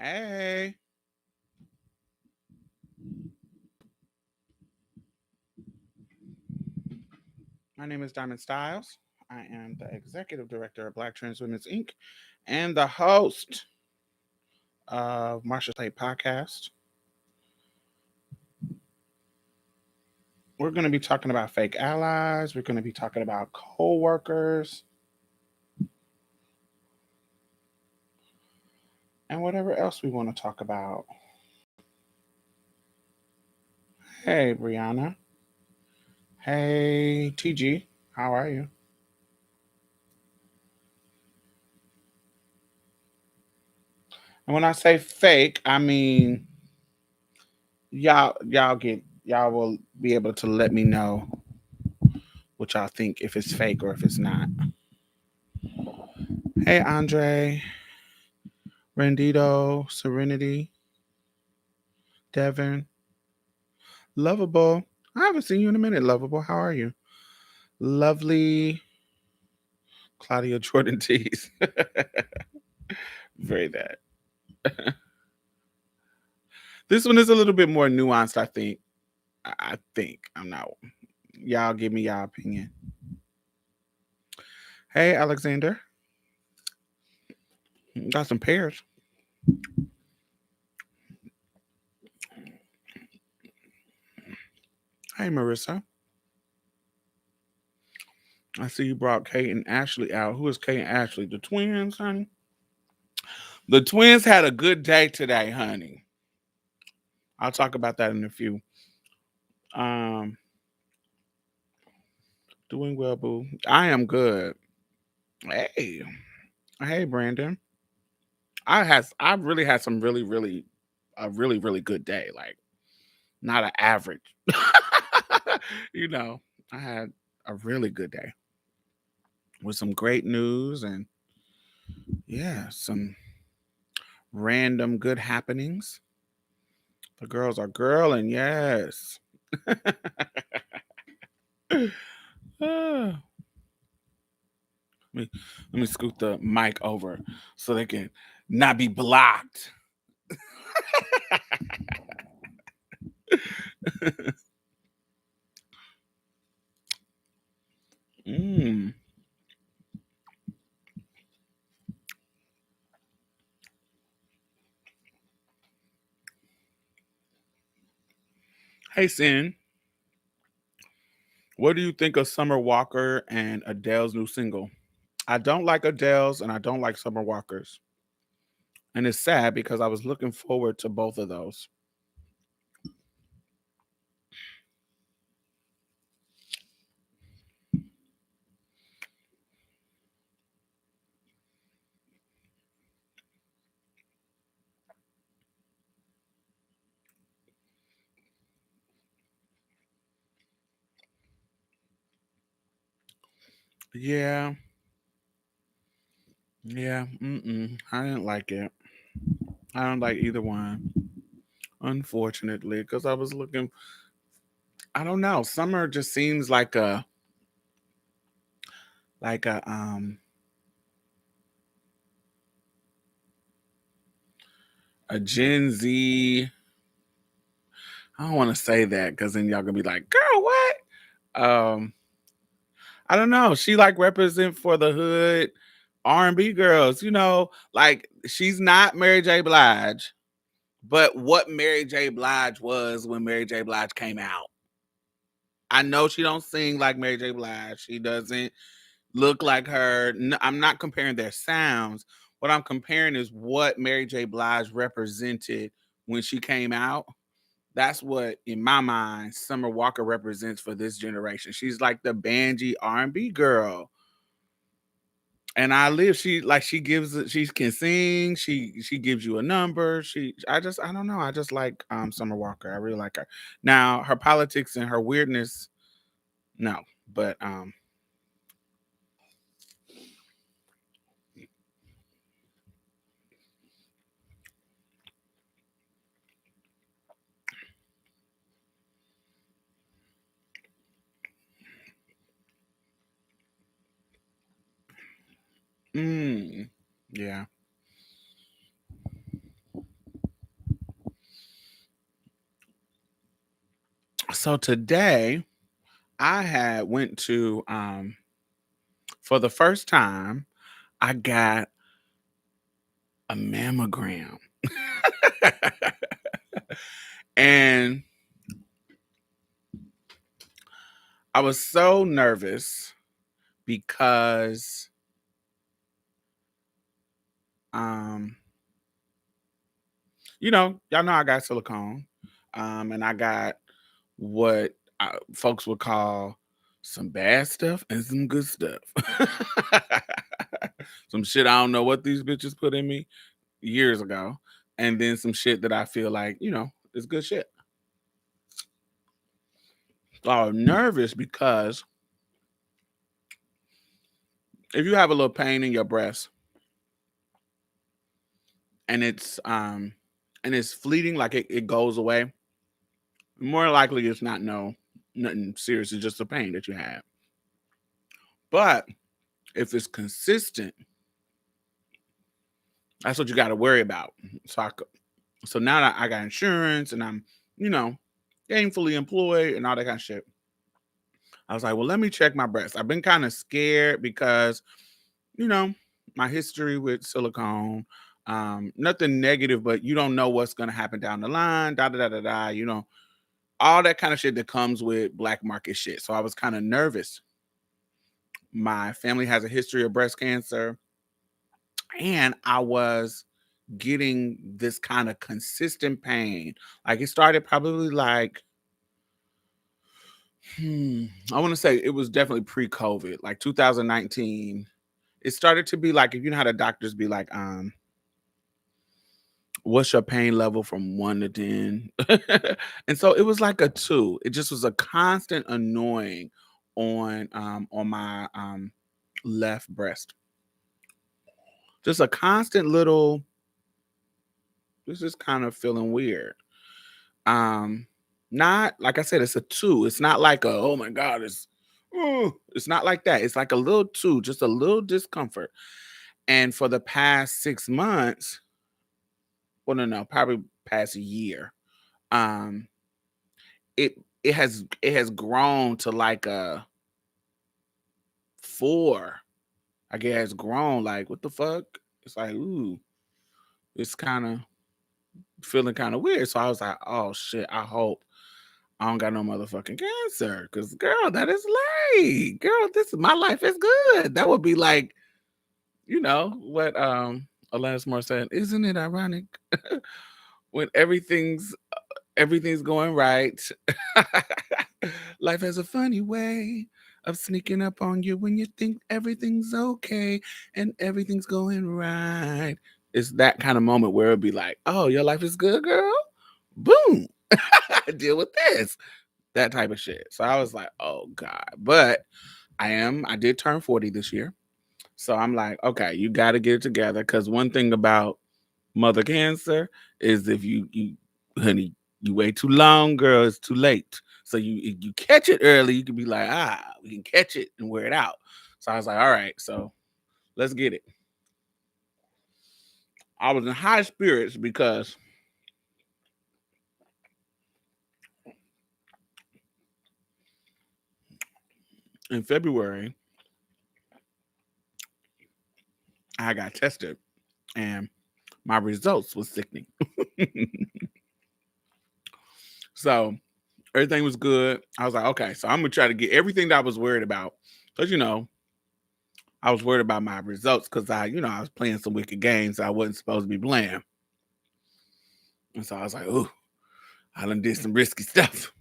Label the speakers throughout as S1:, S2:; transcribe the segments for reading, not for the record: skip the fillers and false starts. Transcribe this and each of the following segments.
S1: Hey, my name is Diamond Styles. I am the executive director of Black Trans Women's Inc. and the host of Marshall Tate Podcast. We're going to be talking about fake allies. We're going to be talking about co-workers and whatever else we want to talk about. Hey, Brianna. Hey, TG. How are you? And when I say fake, I mean y'all will be able to let me know what y'all think if it's fake or if it's not. Hey, Andre, Randito, Serenity, Devin, Lovable. I haven't seen you in a minute, Lovable. How are you? Lovely Claudia Jordan Tees. Very that. This one is a little bit more nuanced, I think. I think. I'm not. Y'all give me y'all opinion. Hey, Alexander. Got some pears. Hey, Marissa. I see you brought Kate and Ashley out. Who is Kate and Ashley? The twins, honey? The twins had a good day today, honey. I'll talk about that in a few. Um, doing well, boo. I am good. Hey, hey, Brandon. I really had some really good day. Like not an average. you know, I had a really good day with some great news and yeah, some random good happenings. The girls are girling, yes. Ah, let me scoot the mic over so they can not be blocked. mm. Hey, Sin, what do you think of Summer Walker and Adele's new single? I don't like Adele's and I don't like Summer Walker's. And it's sad because I was looking forward to both of those. Yeah, yeah, I didn't like it. I don't like either one, unfortunately, because I was looking. I don't know. Summer just seems like a Gen Z. I don't want to say that because then y'all gonna be like, "Girl, what?" Um, I don't know. She like represent for the hood R&B girls. Like she's not Mary J. Blige, but what Mary J. Blige was when Mary J. Blige came out. I know she don't sing like Mary J. Blige. She doesn't look like her. I'm not comparing their sounds. What I'm comparing is what Mary J. Blige represented when she came out. That's what, in my mind, Summer Walker represents for this generation. She's like the bangy R&B girl. And I live. She can sing. She gives you a number. I don't know. I just like Summer Walker. I really like her. Now her politics and her weirdness, no, but mm, yeah. So today I had went to for the first time, I got a mammogram. And I was so nervous because um y'all know I got silicone. And I got what folks would call some bad stuff and some good stuff. Some shit I don't know what these bitches put in me years ago, and then some shit that I feel like, is good shit. So I was nervous because if you have a little pain in your breast and it's fleeting, like it goes away, more likely it's not nothing serious, it's just a pain that you have. But if it's consistent, that's what you got to worry about. So now that I got insurance and I'm, you know, gainfully employed and all that kind of shit, I was like, well, let me check my breast. I've been kind of scared because, you know, my history with silicone, nothing negative, but you don't know what's going to happen down the line, da da da da da, all that kind of shit that comes with black market shit. So I was kind of nervous. My family has a history of breast cancer, and I was getting this kind of consistent pain. Like it started probably like, I want to say it was definitely pre-COVID, like 2019. It started to be like, if you know how the doctors be like, what's your pain level from 1 to 10? And so it was like a 2. It just was a constant annoying on my left breast. Just a constant little, this is kind of feeling weird. Um, Not like I said, it's a 2. It's not like a, oh my God, it's not like that. It's like a little 2, just a little discomfort. And for the past 6 months, well, no, probably past a year, um, it has grown to like a 4. Like it has grown, like, what the fuck? It's like, ooh, it's kind of feeling kind of weird. So I was like, oh shit, I hope I don't got no motherfucking cancer. Cause girl, that is late. Girl, my life is good. That would be like, what Alanis Morissette said, isn't it ironic? When everything's going right. Life has a funny way of sneaking up on you when you think everything's okay and everything's going right. It's that kind of moment where it'll be like, oh, your life is good, girl. Boom. Deal with this. That type of shit. So I was like, oh God. But I did turn 40 this year. So I'm like, okay, you got to get it together. Because one thing about mother cancer is if honey, you wait too long, girl, it's too late. So if you catch it early, you can be like, we can catch it and wear it out. So I was like, all right, so let's get it. I was in high spirits because in February I got tested and my results was sickening. So everything was good. I was like, okay, so I'm gonna try to get everything that I was worried about. Because I was worried about my results because I was playing some wicked games I wasn't supposed to be playing. And so I was like, ooh, I done did some risky stuff.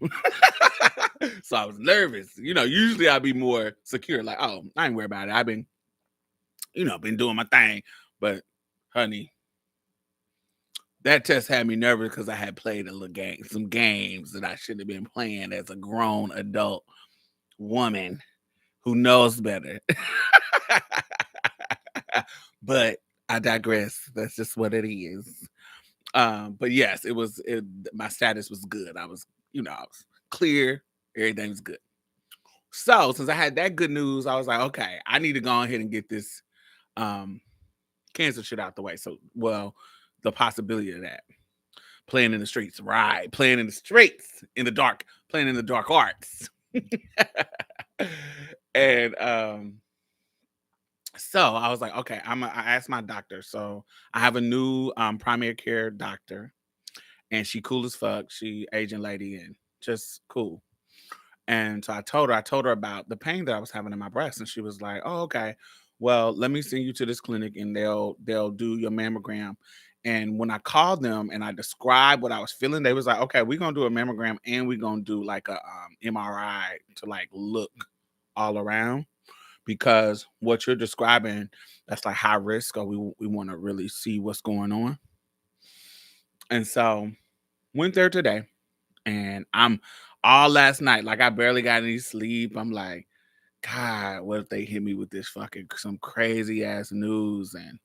S1: So I was nervous. Usually I'd be more secure, like, oh, I ain't worried about it. I've been doing my thing. But honey, that test had me nervous because I had played some games that I shouldn't have been playing as a grown adult woman who knows better. But I digress. That's just what it is. But yes, my status was good. I was clear. Everything was good. So since I had that good news, I was like, okay, I need to go ahead and get this cancer shit out the way. So, well, the possibility of that. Playing in the streets, right? Playing in the streets, in the dark, playing in the dark arts. And so I was like, okay, I asked my doctor. So I have a new primary care doctor, and she cool as fuck. She Asian lady and just cool. And so I told her about the pain that I was having in my breast, and she was like, "Oh, okay. Well, let me send you to this clinic, and they'll do your mammogram." And when I called them and I described what I was feeling, they was like, "Okay, we're gonna do a mammogram and we're gonna do like a MRI to like look all around because what you're describing that's like high risk, or we want to really see what's going on." And so went there today, and I'm all last night like I barely got any sleep. I'm like, God, what if they hit me with this fucking some crazy ass news? And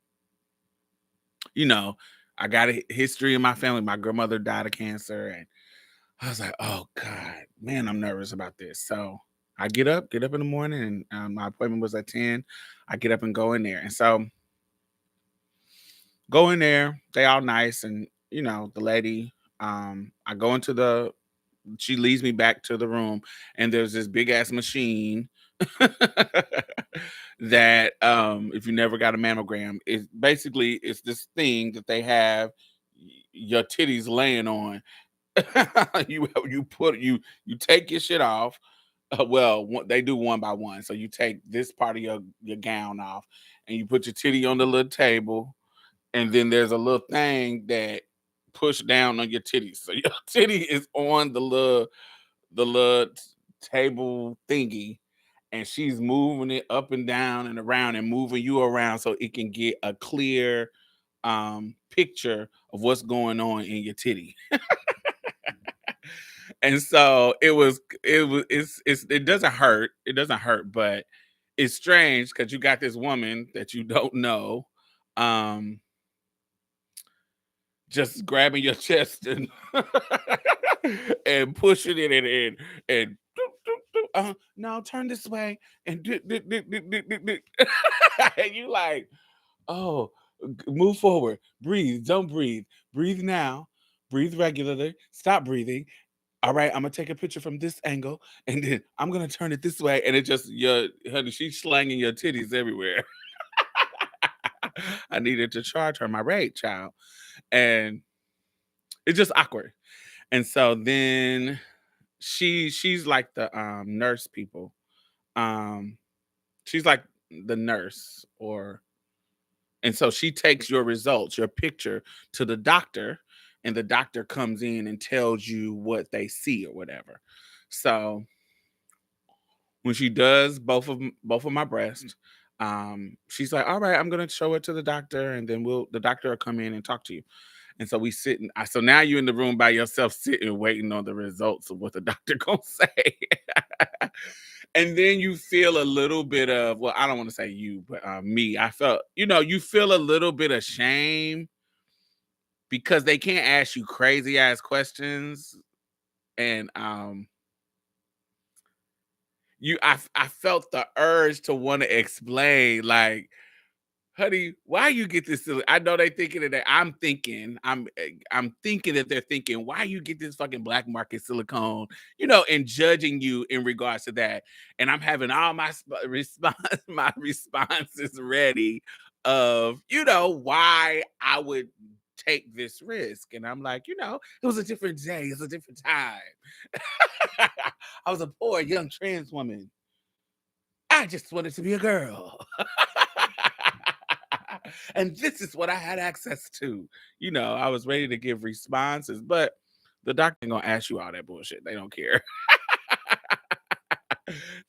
S1: you know, I got a history in my family. My grandmother died of cancer, and I was like, oh God, man, I'm nervous about this. So I get up in the morning, and my appointment was at 10. I get up and go in there, and so go in there. They all nice, and the lady. I go into the. She leads me back to the room, and there's this big ass machine that if you never got a mammogram, it's this thing that they have your titties laying on. You take your shit off. They do one by one. So you take this part of your gown off, and you put your titty on the little table, and then there's a little thing that push down on your titties. So your titty is on the little table thingy, and she's moving it up and down and around and moving you around so it can get a clear picture of what's going on in your titty. And so it doesn't hurt. It doesn't hurt, but it's strange because you got this woman that you don't know um just grabbing your chest and and pushing it and doop, doop, doop, no, turn this way and and you like, oh, move forward, breathe, don't breathe, breathe now, breathe regularly, stop breathing. All right, I'm gonna take a picture from this angle, and then I'm gonna turn it this way, and it just your honey, she's slanging your titties everywhere. I needed to charge her my rate, child, and it's just awkward. And so then she's like the nurse people. Um she's like the nurse or and so she takes your results, your picture to the doctor, and the doctor comes in and tells you what they see or whatever. So when she does both of my breasts, she's like, "All right, I'm gonna show it to the doctor, and then the doctor will come in and talk to you." And so we sit and so now you're in the room by yourself, sitting, waiting on the results of what the doctor gonna say. And then you feel a little bit of, well, I don't want to say you, but me. I felt, you feel a little bit of shame because they can't ask you crazy ass questions. And I felt the urge to want to explain, like, honey, why you get this silly? I know they thinking that I'm thinking that they're thinking, why you get this fucking black market silicone, and judging you in regards to that. And I'm having all my response, my responses ready of, why I would take this risk. And I'm like, it was a different day, it's a different time. I was a poor young trans woman. I just wanted to be a girl. And this is what I had access to. I was ready to give responses, but the doctor ain't gonna ask you all that bullshit. They don't care.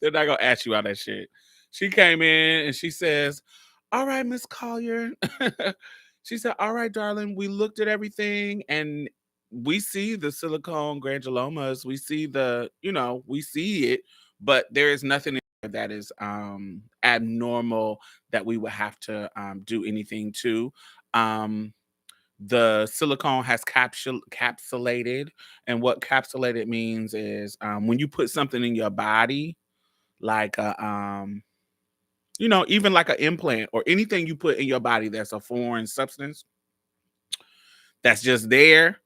S1: They're not gonna ask you all that shit. She came in and she says, "All right, Miss Collier." She said, "All right, darling, we looked at everything and we see the silicone granulomas. We see we see it, but there is nothing in there that is abnormal that we would have to do anything to. Um, the silicone has capsulated, and what capsulated means is when you put something in your body, like even like an implant or anything you put in your body that's a foreign substance that's just there,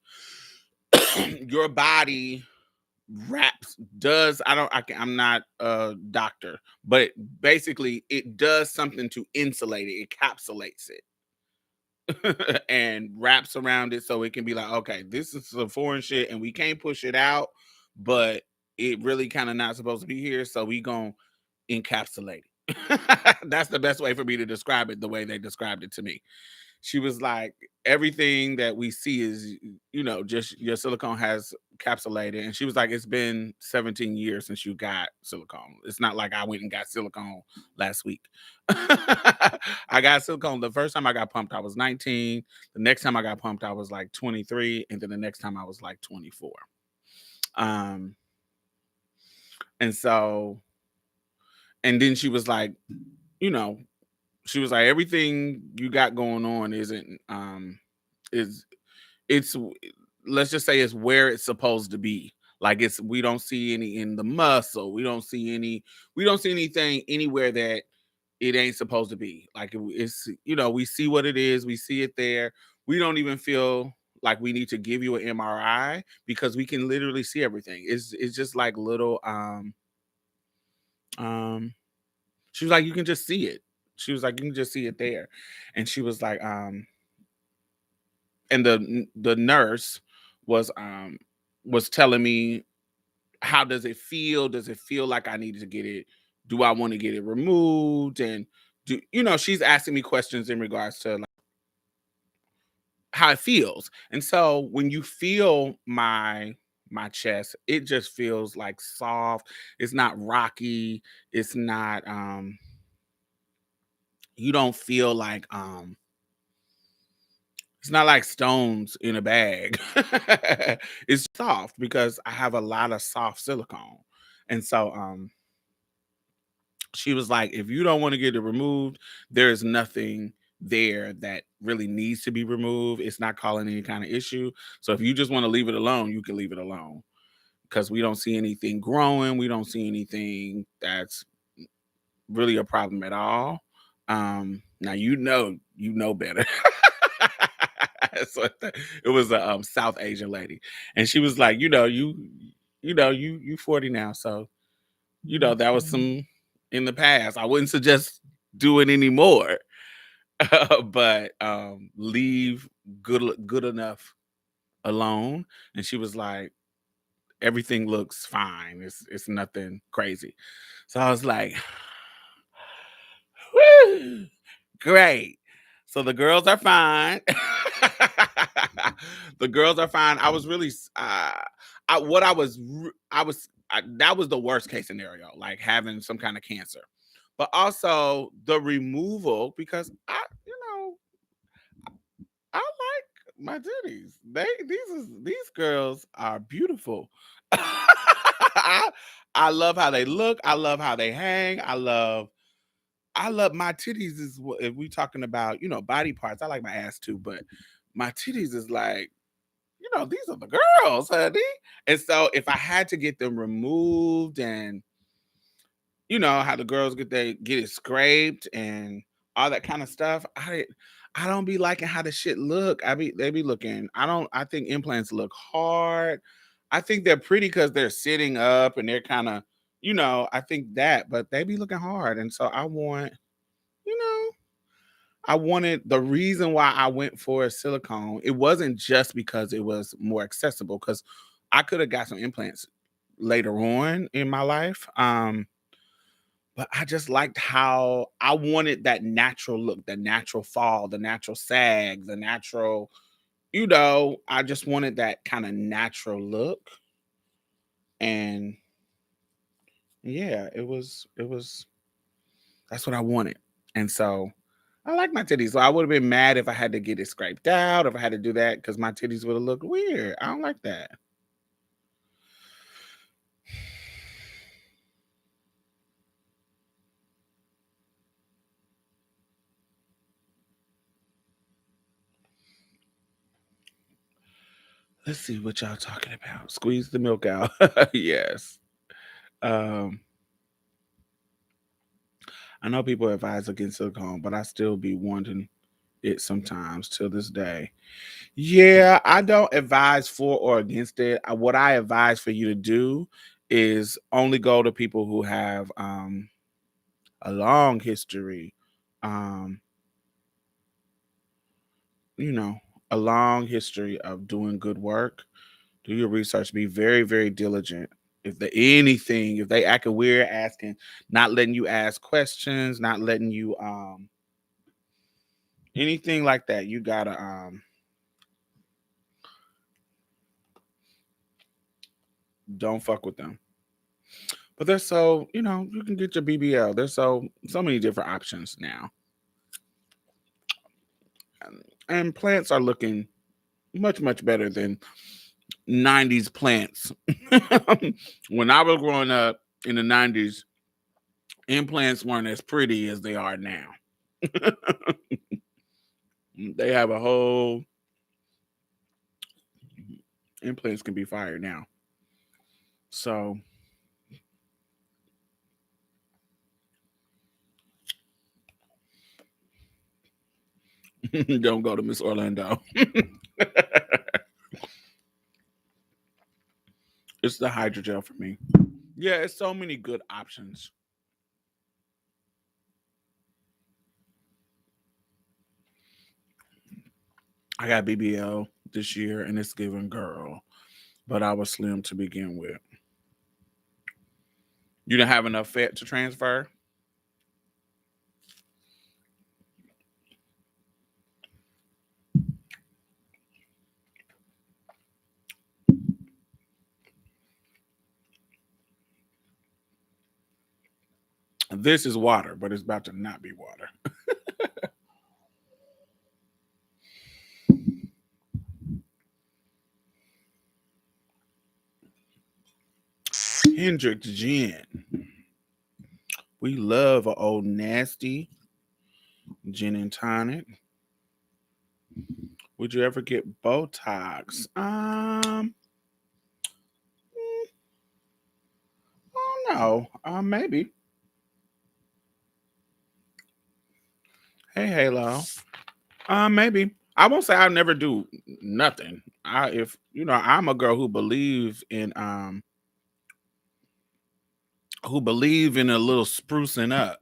S1: your body wraps does I don't I can, I'm not a doctor, but basically it does something to insulate it. It encapsulates it and wraps around it so it can be like, okay, this is some foreign shit and we can't push it out, but it really kind of not supposed to be here, so we gonna encapsulate it. That's the best way for me to describe it, the way they described it to me. She was like, everything that we see is, just your silicone has capsulated. And she was like, it's been 17 years since you got silicone. It's not like I went and got silicone last week. I got silicone. The first time I got pumped, I was 19. The next time I got pumped, I was like 23. And then the next time I was like 24. Um, and so, and then she was like, you know, she was like, everything you got going on isn't is it's let's just say it's where it's supposed to be. Like it's we don't see any in the muscle. We don't see anything anywhere that it ain't supposed to be. Like it's we see what it is, we see it there. We don't even feel like we need to give you an MRI because we can literally see everything. It's just like little um she was like, you can just see it. She was like, you can just see it there. And she was like, and the nurse was telling me, how does it feel? Does it feel like I needed to get it? Do I want to get it removed? And she's asking me questions in regards to like how it feels. And so when you feel my chest, it just feels like soft. It's not rocky. It's not you don't feel like it's not like stones in a bag. It's soft because I have a lot of soft silicone. And so she was like, if you don't want to get it removed, there's nothing there that really needs to be removed. It's not causing any kind of issue. So if you just want to leave it alone, you can leave it alone because we don't see anything growing. We don't see anything that's really a problem at all. Now you know better. So it was a South Asian lady, and she was like, you 40 now, so that was some in the past. I wouldn't suggest doing anymore, but leave good enough alone. And she was like, everything looks fine. It's nothing crazy. So I was like, woo, great. So the girls are fine. The girls are fine. I was really, I what I was, I was, that was the worst case scenario, like having some kind of cancer, but also the removal because I like my titties. These girls are beautiful. I love how they look. I love how they hang. I love my titties is if we talking about, body parts. I like my ass too, but my titties is like, these are the girls, honey. And so if I had to get them removed and how the girls get it scraped and all that kind of stuff, I don't be liking how the shit look. They be looking. I think implants look hard. I think they're pretty because they're sitting up and they're kind of, I think that, but they be looking hard. And so you know, I wanted the reason why I went for a silicone. It wasn't just because it was more accessible, because I could have got some implants later on in my life. But I just liked how I wanted that natural look, the natural fall, the natural sag, the natural, I just wanted that kind of natural look. And yeah, it was that's what I wanted. And so I like my titties. So I would have been mad if I had to get it scraped out, if I had to do that, because my titties would have looked weird. I don't like that. Let's see what y'all talking about. Squeeze the milk out. Yes. Um, I know people advise against silicone, but I still be wanting it sometimes till this day. Yeah, I don't advise for or against it. What I advise for you to do is only go to people who have a long history, um, you know, a long history of doing good work. Do your research. Be very, very diligent. If they acting weird, asking, not letting you ask questions, not letting you anything like that, you gotta don't fuck with them. But there's you can get your BBL. There's so many different options now. And plants are looking much, much better than 90s plants. When I was growing up in the 90s, implants weren't as pretty as they are now. They have a whole implants can be fired now. So don't go to Miss Orlando. It's the hydrogel for me. Yeah, it's so many good options. I got BBL this year and it's giving girl, but I was slim to begin with. You didn't have enough fat to transfer? This is water, but it's about to not be water. Hendrick's Gin. We love an old nasty gin and tonic. Would you ever get Botox? I don't know. Maybe. Hey, Halo. Maybe. I won't say I'll never do nothing. If I'm a girl who believe in a little sprucing up.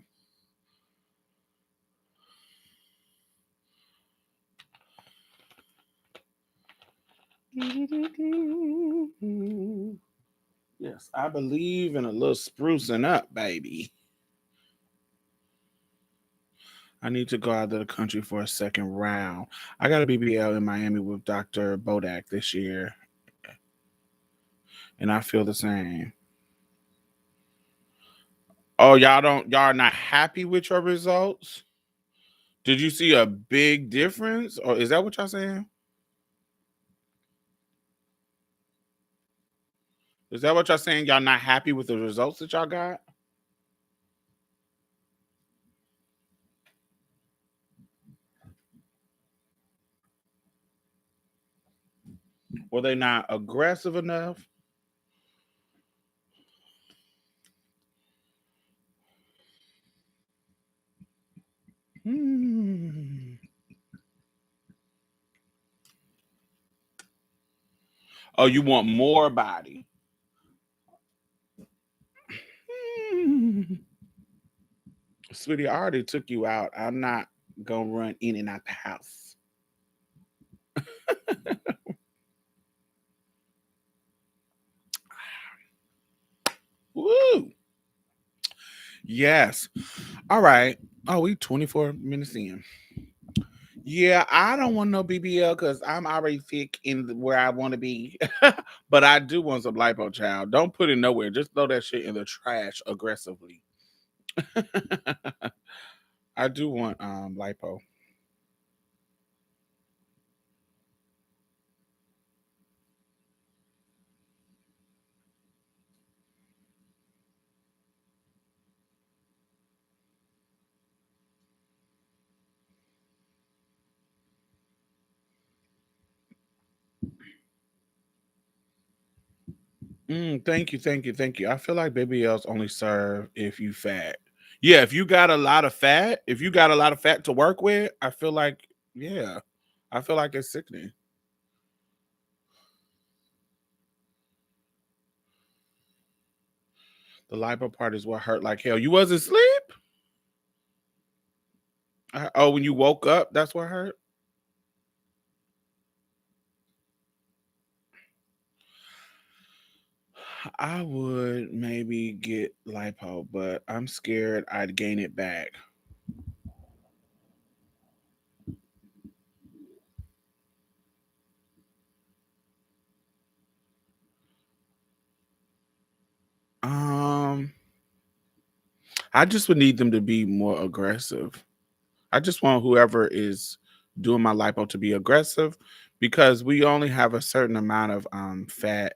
S1: Yes, I believe in a little sprucing up, baby. I need to go out of the country for a second round. I got a BBL in Miami with Dr. Bodak this year, and I feel the same. Oh, y'all are not happy with your results? Did you see a big difference? Or is that what y'all saying? Is that what y'all saying? Y'all not happy with the results that y'all got? Were they not aggressive enough? Hmm. Oh, you want more body? Hmm. Sweetie, I already took you out. I'm not gonna run in and out the house. Woo! Yes. All right. Oh, we 24 minutes in. Yeah, I don't want no BBL because I'm already thick where I want to be. But I do want some lipo, child. Don't put it nowhere. Just throw that shit in the trash aggressively. I do want lipo. Thank you, thank you, thank you. I feel like BBLs only serve if you fat. Yeah, if you got a lot of fat, if you got a lot of fat to work with, I feel like Yeah. I feel like it's sickening. The lipo part is what hurt like hell. You wasn't asleep? Oh, when you woke up, that's what hurt? I would maybe get lipo, but I'm scared I'd gain it back. Um, I just would need them to be more aggressive. I just want whoever is doing my lipo to be aggressive because we only have a certain amount of fat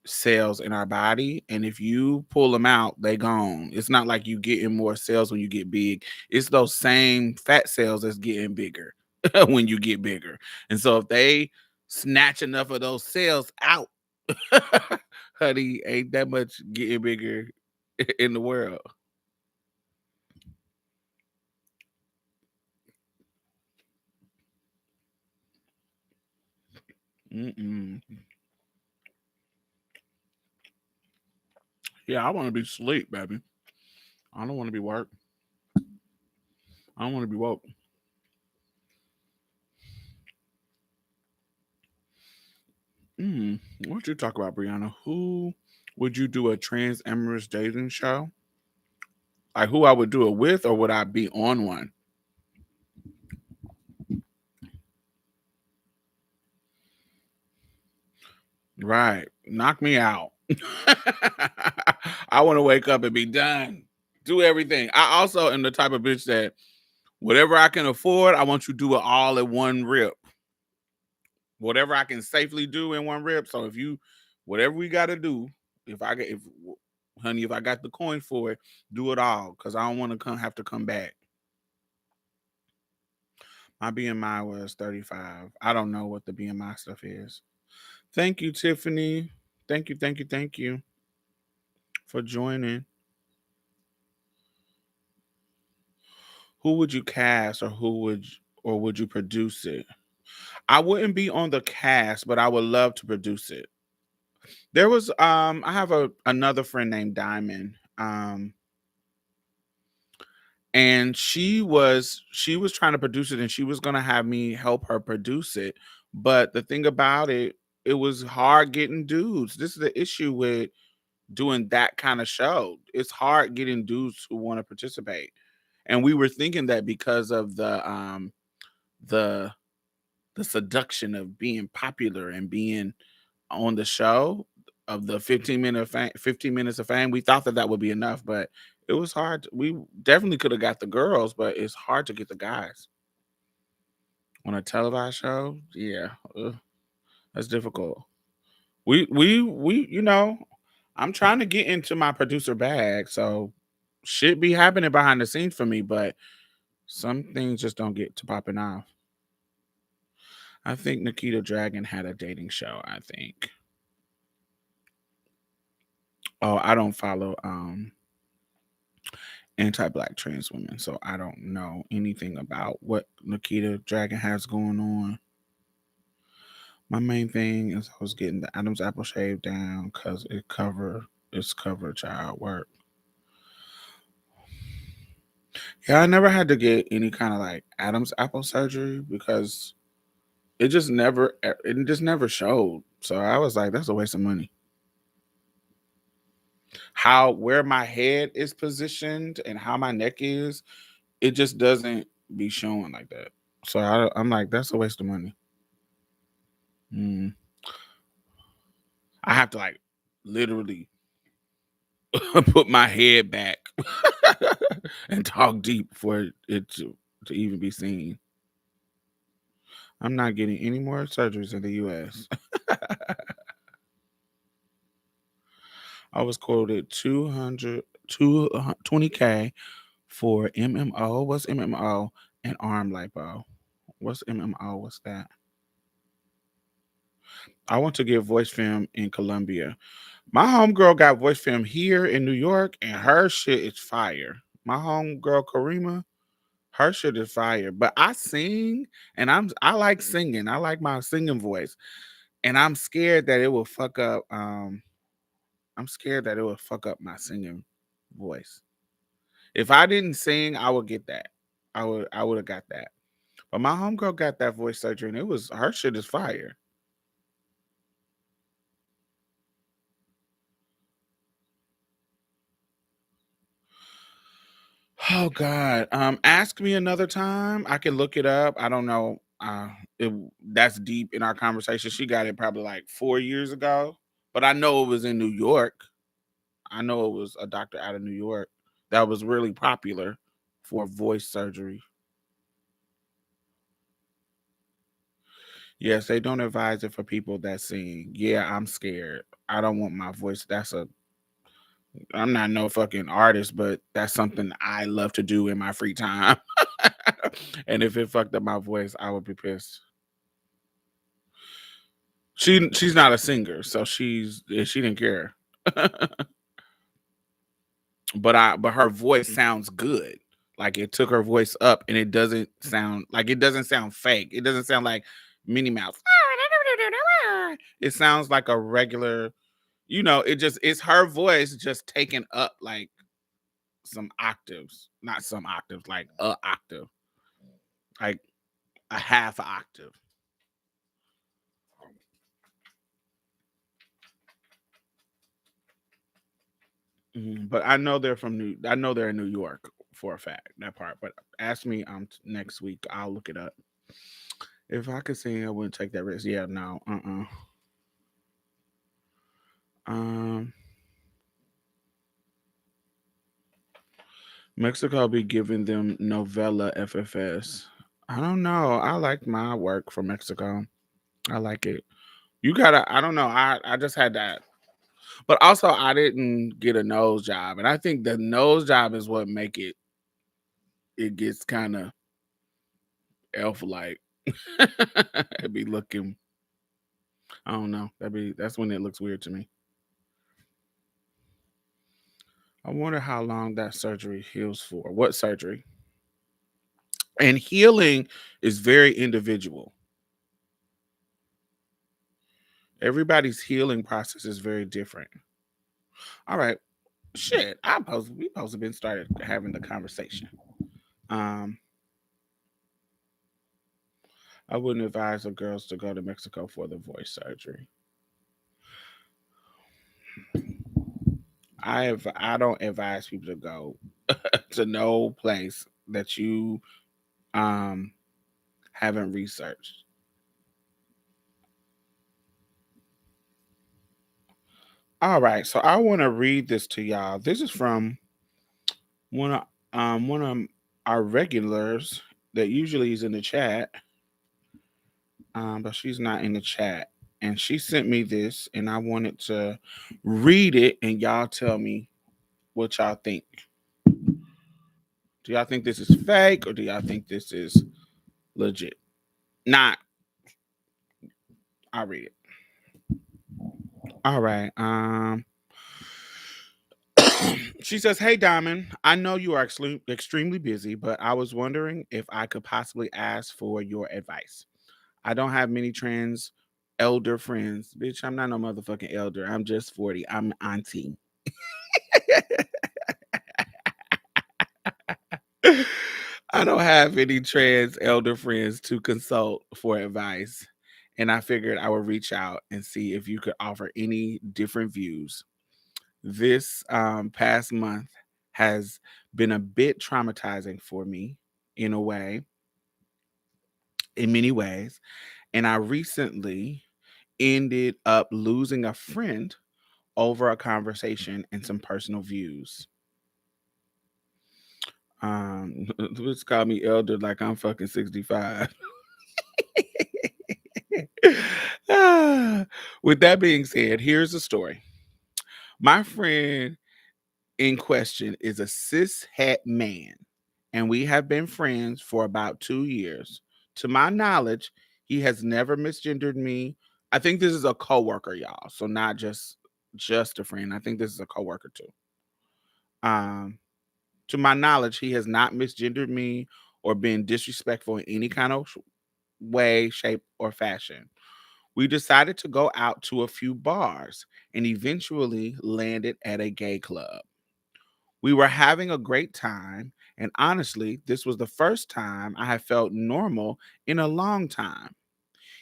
S1: cells in our body, and if you pull them out, they gone. It's not like you getting more cells when you get big. It's those same fat cells that's getting bigger when you get bigger. And so if they snatch enough of those cells out, honey, ain't that much getting bigger in the world. Mm-mm. Yeah, I want to be sleep, baby. I don't want to be work. I don't want to be woke. What you talk about, Brianna? Who would you do a trans amorous dating show? Like who I would do it with, or would I be on one? Right. Knock me out. I want to wake up and be done. Do everything. I also am the type of bitch that whatever I can afford, I want you to do it all at one rip. Whatever I can safely do in one rip. So if you, whatever we got to do, if I get, if honey, if I got the coin for it, do it all because I don't want to have to come back. My BMI was 35. I don't know what the BMI stuff is. Thank you, Tiffany. Thank you for joining. Who would you cast, or or would you produce it? I wouldn't be on the cast, but I would love to produce it. There was I have another friend named Diamond. And she was trying to produce it, and she was going to have me help her produce it, but the thing about it, it was hard getting dudes. This is the issue with doing that kind of show. It's hard getting dudes who want to participate. And we were thinking that because of the the seduction of being popular and being on the show, of the 15 minutes of fame, we thought that that would be enough, but it was hard. We definitely could have got the girls, but it's hard to get the guys on a televised show. Yeah, that's difficult. We I'm trying to get into my producer bag, so shit be happening behind the scenes for me, but some things just don't get to popping off. I think Nikita Dragon had a dating show, I think. Oh, I don't follow anti-black trans women, so I don't know anything about what Nikita Dragon has going on. My main thing is I was getting the Adam's apple shaved down because it's cover child work. Yeah, I never had to get any kind of like Adam's apple surgery because it just never showed. So I was like, that's a waste of money. How where my head is positioned and how my neck is, it just doesn't be showing like that. So I'm like, that's a waste of money. Mm. I have to like literally put my head back and talk deep for it to even be seen. I'm not getting any more surgeries in the US. I was quoted 20K for MMO. What's MMO? And arm lipo. What's MMO? What's that? I want to get voice film in Colombia. My homegirl got voice film here in New York, and her shit is fire. My homegirl Karima, Her shit is fire. But I sing and I like singing. I like my singing voice. And I'm scared that it will fuck up. I'm scared that it will fuck up my singing voice. If I didn't sing, I would get that. I would have got that. But my homegirl got that voice surgery and it was her shit is fire. Oh God. Ask me another time. I can look it up. I don't know. It, that's deep in our conversation. She got it probably like 4 years ago. But I know it was in New York. I know it was a doctor out of New York that was really popular for voice surgery. Yes, they don't advise it for people that sing. Yeah, I'm scared. I don't want my voice. I'm not no fucking artist, but that's something I love to do in my free time. And if it fucked up my voice, I would be pissed. She's not a singer, so she didn't care. But her voice sounds good. Like it took her voice up and it doesn't sound fake. It doesn't sound like Minnie Mouse. It sounds like a regular, it's her voice just taken up like some octaves, not some octaves, like a octave, like a half octave. But I know they're in New York for a fact, that part. But ask me next week. I'll look it up. If I could sing, I wouldn't take that risk. Yeah, no. Um Mexico be giving them novella FFS. I don't know. I like my work from Mexico. I like it. You gotta, I don't know. I just had that. But also I didn't get a nose job. And I think the nose job is what make it gets kind of elf like. It'd be looking, I don't know. That's when it looks weird to me. I wonder how long that surgery heals for. What surgery? And healing is very individual. Everybody's healing process is very different. All right. Shit. We supposed to been started having the conversation. Um, I wouldn't advise the girls to go to Mexico for the voice surgery. I don't advise people to go to no place that you um haven't researched. All right, so I want to read this to y'all. This is from one of our regulars that usually is in the chat, but she's not in the chat. And she sent me this, and I wanted to read it, and y'all tell me what y'all think. Do y'all think this is fake, or do y'all think this is legit? Not. I'll read it. All right. She says, "Hey, Diamond. I know you are extremely busy, but I was wondering if I could possibly ask for your advice. I don't have many trans elder friends. Bitch, I'm not no motherfucking elder. I'm just 40. I'm auntie. I don't have any trans elder friends to consult for advice. And I figured I would reach out and see if you could offer any different views. This past month has been a bit traumatizing for me in a way, in many ways. And I recently ended up losing a friend over a conversation and some personal views. Let's call me elder like I'm fucking 65. Ah, with that being said, here's the story. My friend in question is a cis het man, and we have been friends for about 2 years. To my knowledge, he has never misgendered me. I think this is a coworker, y'all. So not just a friend. I think this is a coworker too. Um, to my knowledge, he has not misgendered me or been disrespectful in any kind of way, shape, or fashion. We decided to go out to a few bars and eventually landed at a gay club. We were having a great time, and honestly, this was the first time I had felt normal in a long time.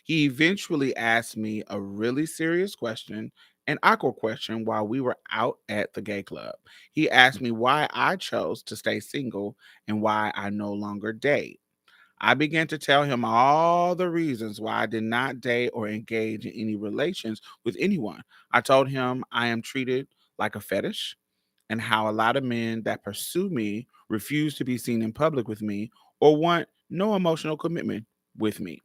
S1: He eventually asked me a really serious question, an awkward question, while we were out at the gay club. He asked me why I chose to stay single and why I no longer date. I began to tell him all the reasons why I did not date or engage in any relations with anyone. I told him I am treated like a fetish and how a lot of men that pursue me refuse to be seen in public with me or want no emotional commitment with me.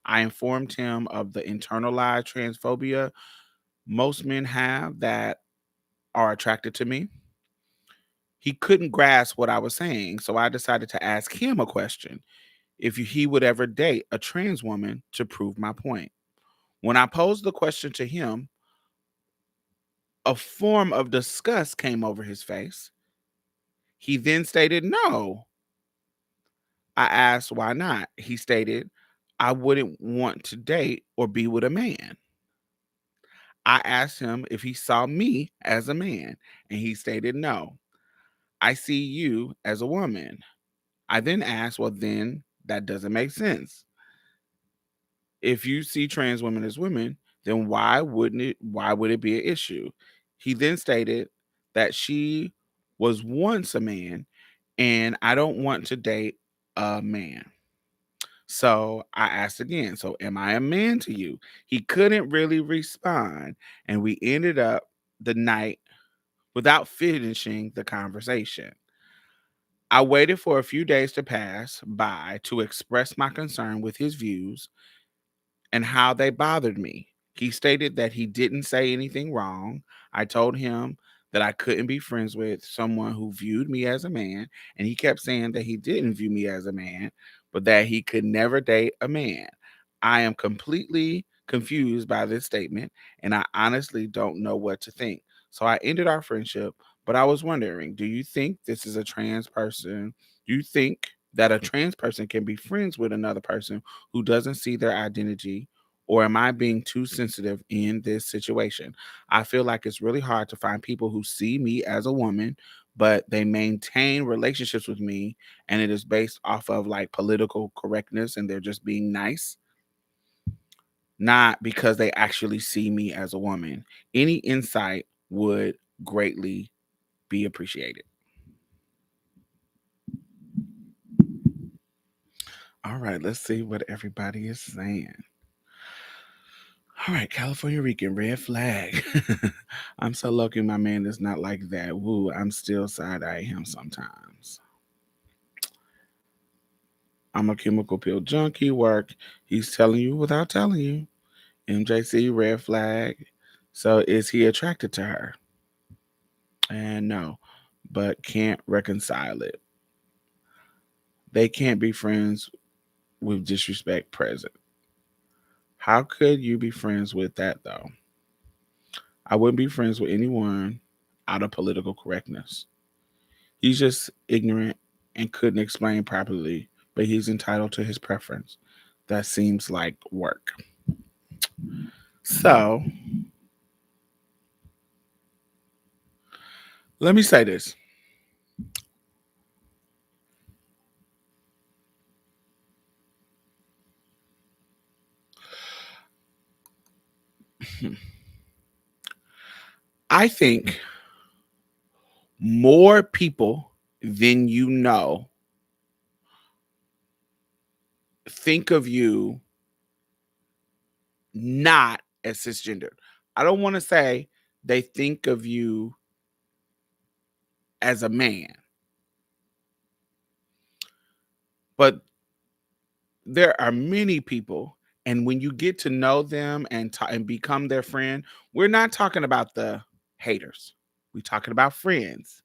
S1: I informed him of the internalized transphobia most men have that are attracted to me. He couldn't grasp what I was saying, so I decided to ask him a question if he would ever date a trans woman to prove my point. When I posed the question to him, a form of disgust came over his face. He then stated no. I asked why not. He stated, I wouldn't want to date or be with a man. I asked him if he saw me as a man, and he stated no. I see you as a woman. I then asked, well, then that doesn't make sense. If you see trans women as women, then why would it be an issue? He then stated that she was once a man and I don't want to date a man. So I asked again, so am I a man to you? He couldn't really respond, and we ended up the night without finishing the conversation. I waited for a few days to pass by to express my concern with his views and how they bothered me. He stated that he didn't say anything wrong. I told him that I couldn't be friends with someone who viewed me as a man, and he kept saying that he didn't view me as a man, but that he could never date a man. I am completely confused by this statement, and I honestly don't know what to think. So I ended our friendship, but I was wondering, do you think this is a trans person? Do you think that a trans person can be friends with another person who doesn't see their identity? Or am I being too sensitive in this situation? I feel like it's really hard to find people who see me as a woman, but they maintain relationships with me and it is based off of like political correctness and they're just being nice, not because they actually see me as a woman. Any insight would greatly be appreciated. All right, let's see what everybody is saying. All right, California Rican, red flag. I'm so lucky my man is not like that. Woo, I'm still side eye him sometimes. I'm a chemical pill junkie. Work. He's telling you without telling you. MJC, red flag. So is he attracted to her? And no, but can't reconcile it. They can't be friends with disrespect present. How could you be friends with that though? I wouldn't be friends with anyone out of political correctness. He's just ignorant and couldn't explain properly, but he's entitled to his preference. That seems like work. So let me say this. I think more people than you know think of you not as cisgendered. I don't want to say they think of you as a man, but there are many people, and when you get to know them and become their friend, we're not talking about the haters. We're talking about friends.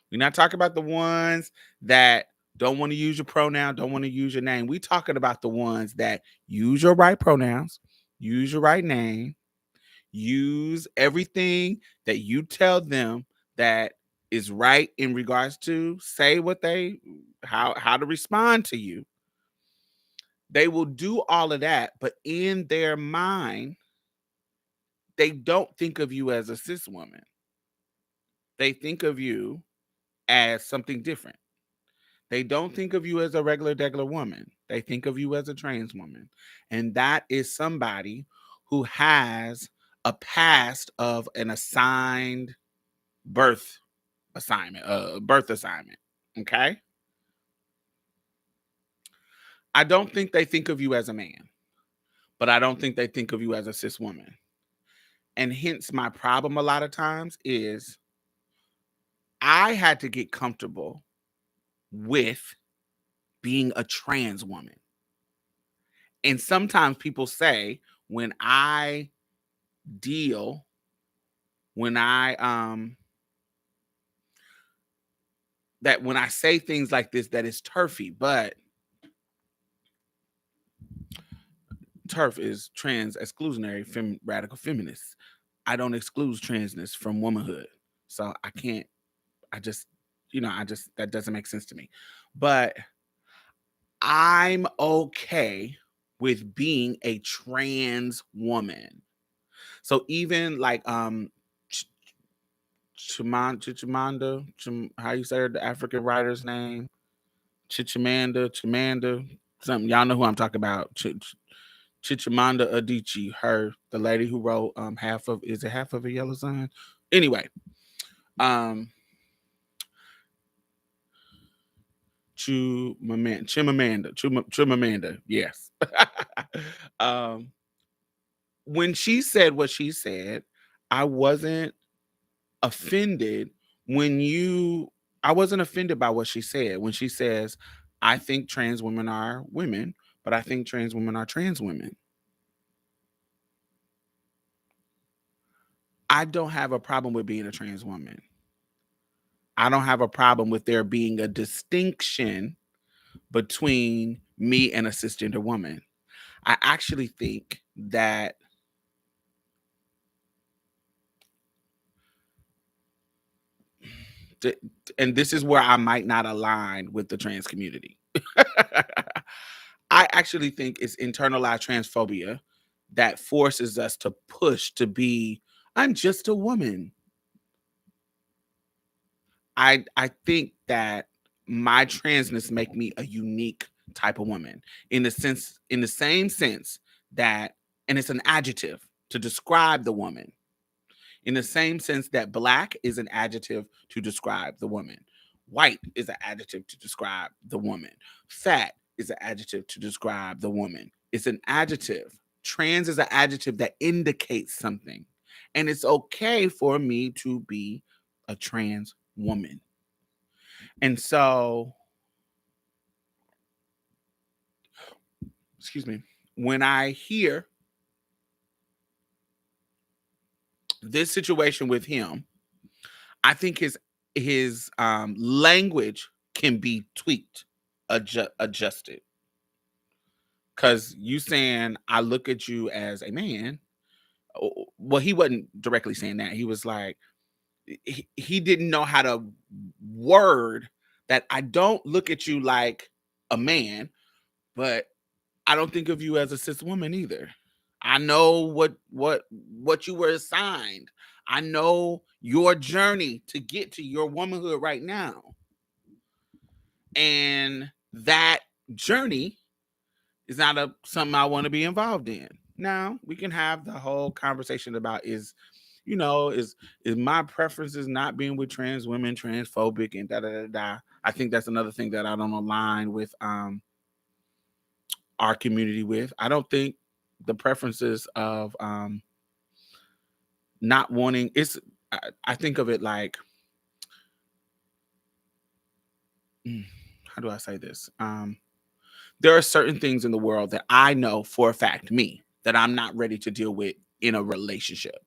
S1: We're not talking about the ones that don't want to use your pronoun, don't want to use your name. We're talking about the ones that use your right pronouns, use your right name, use everything that you tell them that is right in regards to say what they how to respond to you. They will do all of that, but in their mind, they don't think of you as a cis woman. They think of you as something different. They don't think of you as a regular woman. They think of you as a trans woman. And that is somebody who has a past of an assigned birth birth assignment. Okay? I don't think they think of you as a man, but I don't think they think of you as a cis woman. And hence my problem a lot of times is I had to get comfortable with being a trans woman. And sometimes people say when I deal, when I that when I say things like this, that is turfy, but turf is trans exclusionary radical feminists. I don't exclude transness from womanhood. So I can't, I just, that doesn't make sense to me. But I'm okay with being a trans woman. So even like Chimamanda, how you say her, the African writer's name? Chimamanda, something. Y'all know who I'm talking about. Chimamanda Adichie, the lady who wrote half of a Yellow Sun? Anyway, Chimamanda, yes. When she said what she said, I wasn't offended I wasn't offended by what she said when she says, I think trans women are women, but I think trans women are trans women. I don't have a problem with being a trans woman. I don't have a problem with there being a distinction between me and a cisgender woman. I actually think that and this is where I might not align with the trans community. I actually think it's internalized transphobia that forces us to push to be, I'm just a woman. I think that my transness make me a unique type of woman in the same sense that, and it's an adjective to describe the woman, in the same sense that black is an adjective to describe the woman. White is an adjective to describe the woman. Fat is an adjective to describe the woman. It's an adjective. Trans is an adjective that indicates something. And it's okay for me to be a trans woman. And so, excuse me, when I hear this situation with him, I think his language can be tweaked, adjusted. Because you saying I look at you as a man. Well, he wasn't directly saying that. He was like he didn't know how to word that. I don't look at you like a man, but I don't think of you as a cis woman either. I know what you were assigned. I know your journey to get to your womanhood right now. And that journey is not something I want to be involved in. Now, we can have the whole conversation about is my preference is not being with trans women, transphobic and da da da da. I think that's another thing that I don't align with our community with. I don't think the preferences of not wanting I think of it like how do I say this? There are certain things in the world that I know for a fact, me, that I'm not ready to deal with in a relationship.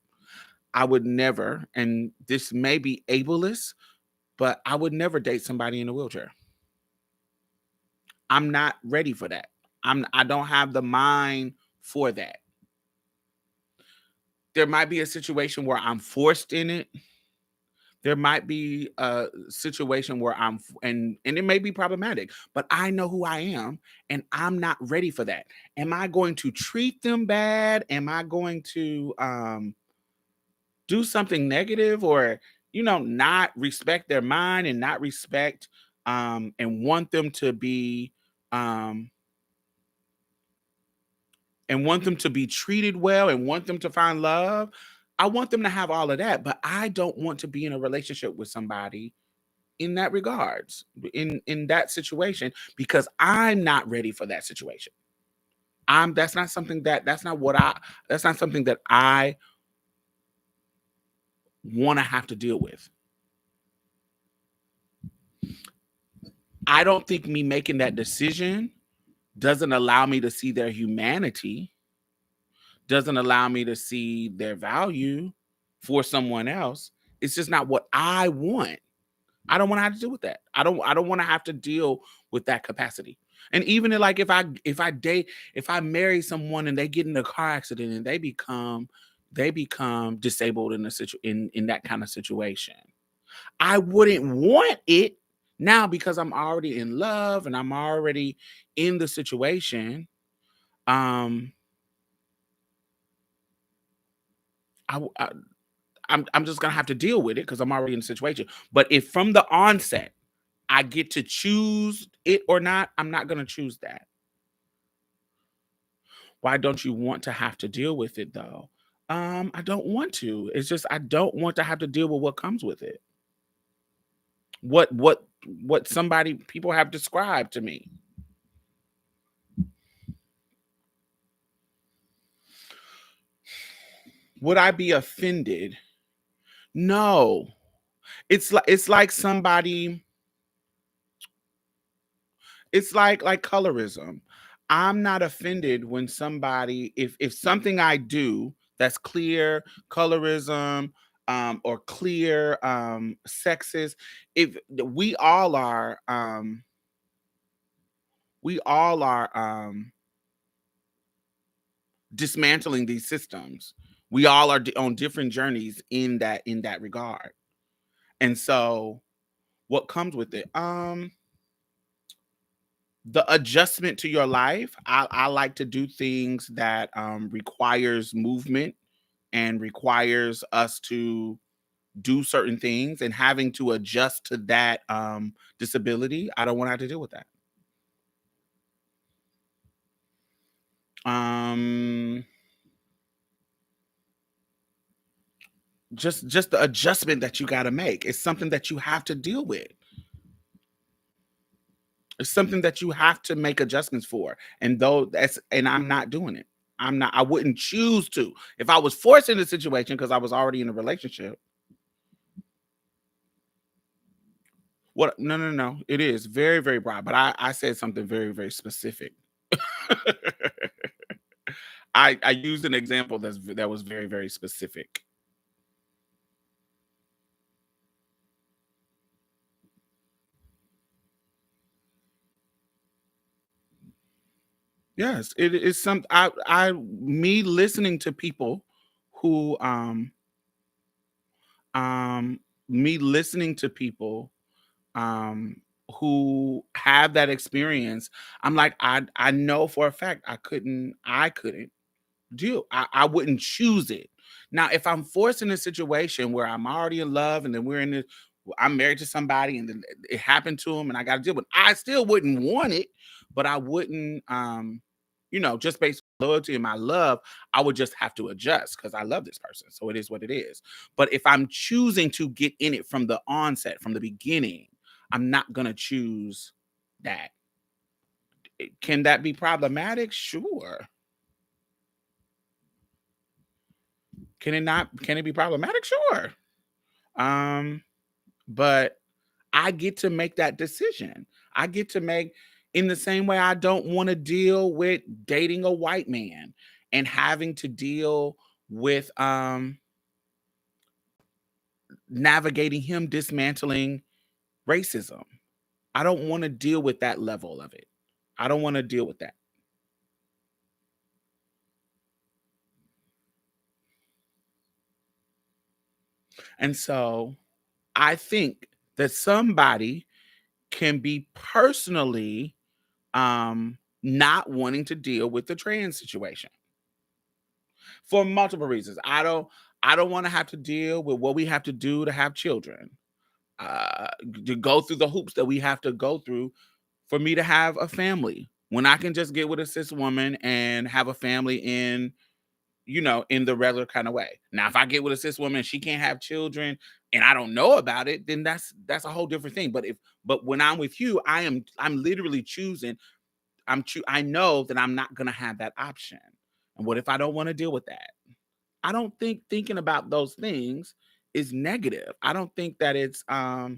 S1: I would never, and this may be ableist, but I would never date somebody in a wheelchair. I'm not ready for that. I don't have the mind for that. There might be a situation where I'm forced in it. There might be a situation where and it may be problematic, but I know who I am and I'm not ready for that. Am I going to treat them bad? Am I going to do something negative, or not respect their mind and not respect and want them to be um treated well and want them to find love? I want them to have all of that, but I don't want to be in a relationship with somebody in that regards, in that situation, because I'm not ready for that situation. I'm that's not something that that's not what I that's not something that I want to have to deal with. I don't think me making that decision doesn't allow me to see their humanity, doesn't allow me to see their value for someone else. It's just not what I want. I don't want to have to deal with that. I don't want to have to deal with that capacity. And even like if I marry someone and they get in a car accident and they become disabled in in that kind of situation. I wouldn't want it now because I'm already in love and I'm already in the situation. Um I I'm just gonna have to deal with it because I'm already in the situation. But if from the onset I get to choose it or not, I'm not gonna choose that. Why don't you want to have to deal with it though? I don't want to. It's just I don't want to have to deal with what comes with it. What somebody people have described to me. Would I be offended? No. It's like somebody it's like colorism. I'm not offended when somebody if something I do that's clear colorism or clear sexist, if we all are dismantling these systems. We all are on different journeys in that regard. And so what comes with it? The adjustment to your life. I like to do things that requires movement and requires us to do certain things, and having to adjust to that disability. I don't want to have to deal with that. Um, just the adjustment that you got to make. It's something that you have to deal with. It's something that you have to make adjustments for. And I'm not doing it. I wouldn't choose to. If I was forced in the situation because I was already in a relationship. What no no no. It is very, very broad. But I said something very, very specific. I used an example that was very, very specific. Yes, it is some I me listening to people who um me listening to people um who have that experience. I'm like I know for a fact I couldn't do. I wouldn't choose it. Now, if I'm forced in a situation where I'm already in love and then I'm married to somebody and then it happened to him and I got to deal with it, I still wouldn't want it, but I wouldn't, just based on loyalty and my love, I would just have to adjust because I love this person. So it is what it is. But if I'm choosing to get in it from the onset, from the beginning, I'm not going to choose that. Can that be problematic? Sure. Can it not? Can it be problematic? Sure. Um, but I get to make that decision. I get to make in the same way I don't want to deal with dating a white man and having to deal with navigating him dismantling racism. I don't want to deal with that level of it. I don't want to deal with that. And so I think that somebody can be personally not wanting to deal with the trans situation for multiple reasons. I don't want to have to deal with what we have to do to have children. Uh to go through the hoops that we have to go through for me to have a family. When I can just get with a cis woman and have a family in the regular kind of way. Now, if I get with a cis woman, she can't have children, and I don't know about it, then that's a whole different thing. But when I'm with you, I'm literally choosing. I know that I'm not gonna have that option. And what if I don't want to deal with that? I don't think thinking about those things is negative. I don't think that it's I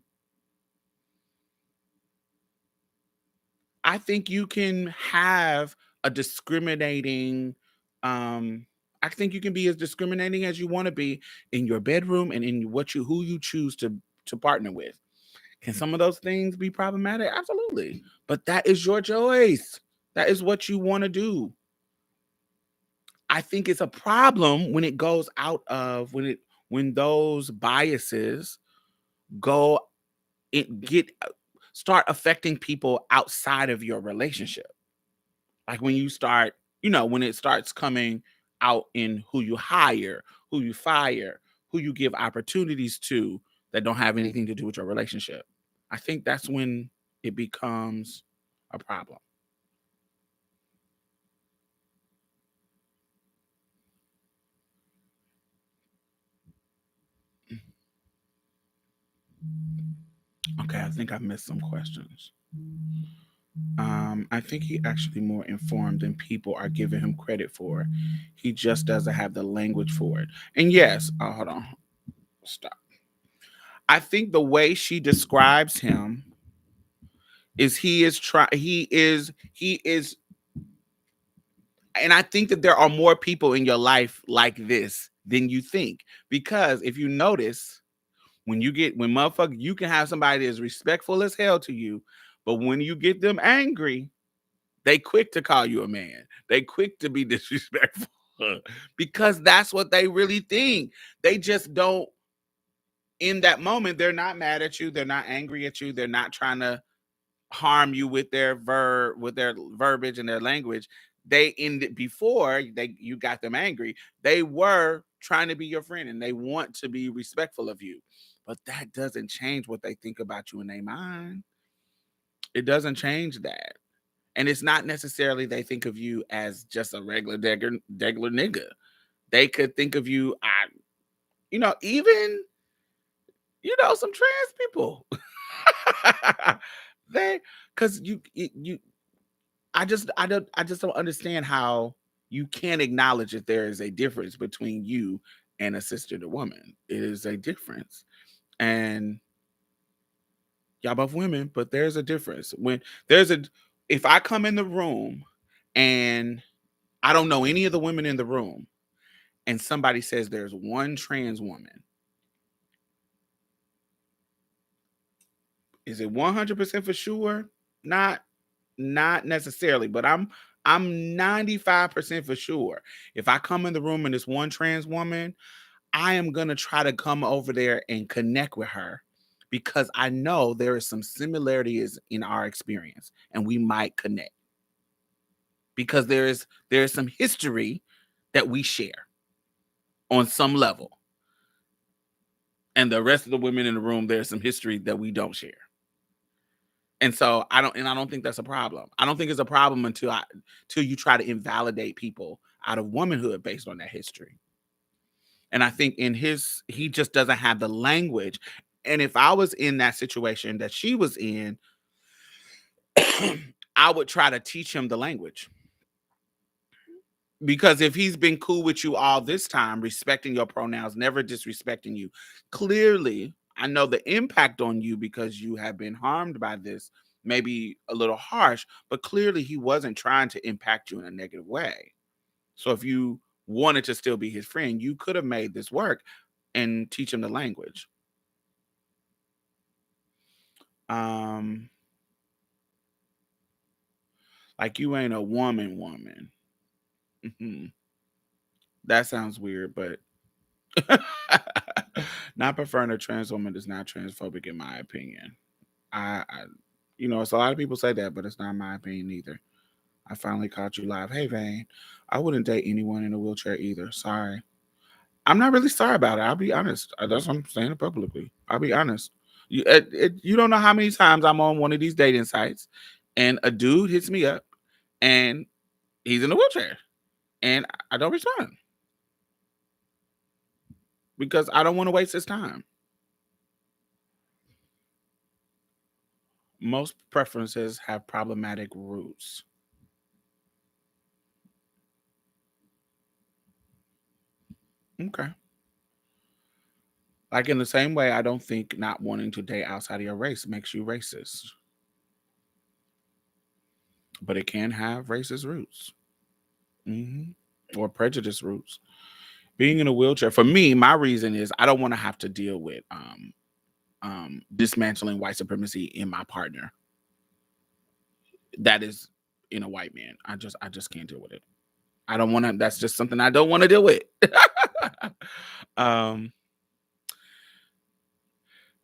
S1: think you can have a discriminating um I think you can be as discriminating as you want to be in your bedroom and in who you choose to partner with. Can some of those things be problematic? Absolutely. But that is your choice. That is what you want to do. I think it's a problem when it goes out of when those biases go it get start affecting people outside of your relationship. Like when you start, when it starts coming out in who you hire, who you fire, who you give opportunities to that don't have anything to do with your relationship. I think that's when it becomes a problem. Okay, I think I missed some questions. I think he actually more informed than people are giving him credit for. He just doesn't have the language for it. And yes, hold on, stop. I think the way she describes him is he is and I think that there are more people in your life like this than you think. Because if you notice, when motherfucker, you can have somebody that's respectful as hell to you, but when you get them angry, they quick to call you a man. They quick to be disrespectful because that's what they really think. They just don't in that moment, they're not mad at you, they're not angry at you, they're not trying to harm you with their verbiage and their language. They ended before you got them angry. They were trying to be your friend and they want to be respectful of you. But that doesn't change what they think about you in their mind. It doesn't change that. And it's not necessarily they think of you as just a regular nigga. They could think of you, even some trans people. they, because you, I just don't understand how you can't acknowledge that there is a difference between you and a cisgender woman. It is a difference, and y'all both women, but there's a difference. If I come in the room and I don't know any of the women in the room, and somebody says there's one trans woman, is it 100% for sure? Not necessarily, but I'm 95% for sure. If I come in the room and it's one trans woman, I am going to try to come over there and connect with her because I know there is some similarities in our experience and we might connect because there is some history that we share on some level. And the rest of the women in the room, there's some history that we don't share. And so I don't think that's a problem. I don't think it's a problem until you try to invalidate people out of womanhood based on that history. And I think he just doesn't have the language. And if I was in that situation that she was in, I would try to teach him the language. Because if he's been cool with you all this time, respecting your pronouns, never disrespecting you, clearly, I know the impact on you because you have been harmed by this, maybe a little harsh, but clearly he wasn't trying to impact you in a negative way. So if you wanted to still be his friend, you could have made this work and teach him the language. Um, like you ain't a woman. Mhm. That sounds weird, but Not preferring a trans woman is not transphobic in my opinion. I it's a lot of people say that, but it's not my opinion either. I finally caught you live. Hey, Vane. I wouldn't date anyone in a wheelchair either. Sorry. I'm not really sorry about it. I'll be honest. That's what I'm saying it publicly. I'll be honest. You don't know how many times I'm on one of these dating sites and a dude hits me up and he's in a wheelchair and I don't respond because I don't want to waste his time. Most preferences have problematic roots. Okay. Like in the same way, I don't think not wanting to date outside of your race makes you racist, but it can have racist roots. hmm or prejudice roots. Being in a wheelchair, for me, my reason is I don't want to have to deal with dismantling white supremacy in my partner. That is in a white man. I just can't deal with it. I don't want to. That's just something I don't want to deal with. um,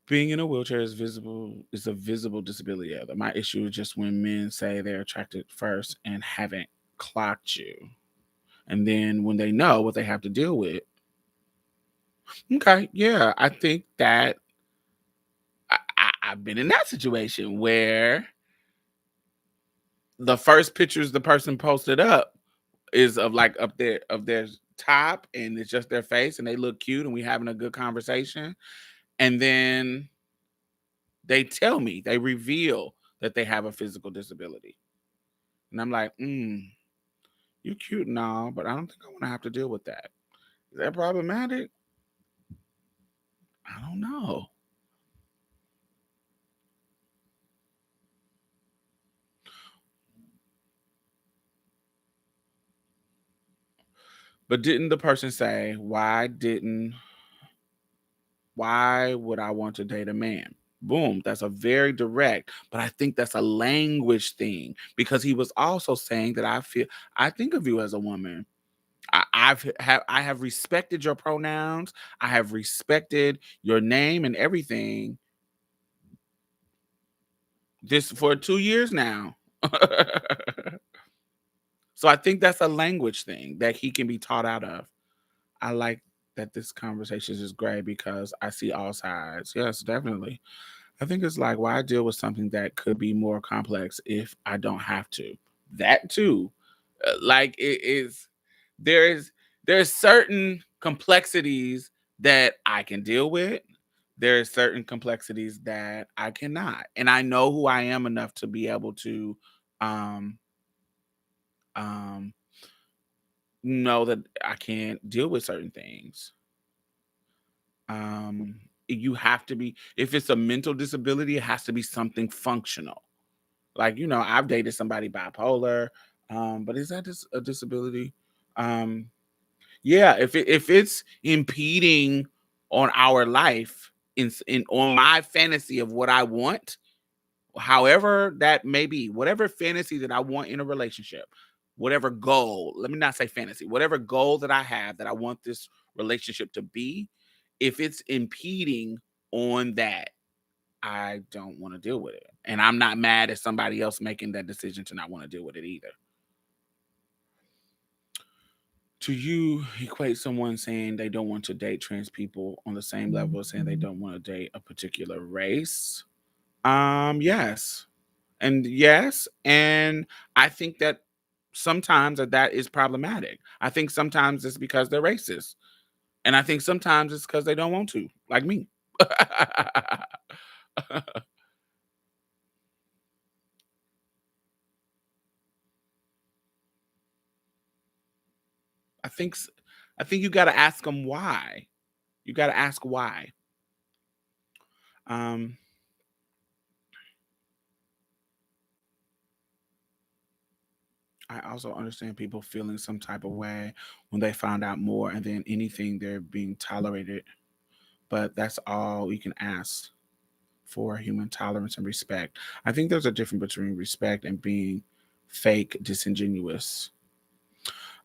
S1: being in a wheelchair is a visible disability. Other. My issue is just when men say they're attracted first and haven't clocked you, and then when they know what they have to deal with. Okay, yeah, I think that I've been in that situation where the first pictures the person posted up is of like up there of their top and it's just their face and they look cute and we having a good conversation. And then they reveal that they have a physical disability. And I'm like, you cute and all, but I don't think I want to have to deal with that. Is that problematic? I don't know. But didn't the person say, why would I want to date a man? Boom, that's a very direct, but I think that's a language thing because he was also saying that I think of you as a woman. I have respected your pronouns. I have respected your name and everything. This for 2 years now. So I think that's a language thing that he can be taught out of. I like that this conversation is great because I see all sides. Yes, definitely. I think it's like why deal with something that could be more complex if I don't have to. That too. Like it is there is there's certain complexities that I can deal with. There are certain complexities that I cannot. And I know who I am enough to be able to um um know that I can't deal with certain things. You have to be if it's a mental disability, it has to be something functional. Like, I've dated somebody bipolar, but is that a disability? Um, yeah, if it's impeding on our life in on my fantasy of what I want, however that may be, whatever fantasy that I want in a relationship, whatever goal, let me not say fantasy, whatever goal that I have that I want this relationship to be, if it's impeding on that, I don't want to deal with it. And I'm not mad at somebody else making that decision to not want to deal with it either. To you, equate someone saying they don't want to date trans people on the same level as saying they don't want to date a particular race? Yes. And yes, and I think that sometimes that is problematic. I think sometimes it's because they're racist. And I think sometimes it's because they don't want to, like me. I think s- I think you got to ask them why. You got to ask why. Um, I also understand people feeling some type of way when they find out more, and then anything they're being tolerated. But that's all we can ask for: human tolerance and respect. I think there's a difference between respect and being fake disingenuous.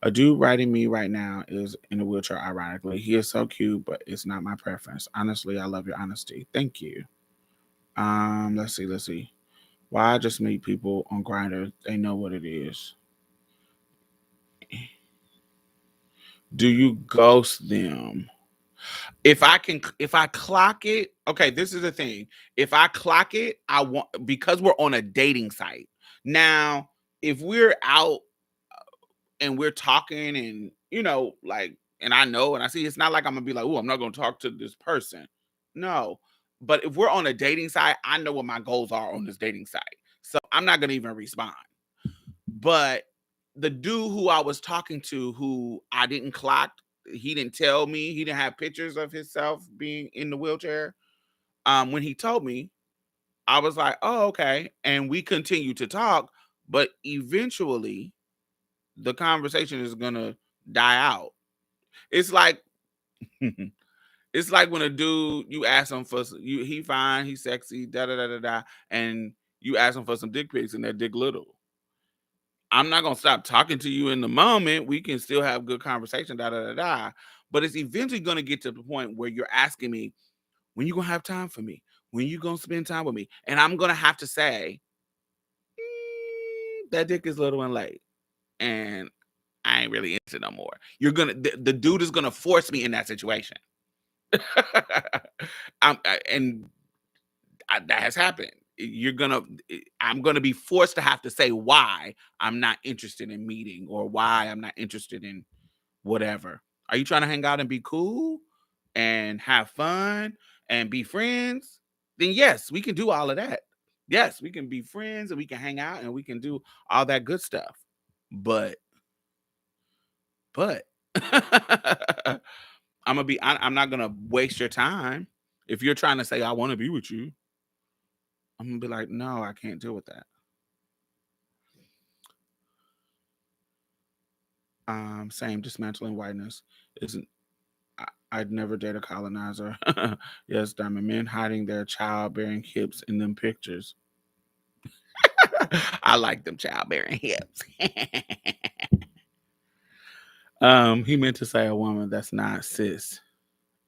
S1: A dude writing me right now is in a wheelchair, ironically. He is so cute, but it's not my preference. Honestly, I love your honesty. Thank you. Let's see. Why I just meet people on Grindr? They know what it is. Do you ghost them? If I clock it, okay, this is the thing. If I clock it, I want, because we're on a dating site. Now, if we're out and we're talking and like, and I know and I see, it's not like I'm gonna be like, oh, I'm not gonna talk to this person. No. But if we're on a dating site, I know what my goals are on this dating site. So I'm not gonna even respond. But the dude who I was talking to, who I didn't clock, he didn't tell me, he didn't have pictures of himself being in the wheelchair. When he told me, I was like, oh, okay. And we continued to talk, but eventually the conversation is gonna die out. It's like it's like when a dude, you ask him for he fine, he's sexy, da da da da da, and you ask him for some dick pics and that dick little. I'm not gonna stop talking to you in the moment. We can still have good conversation, da da da da. But it's eventually gonna get to the point where you're asking me, when you gonna have time for me? When you gonna spend time with me? And I'm gonna have to say, that dick is little and late. And I ain't really into no more. You're gonna the dude is gonna force me in that situation. That has happened. I'm gonna be forced to have to say why I'm not interested in meeting or why I'm not interested in whatever. Are you trying to hang out and be cool and have fun and be friends? Then yes, we can do all of that. Yes, we can be friends and we can hang out and we can do all that good stuff. But but I'm not gonna waste your time. If you're trying to say I want to be with you, I'm gonna be like, no, I can't deal with that. Same, dismantling whiteness isn't. I'd never date a colonizer. Yes, diamond men hiding their childbearing hips in them pictures. I like them childbearing hips. He meant to say a woman that's not cis.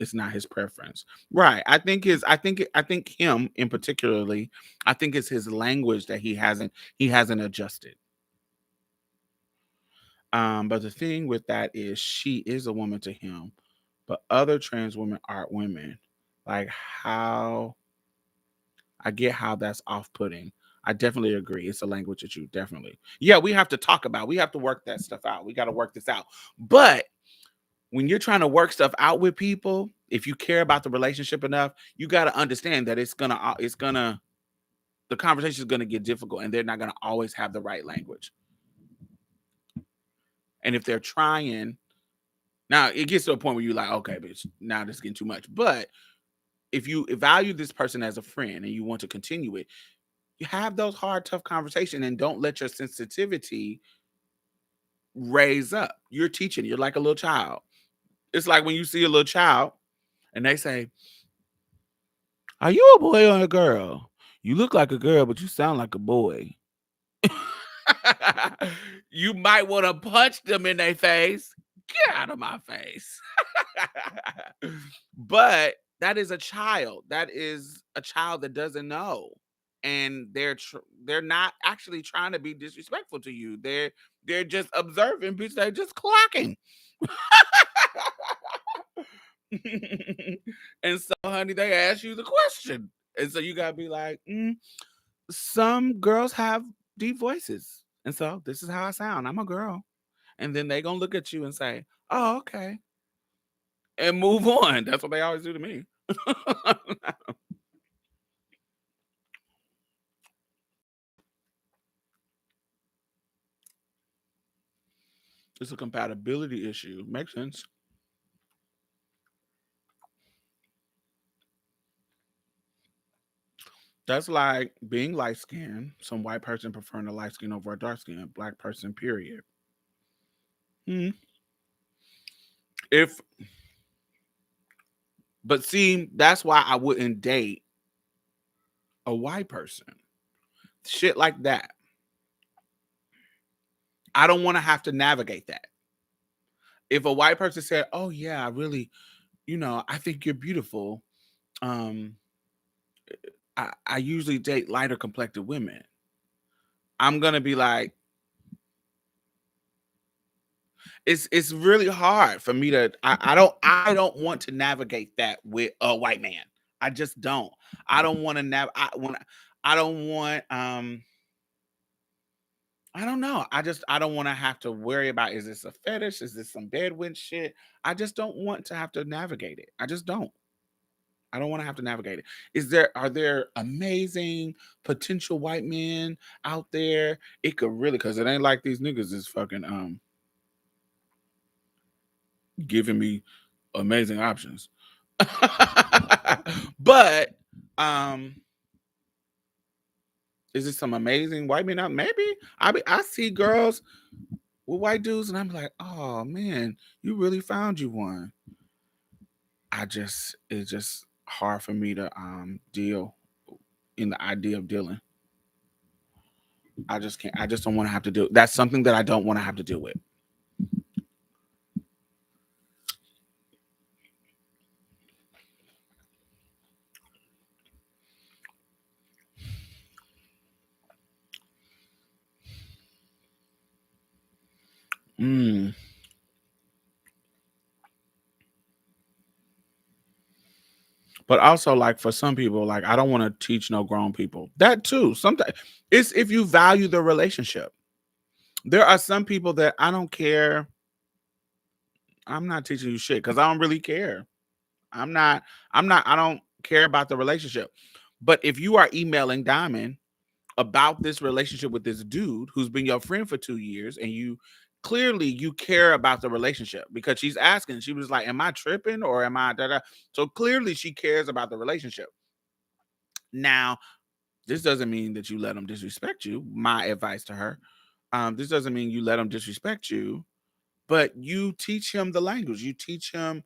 S1: It's not his preference. Right. I think him in particularly, I think it's his language that he hasn't adjusted. But the thing with that is she is a woman to him, but other trans women aren't women. Like how I get how that's off-putting. I definitely agree. It's a language issue, definitely. Yeah, we have to talk about. We have to work that stuff out. We got to work this out. But when you're trying to work stuff out with people, if you care about the relationship enough, you got to understand that the conversation is gonna get difficult, and they're not gonna always have the right language. And if they're trying, now it gets to a point where you're like, okay, bitch, now this is getting too much. But if you value this person as a friend and you want to continue it, you have those hard, tough conversations and don't let your sensitivity raise up. You're teaching, you're like a little child. It's like when you see a little child and they say, are you a boy or a girl? You look like a girl, but you sound like a boy. You might want to punch them in their face. Get out of my face. But that is a child. That is a child that doesn't know. And they're not actually trying to be disrespectful to you. They're just observing, bitch. They're just clocking. And so, honey, they ask you the question. And so you gotta be like, some girls have deep voices. And so this is how I sound. I'm a girl. And then they gonna look at you and say, oh, okay. And move on. That's what they always do to me. It's a compatibility issue. Makes sense. That's like being light skinned, some white person preferring a light skin over a dark skin, black person, period. Hmm. If But see, that's why I wouldn't date a white person. Shit like that. I don't want to have to navigate that. If a white person said, "Oh yeah, I really, I think you're beautiful," um, I usually date lighter complected women. I'm gonna be like, it's really hard for me to. I don't want to navigate that with a white man. I just don't. I don't want to I don't want I don't know. I don't want to have to worry about, is this a fetish? Is this some bedouin shit? I just don't want to have to navigate it. I just don't. I don't want to have to navigate it. Are there amazing potential white men out there? It could really, because it ain't like these niggas is fucking giving me amazing options. But um is it some amazing white men out? Maybe. I see girls with white dudes and I'm like, oh man, you really found you one. It's just hard for me to deal in the idea of dealing. I just can't. I just don't want to have to do. That's something that I don't want to have to deal with. Mm. But also, like for some people, like I don't want to teach no grown people that too. Sometimes it's if you value the relationship. There are some people that I don't care. I'm not teaching you shit because I don't really care. I'm not. I'm not. I don't care about the relationship. But if you are emailing Diamond about this relationship with this dude who's been your friend for 2 years, and you care about the relationship because she's asking, she was like, am I tripping or am I da, da? So clearly she cares about the relationship. Now, this doesn't mean that you let him disrespect you. My advice to her, this doesn't mean you let him disrespect you, but you teach him the language. You teach him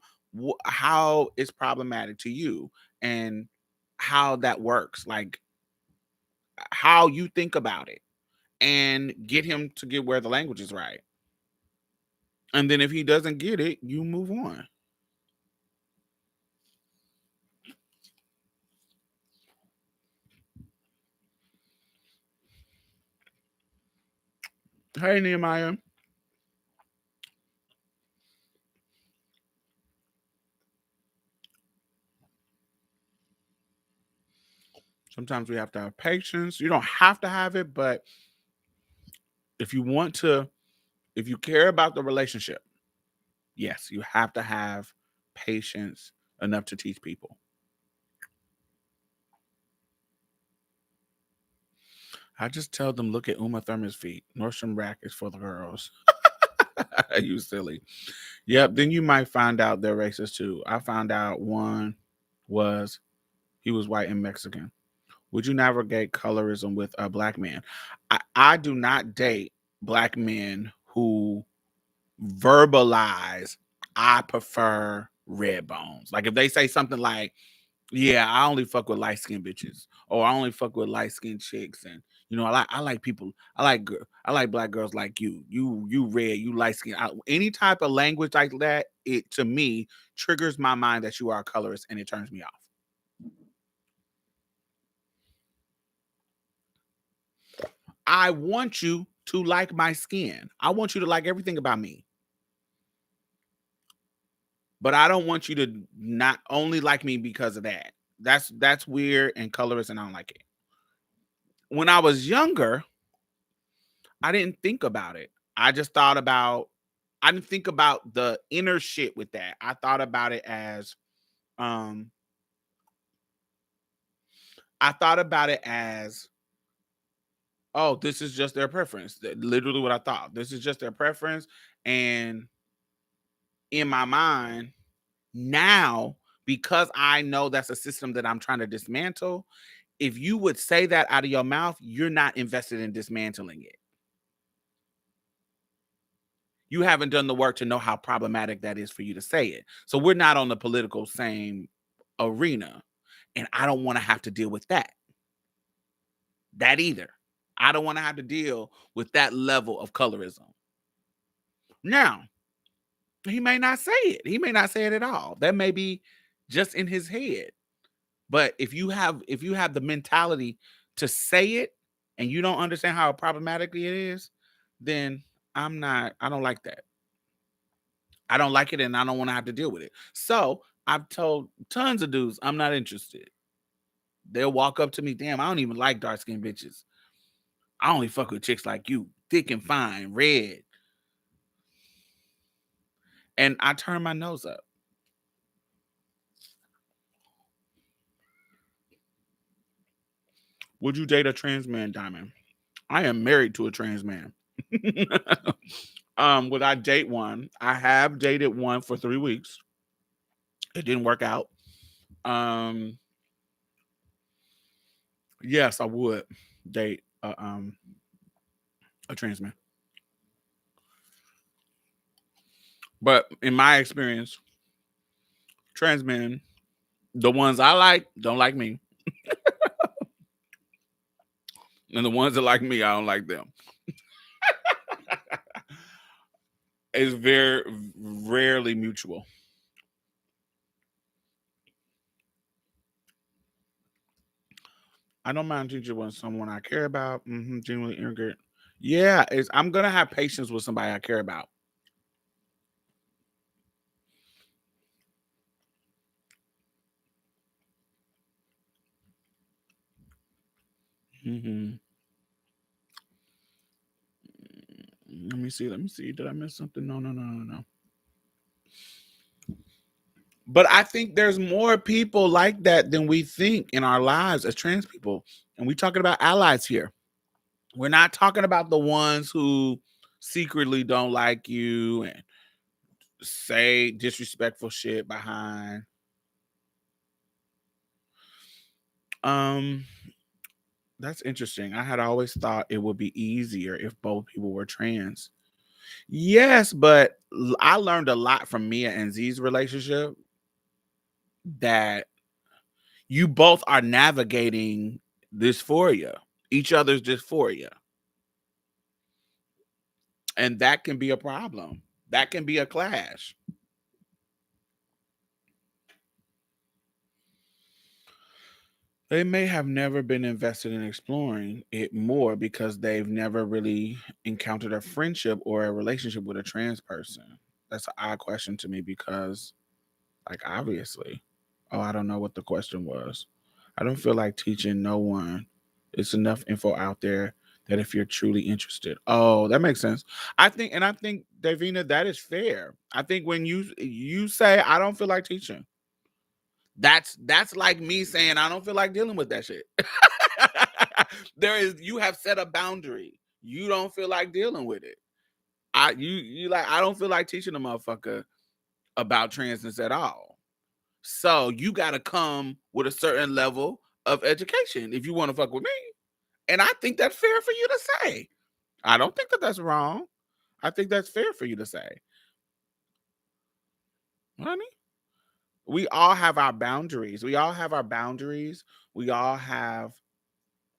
S1: how it's problematic to you and how that works, like how you think about it, and get him to get where the language is right. And then if he doesn't get it, you move on. Hey, Nehemiah. Sometimes we have to have patience. You don't have to have it, but if you want to, if you care about the relationship, yes, you have to have patience enough to teach people. I just tell them, look at Uma Thurman's feet. Nordstrom Rack is for the girls. You silly. Yep. Then you might find out they're racist too. I found out one was he was white and Mexican. Would you navigate colorism with a black man? I do not date black men who verbalize, I prefer red bones. Like if they say something like, yeah, I only fuck with light skinned bitches, or I only fuck with light skinned chicks, and I like people, I like black girls like you red, you light skinned. Any type of language like that, it to me triggers my mind that you are a colorist, and it turns me off. I want you to like my skin. I want you to like everything about me. But I don't want you to not only like me because of that. That's weird and colorist, and I don't like it. When I was younger, I didn't think about it. I just thought about I didn't think about the inner shit with that. I thought about it as um I thought about it as, oh, this is just their preference. Literally what I thought. This is just their preference. And in my mind, now, because I know that's a system that I'm trying to dismantle, if you would say that out of your mouth, you're not invested in dismantling it. You haven't done the work to know how problematic that is for you to say it. So we're not on the political same arena. And I don't want to have to deal with that either. I don't want to have to deal with that level of colorism. Now, he may not say it. He may not say it at all. That may be just in his head. But if you have the mentality to say it and you don't understand how problematically it is, then I don't like that. I don't like it and I don't want to have to deal with it. So I've told tons of dudes I'm not interested. They'll walk up to me, damn, I don't even like dark skinned bitches. I only fuck with chicks like you, thick and fine, red. And I turn my nose up. Would you date a trans man, Diamond? I am married to a trans man. Would I date one? I have dated one for 3 weeks. It didn't work out. Um, yes, I would date a trans man. But in my experience, trans men, the ones I like, don't like me. And the ones that like me, I don't like them. It's very rarely mutual. I don't mind teaching when someone I care about, genuinely ignorant. Yeah, I'm gonna have patience with somebody I care about. hmm Let me see. Let me see. Did I miss something? No, no, no, no, no. But I think there's more people like that than we think in our lives as trans people. And we're talking about allies here. We're not talking about the ones who secretly don't like you and say disrespectful shit behind. Um, that's interesting. I had always thought it would be easier if both people were trans. Yes, but I learned a lot from Mia and Z's relationship that you both are navigating dysphoria, each other's dysphoria. And that can be a problem. That can be a clash. They may have never been invested in exploring it more because they've never really encountered a friendship or a relationship with a trans person. That's an odd question to me because, like, obviously. Oh, I don't know what the question was. I don't feel like teaching no one. It's enough info out there that if you're truly interested. Oh, that makes sense. I think Davina, that is fair. I think when you say I don't feel like teaching, that's like me saying I don't feel like dealing with that shit. You have set a boundary. You don't feel like dealing with it. You like I don't feel like teaching a motherfucker about transness at all. So you got to come with a certain level of education if you want to fuck with me. And I think that's fair for you to say. I don't think that that's wrong. I think that's fair for you to say, honey. We all have our boundaries. We all have our boundaries. We all have,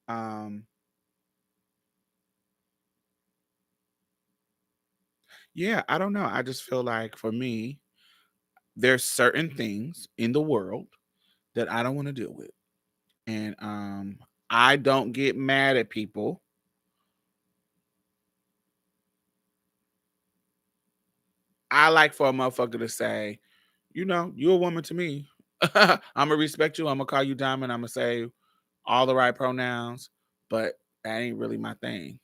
S1: um, yeah, I don't know. I just feel like for me, there's certain things in the world that I don't want to deal with. And I don't get mad at people. I like for a motherfucker to say, you're a woman to me. I'm gonna respect you. I'm gonna call you diamond. I'm gonna say all the right pronouns, but that ain't really my thing.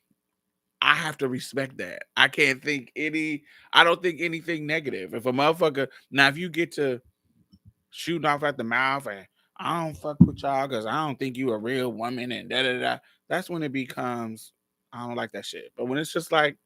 S1: I have to respect that. I don't think anything negative. If a motherfucker, now if you get to shooting off at the mouth and I don't fuck with y'all because I don't think you a real woman and da da da, that's when it becomes, I don't like that shit. But when it's just like,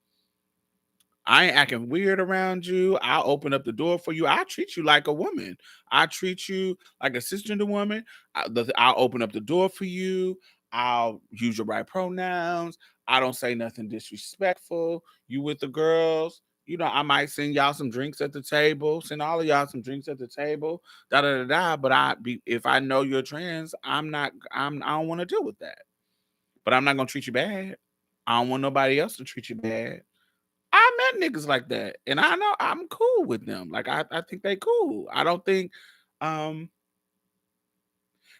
S1: I ain't acting weird around you. I'll open up the door for you. I treat you like a woman. I treat you like a cisgender woman. I'll open up the door for you. I'll use your right pronouns. I don't say nothing disrespectful. You with the girls. I might send y'all some drinks at the table. Send all of y'all some drinks at the table. Da da da da. But if I know you're trans, I don't want to deal with that. but I'm not gonna treat you bad. I don't want nobody else to treat you bad. I met niggas like that, and I know I'm cool with them. Like I think they cool. I don't think um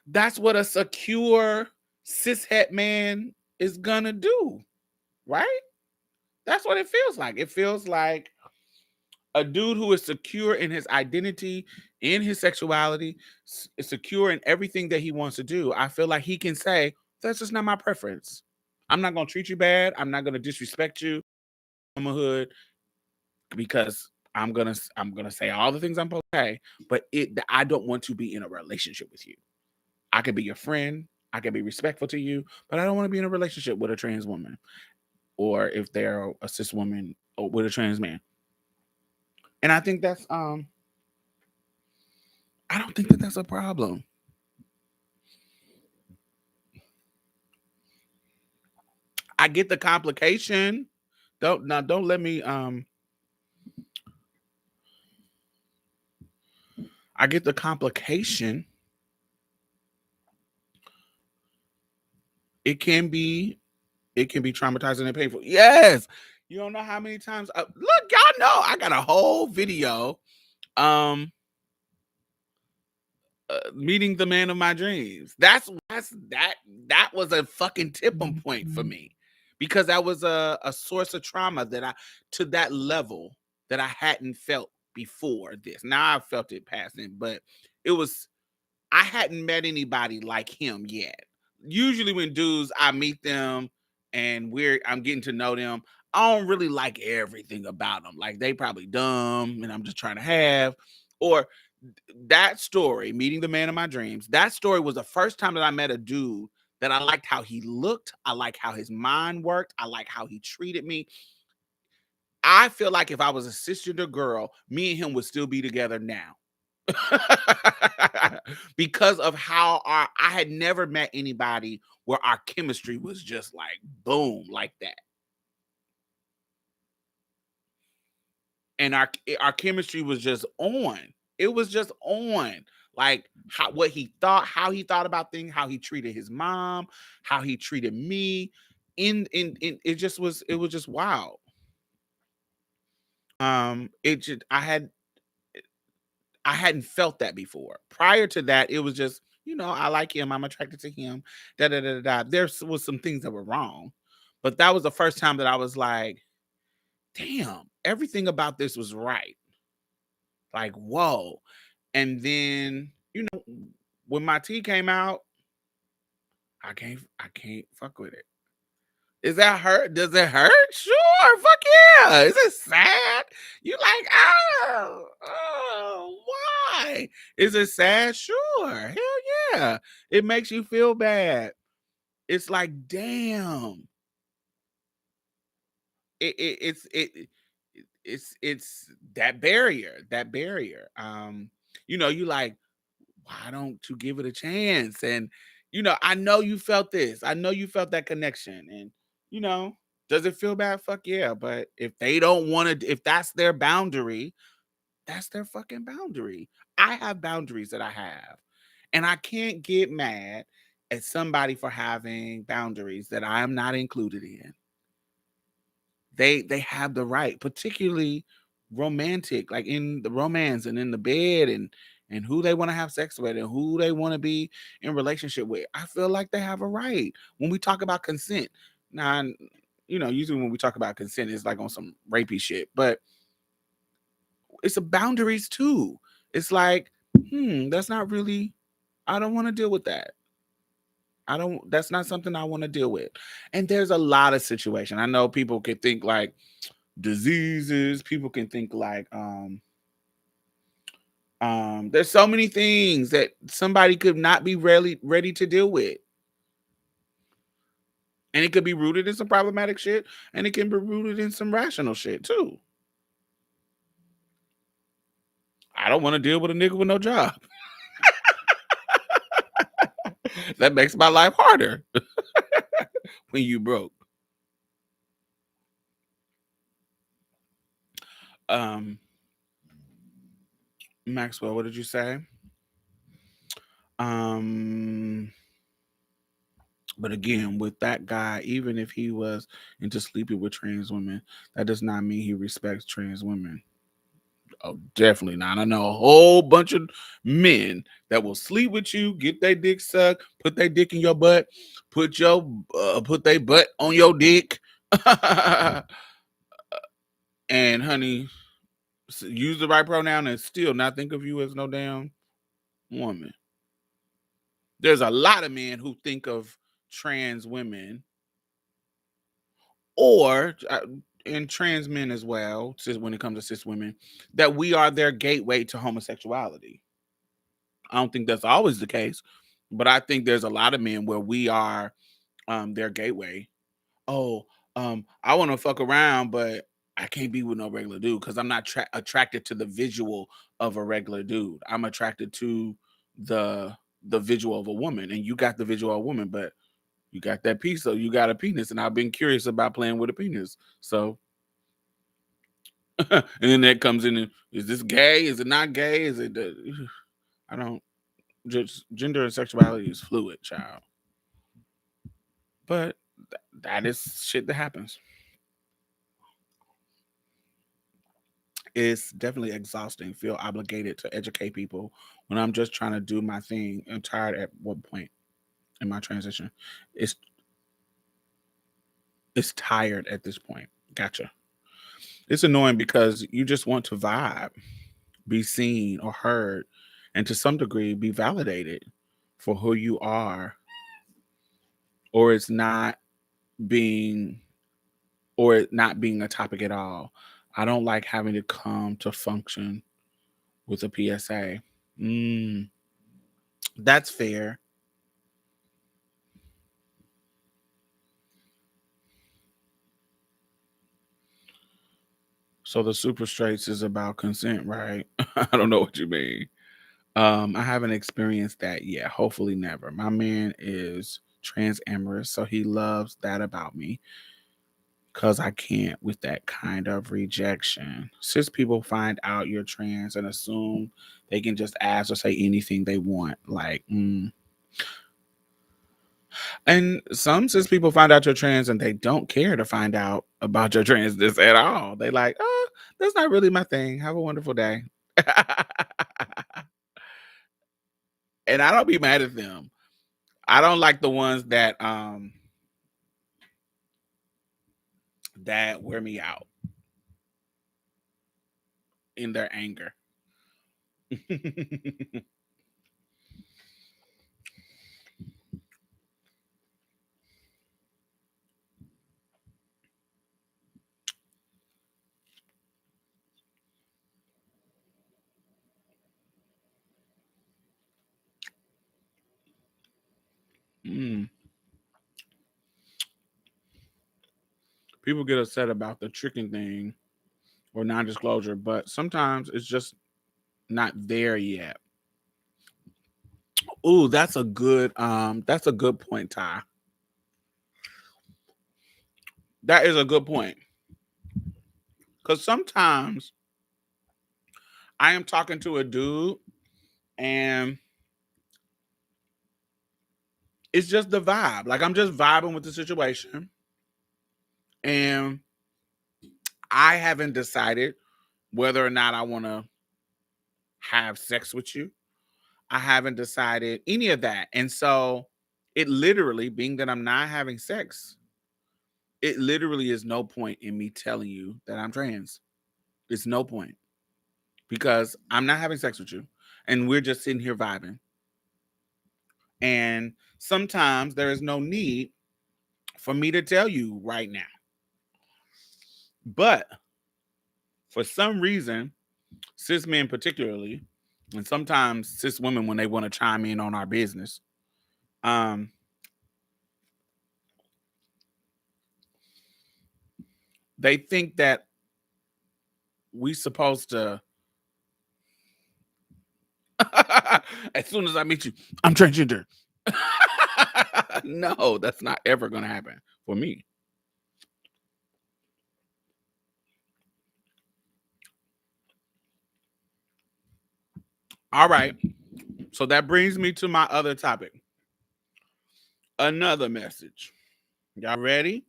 S1: that's what a secure cishet man is gonna do, right? That's what it feels like. It feels like a dude who is secure in his identity, in his sexuality, is secure in everything that he wants to do. I feel like he can say, that's just not my preference. I'm not gonna treat you bad. I'm not gonna disrespect you. I'm a hood because I'm gonna say all the things I'm supposed to say, but I don't want to be in a relationship with you. I could be your friend, I can be respectful to you, but I don't want to be in a relationship with a trans woman, or if they're a cis woman or with a trans man. And I think that's I don't think that that's a problem. I get the complication. Don't let me I get the complication. It can be traumatizing and painful. Yes. You don't know how many times look, y'all know I got a whole video um meeting the man of my dreams. That was a fucking tipping point for me, because that was a source of trauma that I to that level that I hadn't felt before this. Now I've felt it passing, but it was I hadn't met anybody like him yet. Usually when dudes I meet them and I'm getting to know them, I don't really like everything about them. Like they probably dumb and I'm just trying to have, or that story, meeting the man of my dreams, that story was the first time that I met a dude that I liked how he looked. I liked how his mind worked. I liked how he treated me. I feel like if I was a cisgender girl, me and him would still be together now. Because of how I had never met anybody where our chemistry was just like boom, like that. And our chemistry was just on. It was just on. Like how he thought about things, how he treated his mom, how he treated me. In it was just wow. It just I hadn't felt that before. Prior to that, it was just, I like him, I'm attracted to him. Da da da da. There was some things that were wrong, but that was the first time that I was like, damn, everything about this was right. Like, whoa. And then, when my tea came out, I can't fuck with it. Is that hurt? Does it hurt? Sure. Fuck yeah. Is it sad? You like, why? Is it sad? Sure. Hell yeah. It makes you feel bad. It's like, damn. It's that barrier. That barrier. You like, why don't you give it a chance? And I know you felt this. I know you felt that connection. And you know, does it feel bad? Fuck yeah. But if they don't want to, if that's their boundary, that's their fucking boundary. I have boundaries that I have. And I can't get mad at somebody for having boundaries that I am not included in. They have the right, particularly romantic, like in the romance and in the bed, and who they want to have sex with and who they want to be in relationship with. I feel like they have a right when we talk about consent. Now, usually when we talk about consent, it's like on some rapey shit, but it's a boundaries too. It's like, that's not really. I don't want to deal with that. I don't. That's not something I want to deal with. And there's a lot of situation. I know people could think like diseases. People can think like there's so many things that somebody could not be really ready to deal with. And it could be rooted in some problematic shit, and it can be rooted in some rational shit too. I don't want to deal with a nigga with no job. That makes my life harder when you broke. Um Maxwell, what did you say? Um But again, with that guy, even if he was into sleeping with trans women, that does not mean he respects trans women. Oh, definitely not. I know a whole bunch of men that will sleep with you, get their dick sucked, put their dick in your butt, put their butt on your dick, and honey, use the right pronoun and still not think of you as no damn woman. There's a lot of men who think of trans women or and trans men as well, when it comes to cis women, that we are their gateway to homosexuality. I don't think that's always the case, but I think there's a lot of men where we are their gateway. Oh, I want to fuck around, but I can't be with no regular dude because I'm not attracted to the visual of a regular dude. I'm attracted to the the visual of a woman, and you got the visual of a woman, but you got that piece, so you got a penis, and I've been curious about playing with a penis. So, and then that comes in. And, is this gay? Is it not gay? Is it? I don't. Just gender and sexuality is fluid, child. But that is shit that happens. It's definitely exhausting. Feel obligated to educate people when I'm just trying to do my thing. I'm tired at what point in my transition. It's it's tired at this point. Gotcha. It's annoying because you just want to vibe, be seen or heard, and to some degree be validated for who you are, or it's not being or it not being a topic at all. I don't like having to come to function with a PSA. Mm, that's fair. So the super straights is about consent, right? I don't know what you mean. I haven't experienced that yet. Hopefully never. My man is trans amorous, so he loves that about me because I can't with that kind of rejection. Cis people find out you're trans and assume they can just ask or say anything they want. Like, And some cis people find out you're trans and they don't care to find out about your transness at all. They like, oh, that's not really my thing. Have a wonderful day. And I don't be mad at them. I don't like the ones that wear me out in their anger. Mm. People get upset about the tricking thing or non-disclosure, but sometimes it's just not there yet. Ooh, that's a good point, Ty. That is a good point. Cause sometimes I am talking to a dude and it's just the vibe. Like I'm just vibing with the situation and I haven't decided whether or not I want to have sex with you. I haven't decided any of that. And so it literally, being that I'm not having sex, it literally is no point in me telling you that I'm trans. It's no point because I'm not having sex with you and we're just sitting here vibing. And sometimes there is no need for me to tell you right now. But for some reason, cis men particularly, and sometimes cis women when they want to chime in on our business, um, they think that we supposed to as soon as I meet you, I'm transgender. No, that's not ever gonna happen for me. All right. So that brings me to my other topic. Another message. Y'all ready?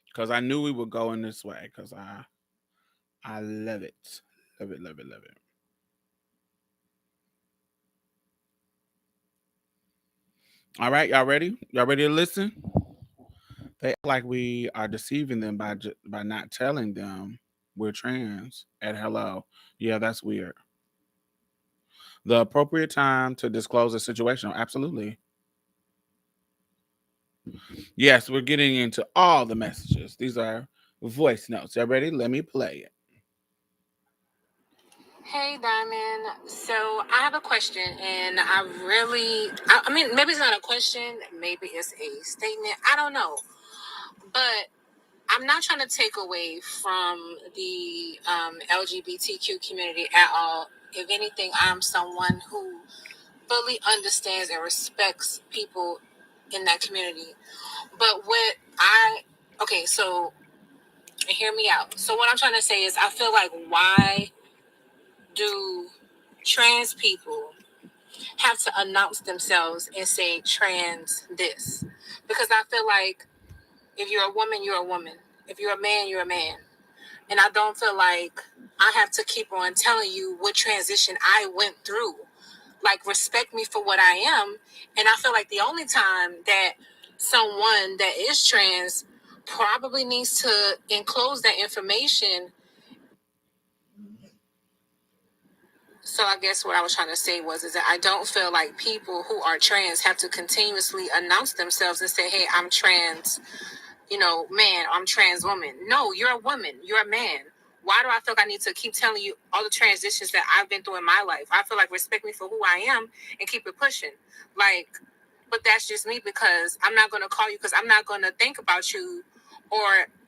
S1: Because I knew we would go in this way. Because I love it, love it, love it, love it. All right, y'all ready? Y'all ready to listen? They act like we are deceiving them by not telling them we're trans at hello. Yeah, that's weird. The appropriate time to disclose the situation. Absolutely. Yes, we're getting into all the messages. These are voice notes. Y'all ready? Let me play it.
S2: Hey Diamond, so I have a question, and I mean, maybe it's not a question, maybe it's a statement, I don't know, but I'm not trying to take away from the LGBTQ community at all. If anything, I'm someone who fully understands and respects people in that community. But okay, so hear me out. So what I'm trying to say is, I feel like, why do trans people have to announce themselves and say trans this? Because I feel like, if you're a woman, you're a woman. If you're a man, you're a man. And I don't feel like I have to keep on telling you what transition I went through. Like, respect me for what I am. And I feel like the only time that someone that is trans probably needs to enclose that information. So I guess what I was trying to say is that I don't feel like people who are trans have to continuously announce themselves and say, hey, I'm trans, man, I'm trans woman. No, you're a woman. You're a man. Why do I feel like I need to keep telling you all the transitions that I've been through in my life? I feel like, respect me for who I am and keep it pushing. Like, but that's just me, because I'm not going to call you, because I'm not going to think about you.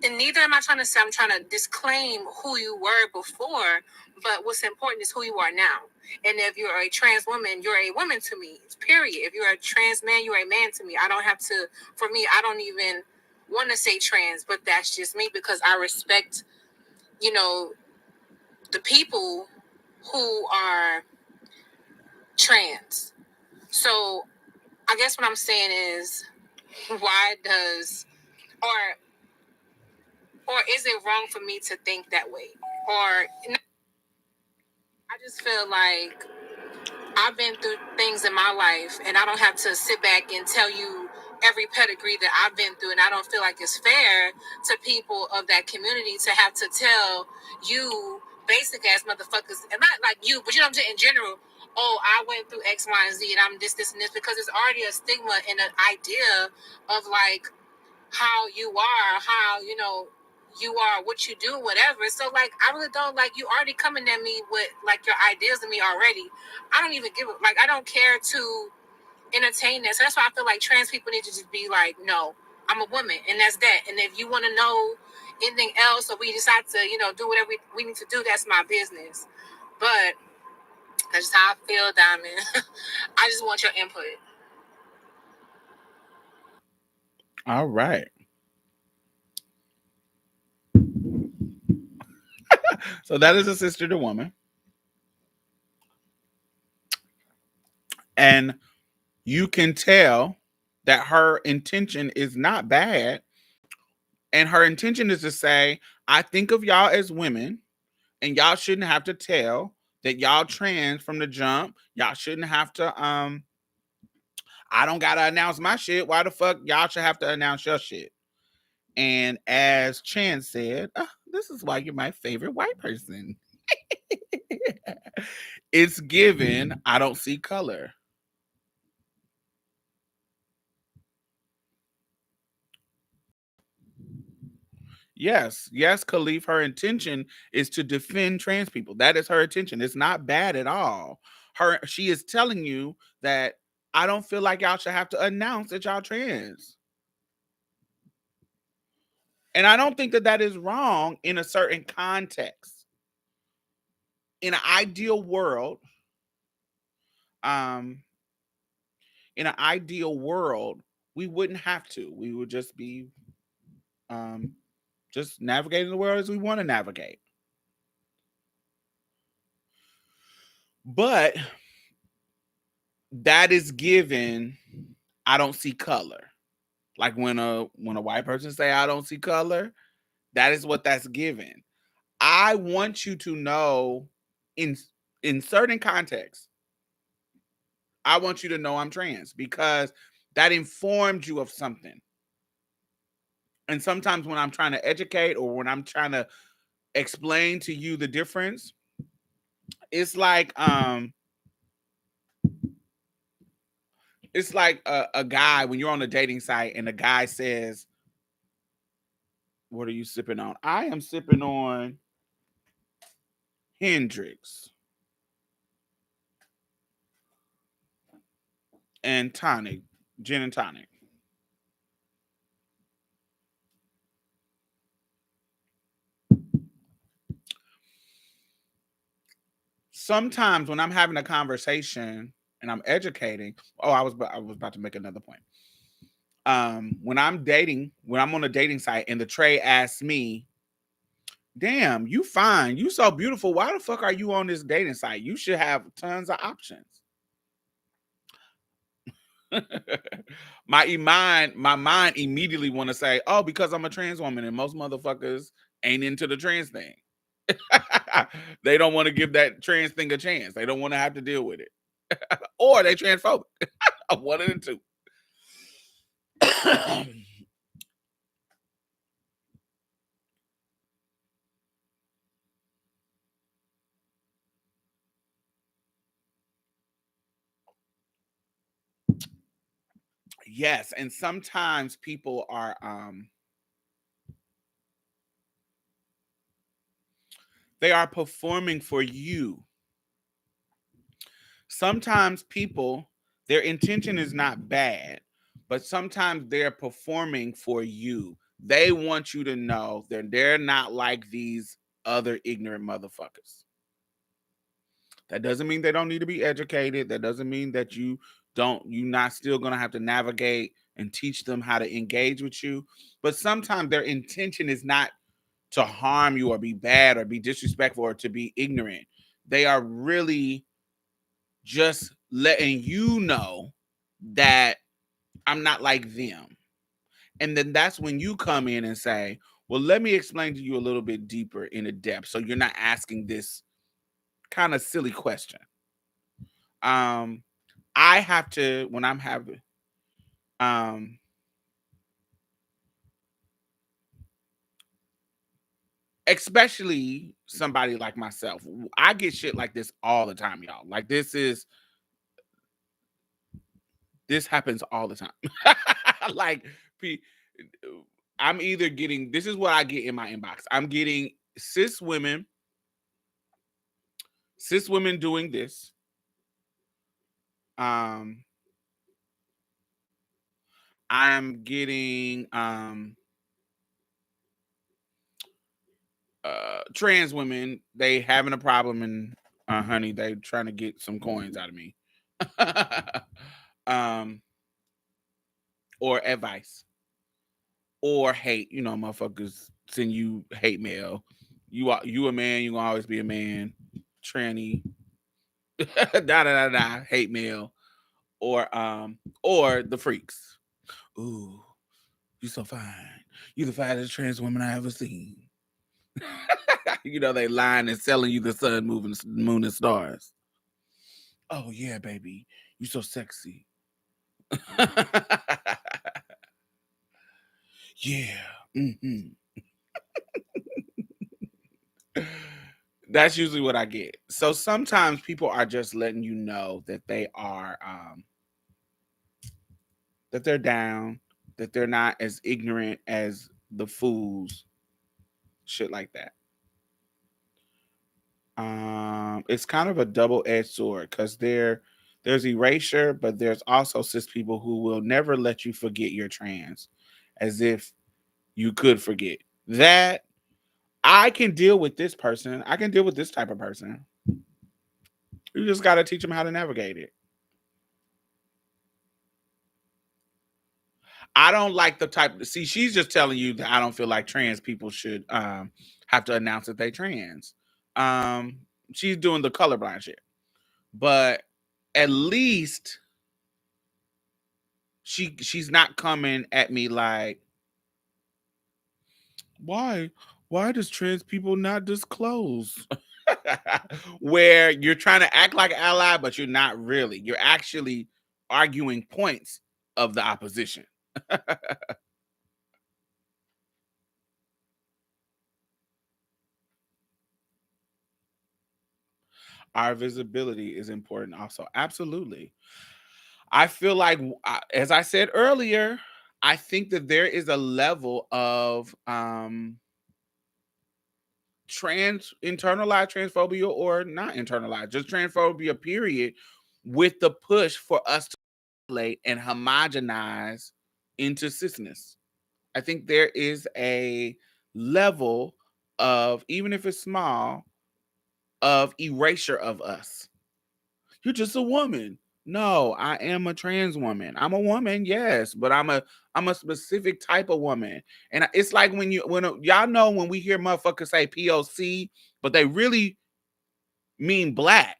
S2: And neither am I trying to say I'm trying to disclaim who you were before, but what's important is who you are now. And if you're a trans woman, you're a woman to me, period. If you're a trans man, you're a man to me. I don't have to, for me, I don't even want to say trans, but that's just me, because I respect, you know, the people who are trans. So I guess what I'm saying is, why does, or is it wrong for me to think that way? Or I just feel like I've been through things in my life, and I don't have to sit back and tell you every pedigree that I've been through. And I don't feel like it's fair to people of that community to have to tell you basic ass motherfuckers, and not like you, but you know what I'm saying, in general. Oh, I went through X, Y, and Z, and I'm this, and this, because it's already a stigma and an idea of like how you are, how you are, what you do, whatever. So like, I really don't, like, you already coming at me with like your ideas of me already. I don't even give like, I don't care to entertain that. So that's why I feel like trans people need to just be like, no, I'm a woman, and that's that. And if you want to know anything else, or we decide to do whatever we need to do, that's my business. But that's just how I feel, Diamond. I just want your input.
S1: All right. So that is a sister to woman. And you can tell that her intention is not bad. And her intention is to say, I think of y'all as women, and y'all shouldn't have to tell that y'all trans from the jump. Y'all shouldn't have to I don't gotta announce my shit. Why the fuck y'all should have to announce your shit? And as Chan said, this is why you're my favorite white person. It's given, I don't see color. Yes, Khalif, her intention is to defend trans people. That is her intention. It's not bad at all. She is telling you that I don't feel like y'all should have to announce that y'all trans. And I don't think that that is wrong in a certain context. In an ideal world, um, in an ideal world, we wouldn't have to. We would just be um, just navigating the world as we want to navigate. But that is given I don't see color. Like when a white person say I don't see color, that is what that's given. I want you to know in certain contexts, I want you to know I'm trans because that informed you of something. And sometimes when I'm trying to educate or when I'm trying to explain to you the difference, it's like a guy when you're on a dating site and the guy says, "What are you sipping on?" I am sipping on Hendrix and tonic, gin and tonic. Sometimes when I'm having a conversation and I'm educating, I was about to make another point. When I'm dating, when I'm on a dating site and the tray asks me, "Damn, you fine, you so beautiful. Why the fuck are you on this dating site? You should have tons of options." My mind immediately want to say, "Oh, because I'm a trans woman and most motherfuckers ain't into the trans thing." They don't want to give that trans thing a chance. They don't want to have to deal with it. Or they transphobic. One of the two. Yes, and sometimes people are they are performing for you. Sometimes people, their intention is not bad, but sometimes they're performing for you. They want you to know that they're not like these other ignorant motherfuckers. That doesn't mean they don't need to be educated. That doesn't mean that you're not still gonna have to navigate and teach them how to engage with you. But sometimes their intention is not to harm you or be bad or be disrespectful or to be ignorant. They are really just letting you know that I'm not like them. And then that's when you come in and say, "Well, let me explain to you a little bit deeper in a depth so you're not asking this kind of silly question." Um I have to when I'm having um especially somebody like myself. I get shit like this all the time, y'all. Like this happens all the time. Like I'm either getting this is what I get in my inbox. I'm getting cis women doing this. Um I'm getting trans women, they having a problem and honey, they trying to get some coins out of me. um or advice or hate, motherfuckers send you hate mail. You a man, you gonna always be a man. Tranny, da da da da, hate mail, or the freaks. Ooh, you so fine. You the finest trans woman I ever seen. They lying and selling you the sun, moving moon and stars. Oh yeah, baby, you so sexy. Yeah. Hmm. That's usually what I get. So sometimes people are just letting you know that they are that they're down, that they're not as ignorant as the fools, shit like that. It's kind of a double-edged sword because there's erasure, but there's also cis people who will never let you forget you're trans, as if you could forget that. I can deal with this person. I can deal with this type of person. You just got to teach them how to navigate it. I don't like the type. See, she's just telling you that I don't feel like trans people should have to announce that they trans. Um, she's doing the colorblind shit, but at least she's not coming at me like, why why does trans people not disclose? Where you're trying to act like an ally, but you're not really. You're actually arguing points of the opposition. Our visibility is important also. Absolutely. I feel like, as I said earlier, I think that there is a level of internalized transphobia, or not internalized, just transphobia, period, with the push for us to isolate and homogenize into cisness. I think there is a level of, even if it's small, of erasure of us. You're just a woman. No, I am a trans woman. I'm a woman, yes, but I'm a specific type of woman. And it's like y'all know when we hear motherfuckers say POC, but they really mean black.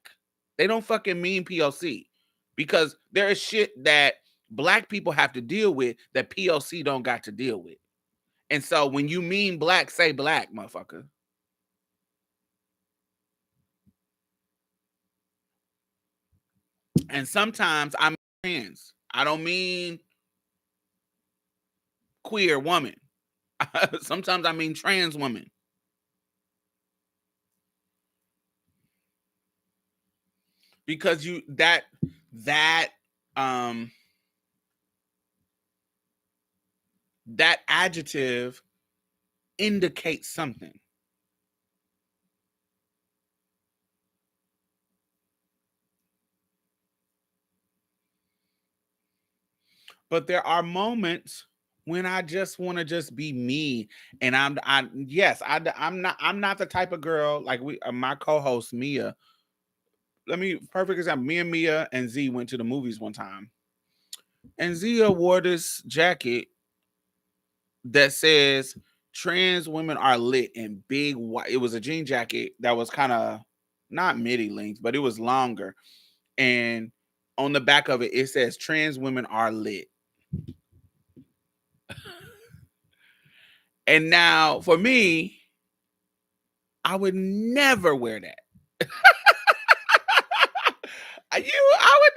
S1: They don't fucking mean POC, because there is shit that black people have to deal with that POC don't got to deal with. And so when you mean black, say black, motherfucker. And sometimes I'm trans. I don't mean queer woman. Sometimes I mean trans woman. Because that um that adjective indicates something. But there are moments when I just want to just be me, and I'm not the type of girl like my co-host Mia. Let me perfect example. Me and Mia and Z went to the movies one time, and Zia wore this jacket that says trans women are lit in big white. It was a jean jacket that was kind of not midi length, but it was longer. And on the back of it, it says trans women are lit. And now for me, I would never wear that. I would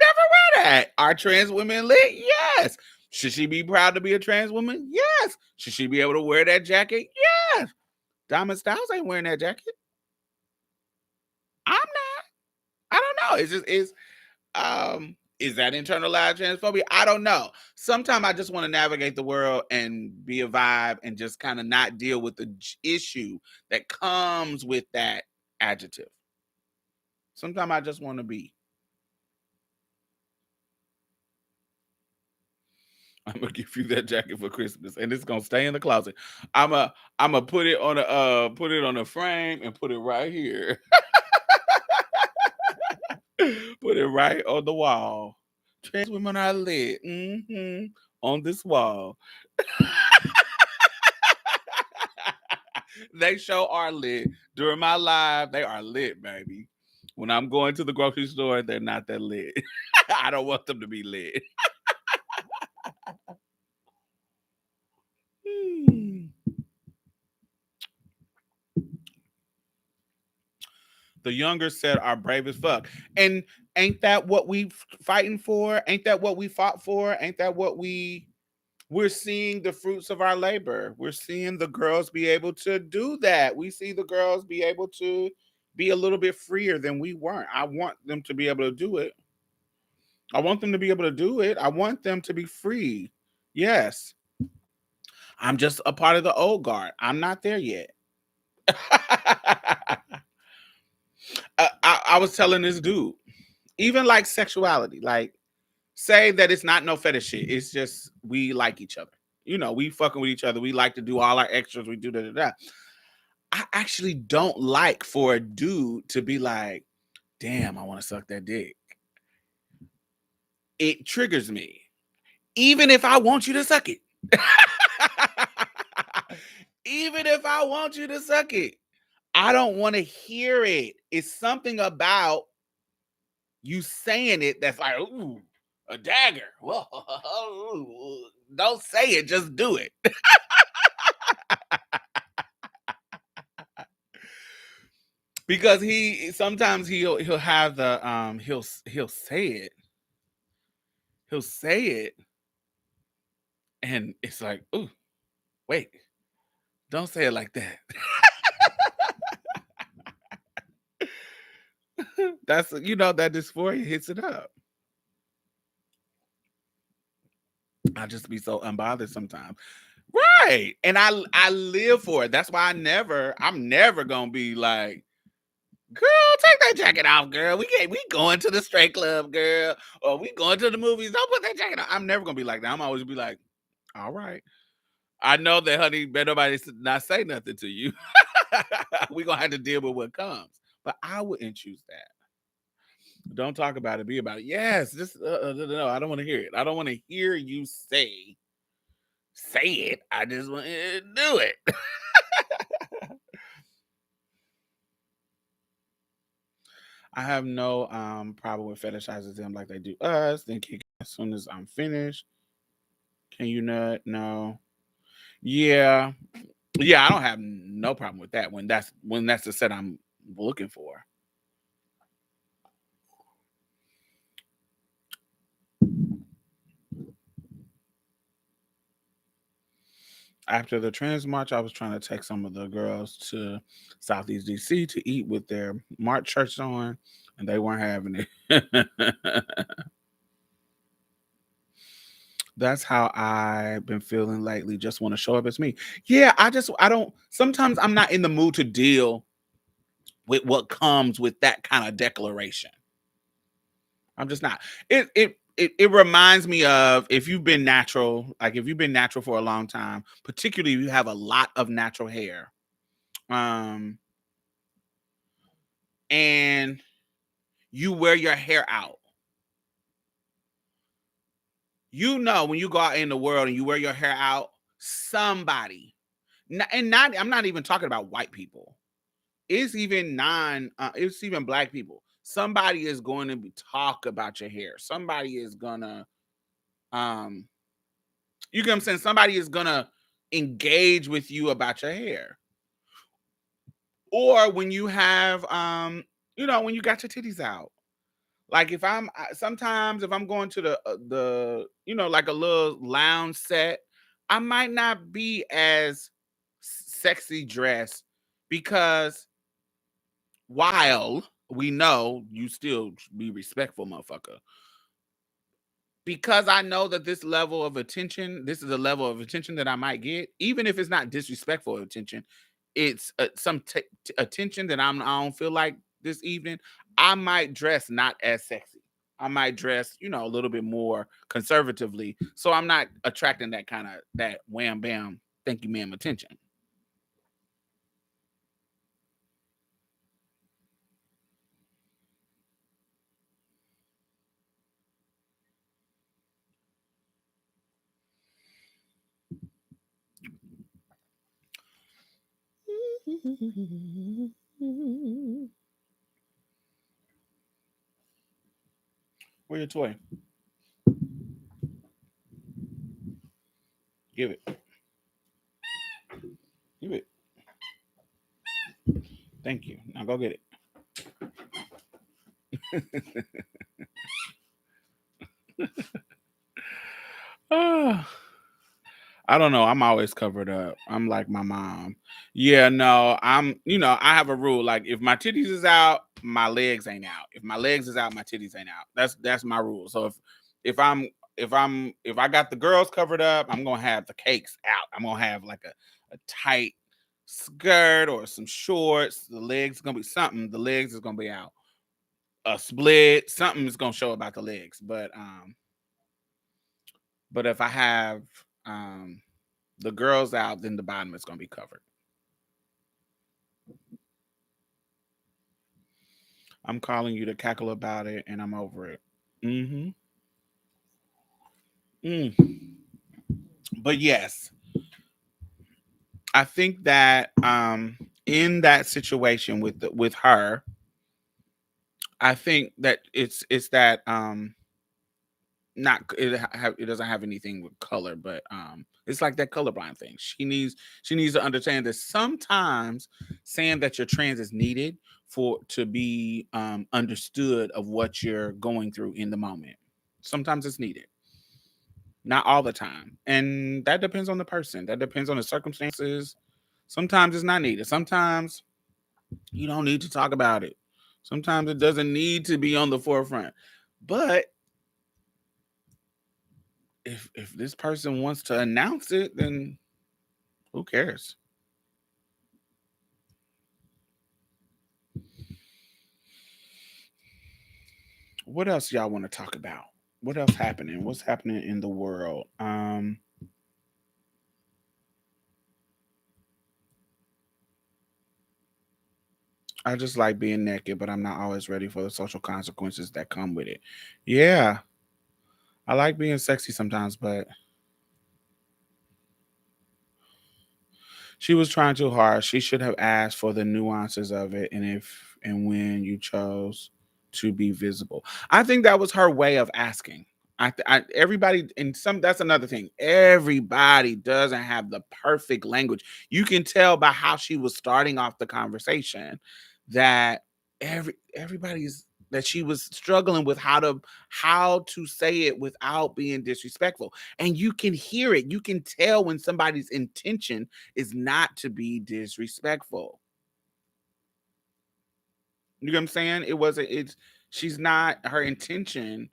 S1: never wear that. Are trans women lit? Yes. Should she be proud to be a trans woman? Yes. Should she be able to wear that jacket? Yes. Diamond Stylz ain't wearing that jacket. I'm not. I don't know. It's just is that internalized transphobia? I don't know. Sometimes I just want to navigate the world and be a vibe and just kind of not deal with the issue that comes with that adjective. Sometimes I just want to be. I'm gonna give you that jacket for Christmas, and it's gonna stay in the closet. I'm a put it on a frame and put it right here. Put it right on the wall. Trans women are lit. On this wall. They show are lit. During my live, they are lit, baby. When I'm going to the grocery store, they're not that lit. I don't want them to be lit. Hmm. The younger set are brave as fuck. And ain't that what we fighting for? Ain't that what we fought for? Ain't that what we're seeing the fruits of our labor? We're seeing the girls be able to do that. We see the girls be able to be a little bit freer than we weren't. I want them to be able to do it. I want them to be able to do it. I want them to be free. Yes. I'm just a part of the old guard. I'm not there yet. I was telling this dude, even like sexuality, like say that it's not no fetish shit. It's just we like each other. You know, we fucking with each other. We like to do all our extras. We do that. I actually don't like for a dude to be like, damn, I want to suck that dick. It triggers me. Even if I want you to suck it. Even if I want you to suck it. I don't want to hear it. It's something about you saying it that's like, ooh, a dagger. Whoa, don't say it, just do it. Because he sometimes he'll have the he'll say it. He'll say it and it's like, ooh, wait, don't say it like that. That's that dysphoria hits it up. I just be so unbothered sometimes. Right. And I live for it. That's why I'm never gonna be like, girl, take that jacket off, girl. We going to the straight club, girl. Or we going to the movies. Don't put that jacket on. I'm never gonna be like that. I'm always be like, all right. I know that, honey, better nobody not say nothing to you. We gonna have to deal with what comes. But I wouldn't choose that. Don't talk about it, be about it. Yes, just no, I don't want to hear it. I don't want to hear you say it. I just want to do it. I have no problem with fetishizing them like they do us. Then kick as soon as I'm finished. Can you not? No. Yeah. Yeah, I don't have no problem with that when that's the set I'm looking for. After the trans march, I was trying to take some of the girls to Southeast DC to eat with their march shirts on, and they weren't having it. That's how I've been feeling lately. Just want to show up as me. Yeah, I don't sometimes I'm not in the mood to deal with what comes with that kind of declaration. I'm just not. It reminds me of if you've been natural, like if you've been natural for a long time, particularly if you have a lot of natural hair. Um and you wear your hair out. When you go out in the world and you wear your hair out, somebody, and not, I'm not even talking about white people. It's even black people. Somebody is going to talk about your hair. Somebody is gonna, um, you get what I'm saying? Somebody is gonna engage with you about your hair. Or when you have, when you got your titties out. Like if sometimes if I'm going to the like a little lounge set, I might not be as sexy dressed because while we know you still be respectful, motherfucker. Because I know that this is a level of attention that I might get, even if it's not disrespectful attention, it's some attention that I don't feel like this evening. I might dress not as sexy. I might dress, a little bit more conservatively, so I'm not attracting that wham bam, thank you, ma'am attention. Where your toy? Give it. Give it. Thank you. Now go get it. I don't know. I'm always covered up. I'm like my mom. Yeah, no, I have a rule. Like if my titties is out, my legs ain't out. If my legs is out, my titties ain't out. That's my rule. So if I'm if I got the girls covered up, I'm gonna have the cakes out. I'm gonna have like a tight skirt or some shorts. The legs gonna be something. The legs is gonna be out. A split, something is gonna show about the legs. But if I have um the girls out, then the bottom is gonna be covered. I'm calling you to cackle about it, and I'm over it. Mm-hmm. Mm. But yes, I think that in that situation with her, I think that it's that not it doesn't have anything with color, but it's like that colorblind thing. She needs to understand that sometimes saying that you're trans is needed for to be understood of what you're going through in the moment. Sometimes it's needed, not all the time, and that depends on the person, that depends on the circumstances. Sometimes it's not needed, sometimes you don't need to talk about it, sometimes it doesn't need to be on the forefront. But if this person wants to announce it, then who cares? What else y'all want to talk about? What else happening? What's happening in the world? I just like being naked, but I'm not always ready for the social consequences that come with it. Yeah, I like being sexy sometimes, but she was trying too hard. She should have asked for the nuances of it and if and when you chose to be visible. I think that was her way of asking. Everybody and some that's another thing. Everybody doesn't have the perfect language. You can tell by how she was starting off the conversation that everybody's that she was struggling with how to say it without being disrespectful. And you can hear it. You can tell when somebody's intention is not to be disrespectful. You know what I'm saying? It's she's not her intention,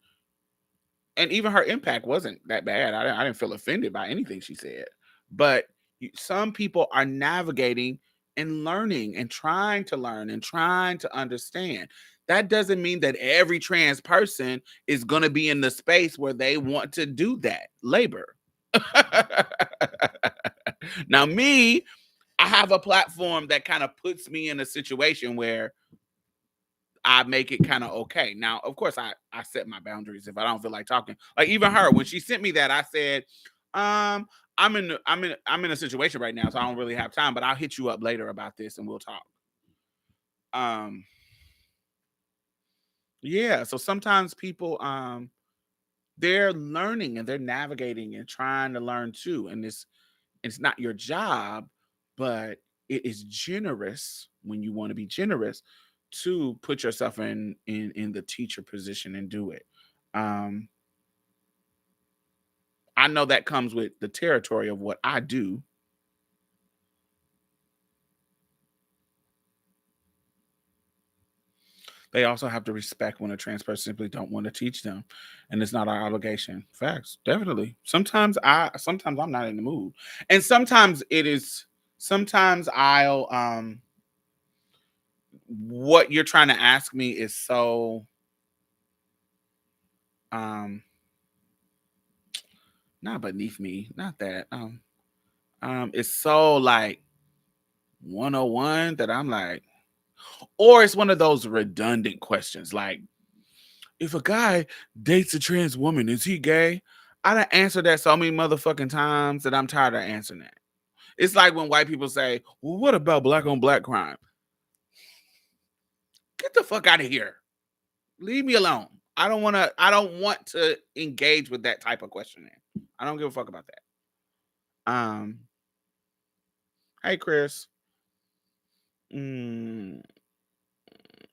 S1: and even her impact wasn't that bad. I didn't feel offended by anything she said. But some people are navigating and learning and trying to learn and trying to understand. That doesn't mean that every trans person is going to be in the space where they want to do that labor. Now, me, I have a platform that kind of puts me in a situation where I make it kind of okay. Now, of course, I set my boundaries if I don't feel like talking. Like even her, when she sent me that, I said, I'm in a situation right now, so I don't really have time, but I'll hit you up later about this and we'll talk. Um, yeah. So sometimes people they're learning and they're navigating and trying to learn too. And it's not your job, but it is generous when you want to be generous to put yourself in the teacher position and do it. Um, I know that comes with the territory of what I do. They also have to respect when a trans person simply don't want to teach them, and it's not our obligation. Facts, definitely. Sometimes I'm not in the mood, and sometimes it is. Sometimes I'll what you're trying to ask me is so um not beneath me, not that it's so like 101 that I'm like, or it's one of those redundant questions like, if a guy dates a trans woman, is he gay? I done answered that so many motherfucking times that I'm tired of answering that. It's like when white people say, well, what about black on black crime? Get the fuck out of here. Leave me alone. I don't want to engage with that type of questioning. I don't give a fuck about that. Hey Chris. Mm,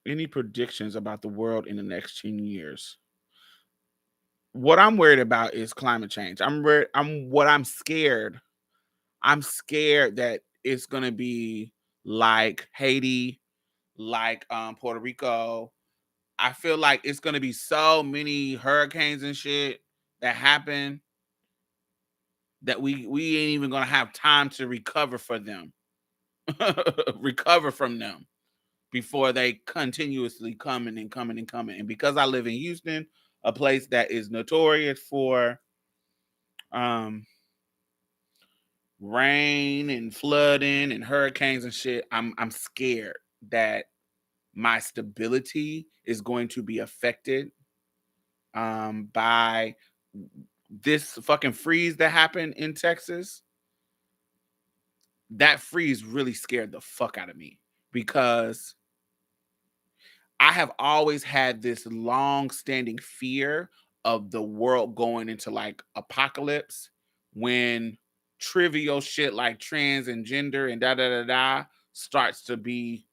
S1: any predictions about the world in the next 10 years? What I'm worried about is climate change. I'm scared. I'm scared that it's gonna be like Haiti, like Puerto Rico. I feel like it's gonna be so many hurricanes and shit that happen that we ain't even gonna have time to recover for them. Recover from them before they continuously coming and coming and coming. And because I live in Houston, a place that is notorious for um rain and flooding and hurricanes and shit, I'm scared that my stability is going to be affected by this fucking freeze that happened in Texas. That freeze really scared the fuck out of me because I have always had this long standing fear of the world going into like apocalypse when trivial shit like trans and gender and da da da da starts to be,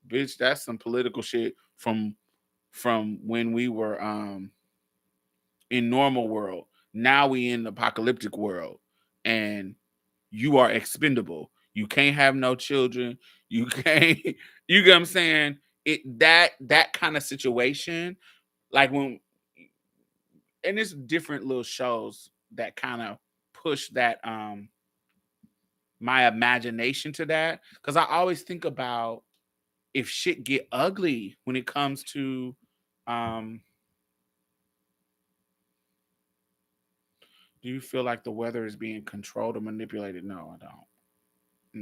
S1: bitch, that's some political shit from when we were in normal world. Now we in the apocalyptic world, and you are expendable. You can't have no children. You can't. You get what I'm saying? That kind of situation, like when, and it's different little shows that kind of push that my imagination to that, because I always think about if shit get ugly when it comes to um do you feel like the weather is being controlled or manipulated? No, I don't.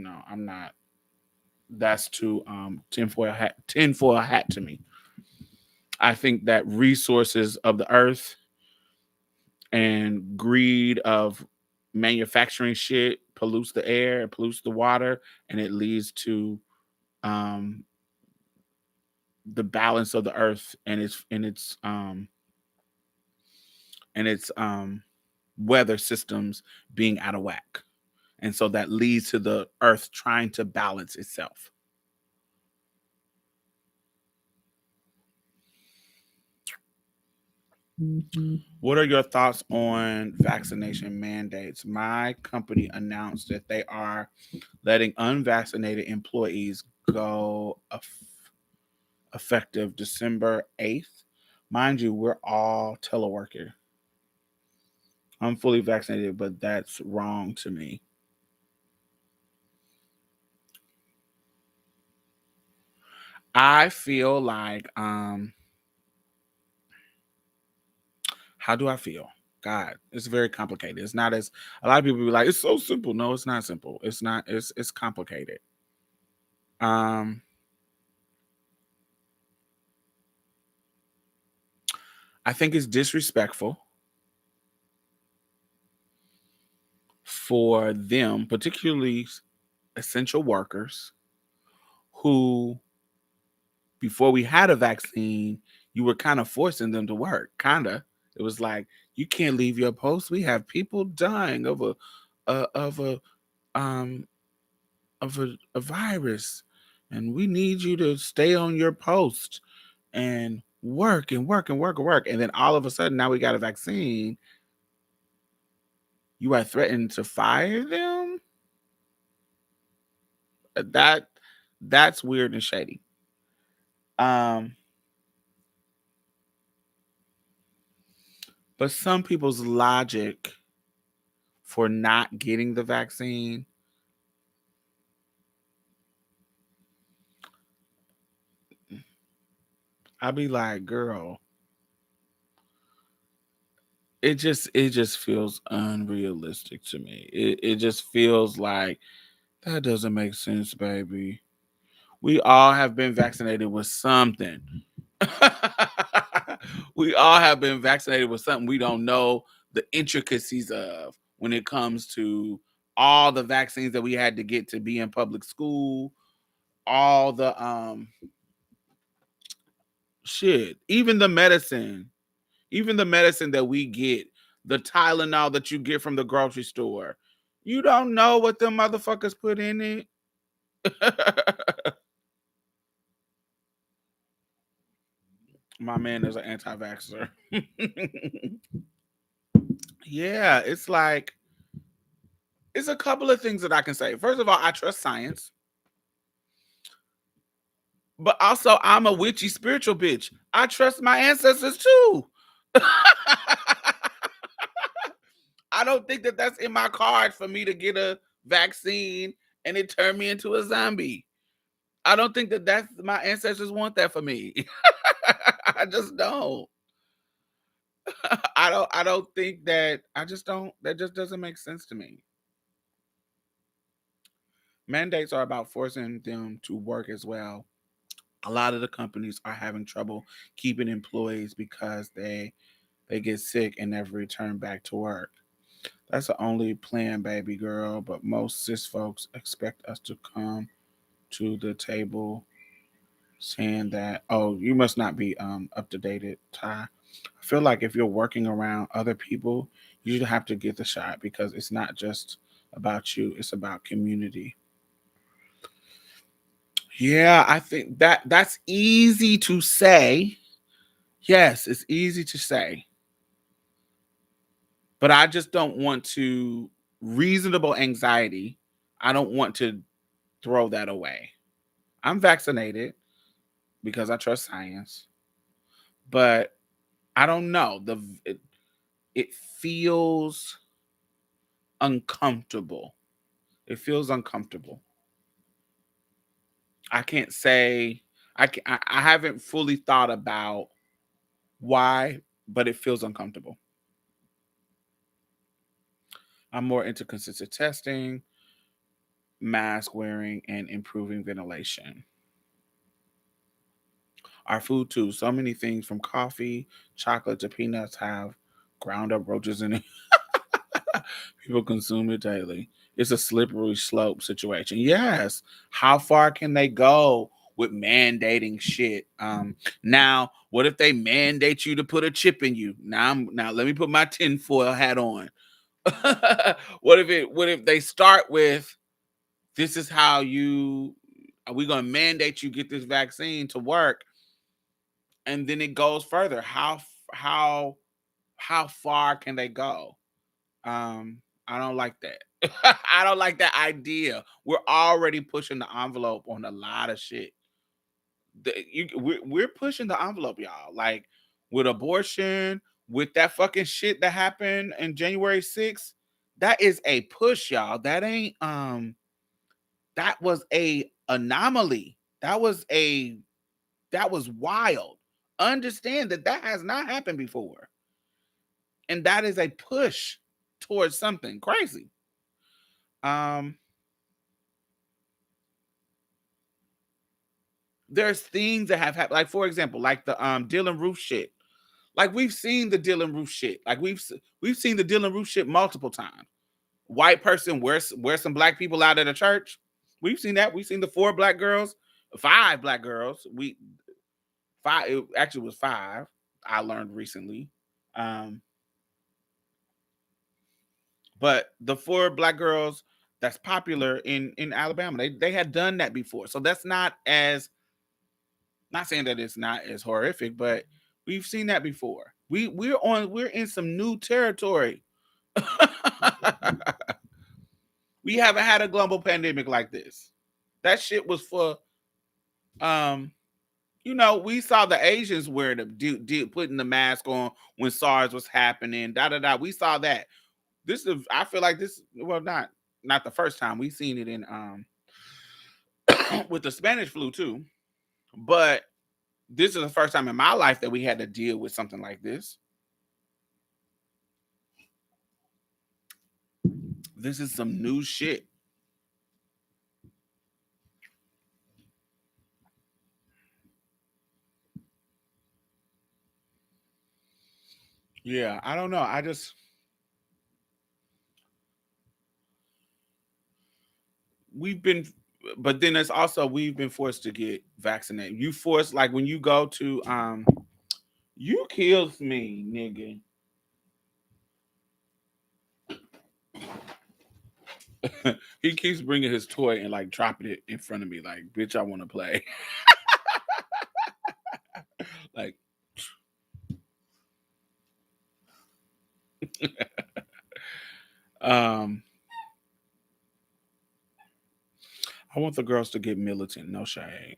S1: No, I'm not. That's too tinfoil hat to me. I think that resources of the earth and greed of manufacturing shit pollutes the air, it pollutes the water, and it leads to um the balance of the earth and its weather systems being out of whack. And so that leads to the earth trying to balance itself. What are your thoughts on vaccination mandates? My company announced that they are letting unvaccinated employees go effective December 8th. Mind you, we're all teleworker. I'm fully vaccinated, but that's wrong to me. I feel like how do I feel? God, it's very complicated. It's not as a lot of people be like, it's so simple. No, it's not simple. It's not, it's complicated. Um I think it's disrespectful for them, particularly essential workers who before we had a vaccine, you were kind of forcing them to work. Kinda. It was like, you can't leave your post. We have people dying of of a um a virus, and we need you to stay on your post and work and work and work and work. And then all of a sudden, now we got a vaccine. You are threatening to fire them. That that's weird and shady. Um, but some people's logic for not getting the vaccine, I'd be like, girl, it just feels unrealistic to me. It just feels like that doesn't make sense, baby. We all have been vaccinated with something. We all have been vaccinated with something we don't know the intricacies of when it comes to all the vaccines that we had to get to be in public school, all the shit, even the medicine that we get, the Tylenol that you get from the grocery store. You don't know what them motherfuckers put in it. My man is an anti-vaxxer. Yeah, it's like it's a couple of things that I can say. First of all, I trust science, but also I'm a witchy spiritual bitch. I trust my ancestors too. I don't think that that's in my cards for me to get a vaccine and it turn me into a zombie. I don't think that that's my ancestors want that for me. I just don't. I don't think that I just don't that just doesn't make sense to me. Mandates are about forcing them to work as well. A lot of the companies are having trouble keeping employees because they get sick and never return back to work. That's the only plan, baby girl. But most cis folks expect us to come to the table saying that, oh, you must not be up to date, Ty. I feel like if you're working around other people, you should have to get the shot because it's not just about you, it's about community. Yeah, I think that's easy to say. Yes, it's easy to say. But I just don't want to reasonable anxiety. I don't want to throw that away. I'm vaccinated because I trust science, but I don't know. It feels uncomfortable. It feels uncomfortable. I can't say I haven't fully thought about why, but it feels uncomfortable. I'm more into consistent testing, mask wearing, and improving ventilation. Our food too. So many things from coffee, chocolate to peanuts have ground up roaches in it. People consume it daily. It's a slippery slope situation. Yes. How far can they go with mandating shit? Now, what if they mandate you to put a chip in you? Now let me put my tinfoil hat on. What if they start with this is how you are we gonna mandate you get this vaccine to work, and then it goes further. How far can they go? I don't like that. I don't like that idea. We're already pushing the envelope on a lot of shit. We're pushing the envelope, y'all. Like with abortion, with that fucking shit that happened in January 6th, that is a push, y'all. That was a anomaly. That was wild. Understand that that has not happened before, and that is a push towards something crazy. Um, there's things that have happened, like for example, like the Dylan Roof shit. Like we've seen the Dylan Roof shit. Like we've seen the Dylan Roof shit multiple times. White person wear some black people out at a church. We've seen that. We've seen the 4 black girls, 5 black girls. We five. It actually was 5. I learned recently. Um, but the 4 black girls that's popular in Alabama, they had done that before. So that's not saying that it's not as horrific, but we've seen that before. We're in some new territory. We haven't had a global pandemic like this. That shit was for um we saw the Asians wearing putting the mask on when SARS was happening. Da da da. We saw that. This is I feel like this well not the first time we've seen it in with the Spanish flu too, but this is the first time in my life that we had to deal with something like this. This is some new shit. Yeah, I don't know. We've been, but then it's also we've been forced to get vaccinated. You forced like when you go to you kills me, nigga. He keeps bringing his toy and like dropping it in front of me, like, bitch, I want to play. Like, um, I want the girls to get militant. No shade.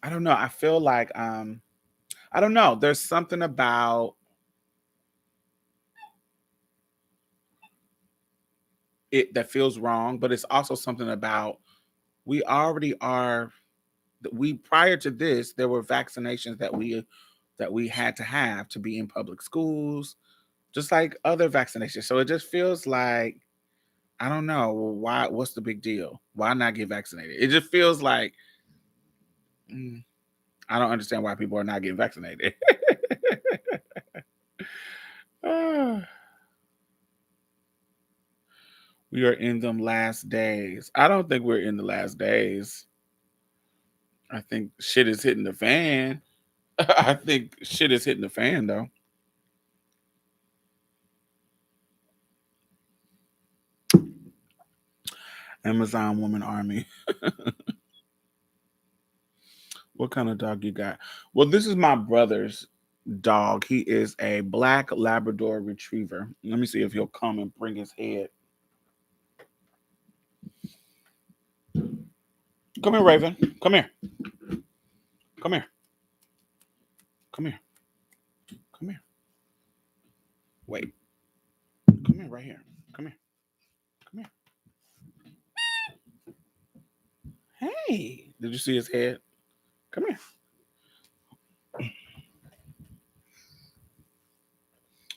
S1: I don't know. I feel like I don't know. There's something about it that feels wrong, but it's also something about we already are. We prior to this, there were vaccinations that we had to have to be in public schools, just like other vaccinations. So it just feels like I don't know why. What's the big deal? Why not get vaccinated? It just feels like mm, I don't understand why people are not getting vaccinated. We are in them last days. I don't think we're in the last days. I think shit is hitting the fan. I think shit is hitting the fan though. Amazon Woman Army. What kind of dog you got? Well, this is my brother's dog. He is a black Labrador retriever. Let me see if he'll come and bring his head. Come here, Raven. Come here. Come here. Come here. Come here. Wait. Come here, right here. Come here. Come here. Hey. Did you see his head? Come here.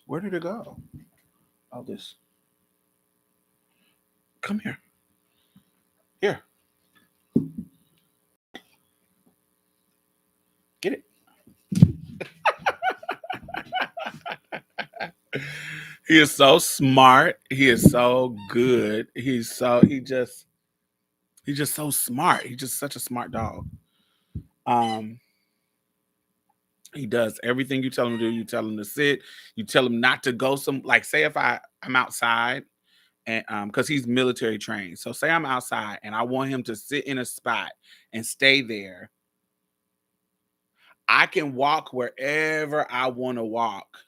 S1: Where did it go? Oh, this. Come here. Here. Get it. He is so smart. He is so good. He's just so smart. He's just such a smart dog. Um, he does everything you tell him to do. You tell him to sit. You tell him not to go some like say if I'm outside and because he's military trained. So say I'm outside and I want him to sit in a spot and stay there. I can walk wherever I want to walk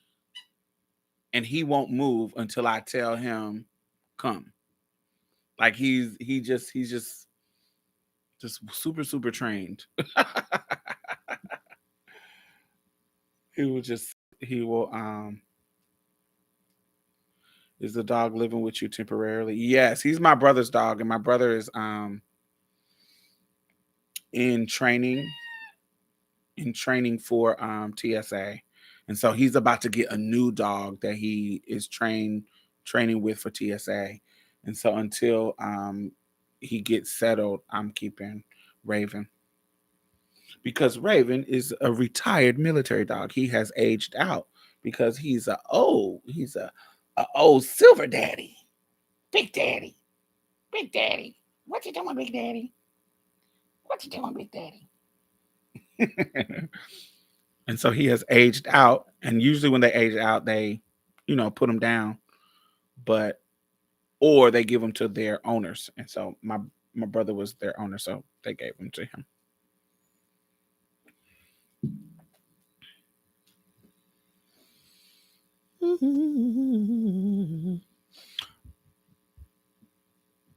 S1: and he won't move until I tell him come. Like he's just super trained. He will is the dog living with you temporarily? Yes, he's my brother's dog and my brother is in training for TSA. And so he's about to get a new dog that he is training with for TSA. And so until he gets settled, I'm keeping Raven. Because Raven is a retired military dog. He has aged out because he's a old silver daddy. Big daddy. Big daddy. What you doing, big daddy? What you doing, big daddy? And so he has aged out. And usually when they age out, they, put him down, but or they give him to their owners. And so my brother was their owner, so they gave him to him.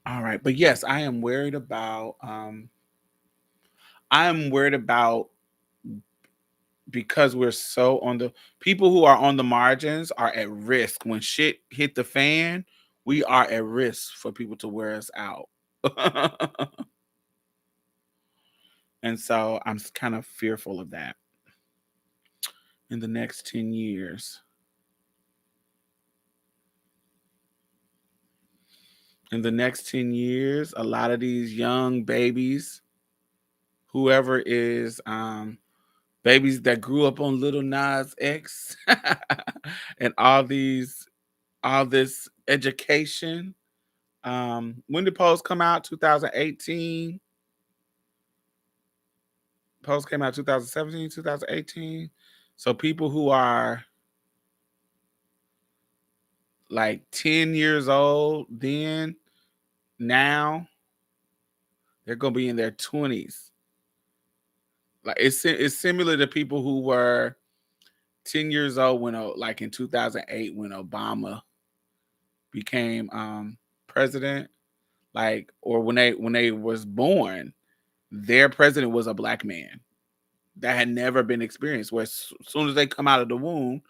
S1: All right, but yes, I am worried about because we're so on the people who are on the margins are at risk when shit hit the fan. We are at risk for people to wear us out. And so I'm kind of fearful of that in the next 10 years. In the next 10 years, a lot of these young babies, whoever is babies that grew up on Little Nas X and all this education. When did Pose come out? 2018. Pose came out 2017, 2018. So people who are like 10 years old then, now they're gonna be in their 20s. Like it's similar to people who were 10 years old when like in 2008 when Obama became president, like or when they was born, their president was a black man. That had never been experienced. Where as soon as they come out of the womb,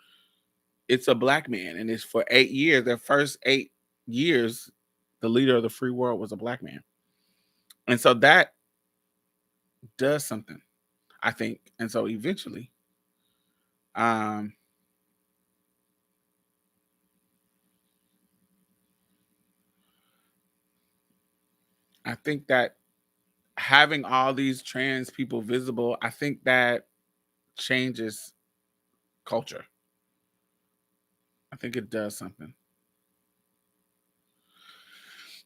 S1: it's a black man, and it's for 8 years. Their first 8 years, the leader of the free world was a black man, and so that does something, I think. And so eventually, um, I think that having all these trans people visible, I think that changes culture. I think it does something.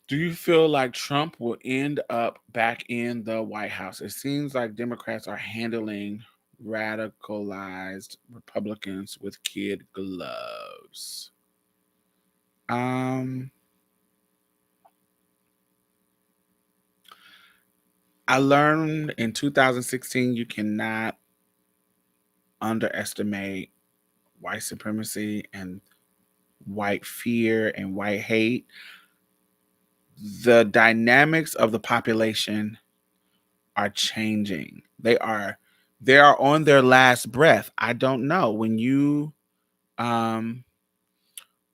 S1: Do you feel like Trump will end up back in the White House? It seems like Democrats are handling radicalized Republicans with kid gloves. Um, I learned in 2016 you cannot underestimate white supremacy and white fear and white hate. The dynamics of the population are changing. They are on their last breath. I don't know. Um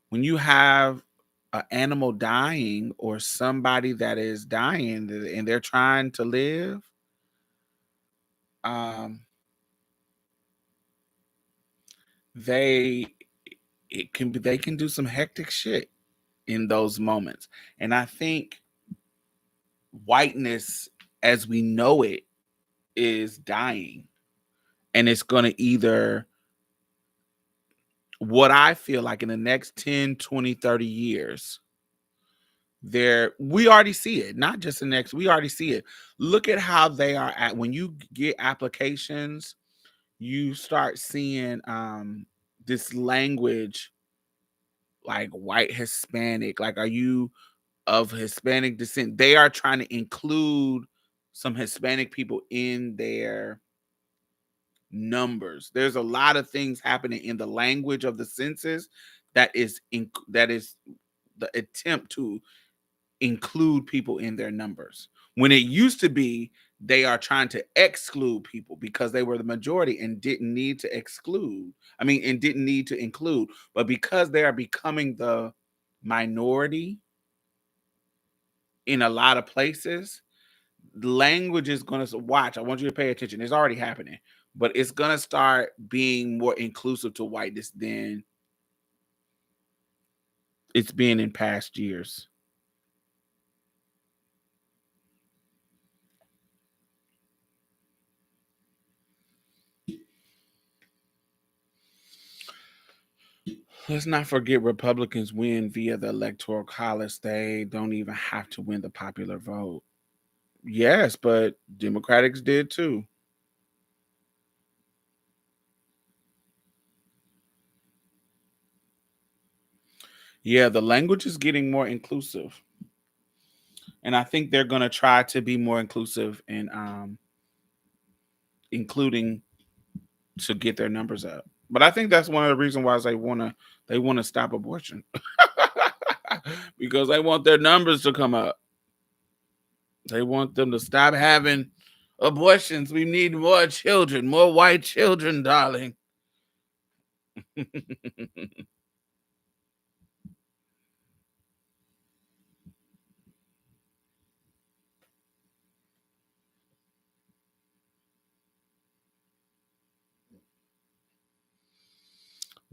S1: when you have an animal dying or somebody that is dying and they're trying to live, um they they can do some hectic shit in those moments. And I think whiteness as we know it is dying, and it's going to either, what I feel like in the next 10, 20, 30 years, we already see it, not just the next, we already see it. Look at how they are at when you get applications, you start seeing this language like white Hispanic, like, are you of Hispanic descent? They are trying to include some Hispanic people in their numbers. There's a lot of things happening in the language of the census that is the attempt to include people in their numbers. When it used to be they are trying to exclude people because they were the majority and didn't need to exclude. I mean, and didn't need to include, but because they are becoming the minority in a lot of places, language is going to watch. I want you to pay attention. It's already happening, but it's going to start being more inclusive to whiteness than it's been in past years. Let's not forget Republicans win via the electoral college. They don't even have to win the popular vote. Yes, but Democrats did too. Yeah, the language is getting more inclusive. And I think they're going to try to be more inclusive and including to get their numbers up. But I think that's one of the reasons why they want to stop abortion. Because they want their numbers to come up. They want them to stop having abortions. We need more children, more white children, darling.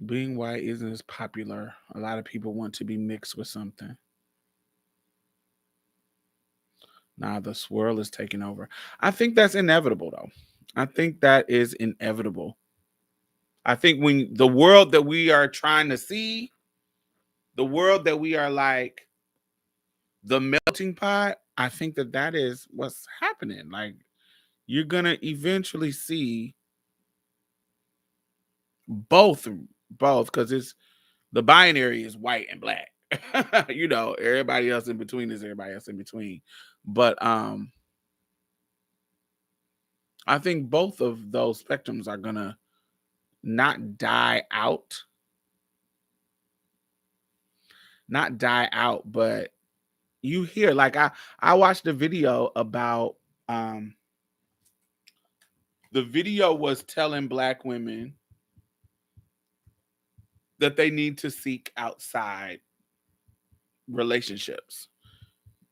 S1: Being white isn't as popular. A lot of people want to be mixed with something. Now the swirl is taking over. I think that's inevitable, though. I think that is inevitable. I think when the world that we are trying to see, the world that we are like the melting pot, I think that is what's happening. Like, you're gonna eventually see both, because it's the binary is white and black. Everybody else in between is everybody else in between. But I think both of those spectrums are gonna not die out, not die out, but you hear, like, I watched a video about um the video was telling black women that they need to seek outside relationships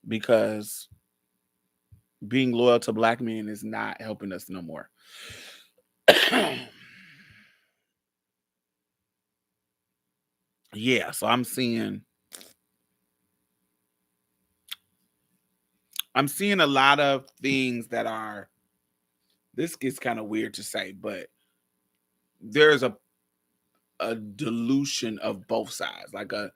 S1: because being loyal to black men is not helping us no more. Yeah, so I'm seeing a lot of things that are, this gets kind of weird to say, but there's a dilution of both sides, like a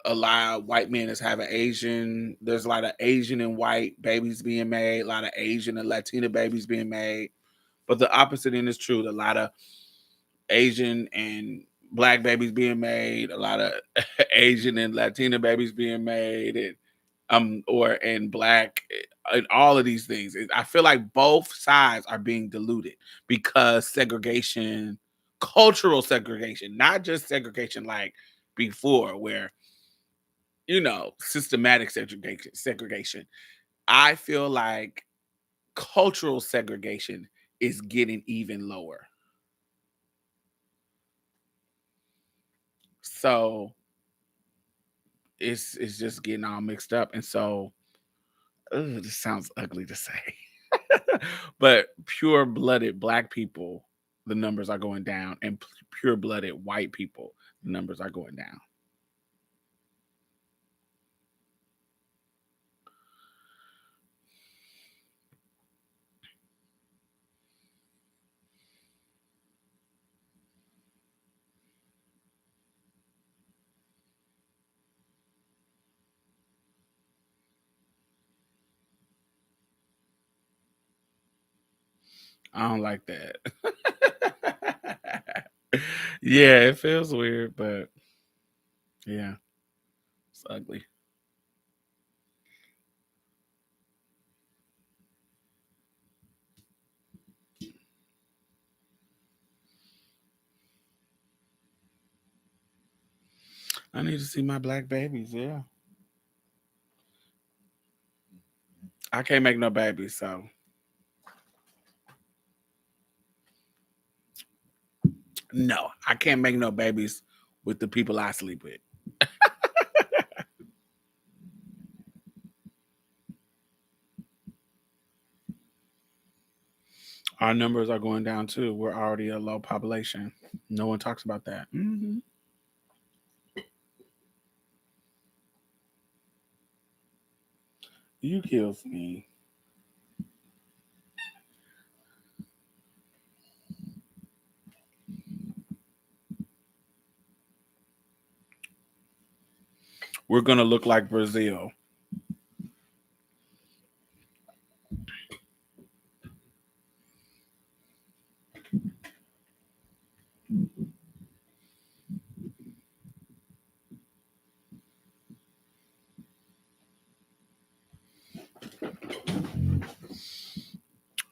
S1: a lot of white men is having Asian. There's a lot of Asian and white babies being made, a lot of Asian and Latina babies being made. But the opposite end is true. A lot of Asian and black babies being made, a lot of Asian and Latina babies being made, and or and black, and all of these things. I feel like both sides are being diluted because segregation, cultural segregation, not just segregation like before, where systematic segregation. I feel like cultural segregation is getting even lower. So it's just getting all mixed up. And so this sounds ugly to say. But pure blooded black people, the numbers are going down, and pure blooded white people, the numbers are going down. I don't like that. Yeah, it feels weird, but yeah, it's ugly. I need to see my black babies. Yeah, I can't make no babies, so no, I can't make no babies with the people I sleep with. Our numbers are going down too. We're already a low population. No one talks about that. You kills me. We're gonna look like Brazil.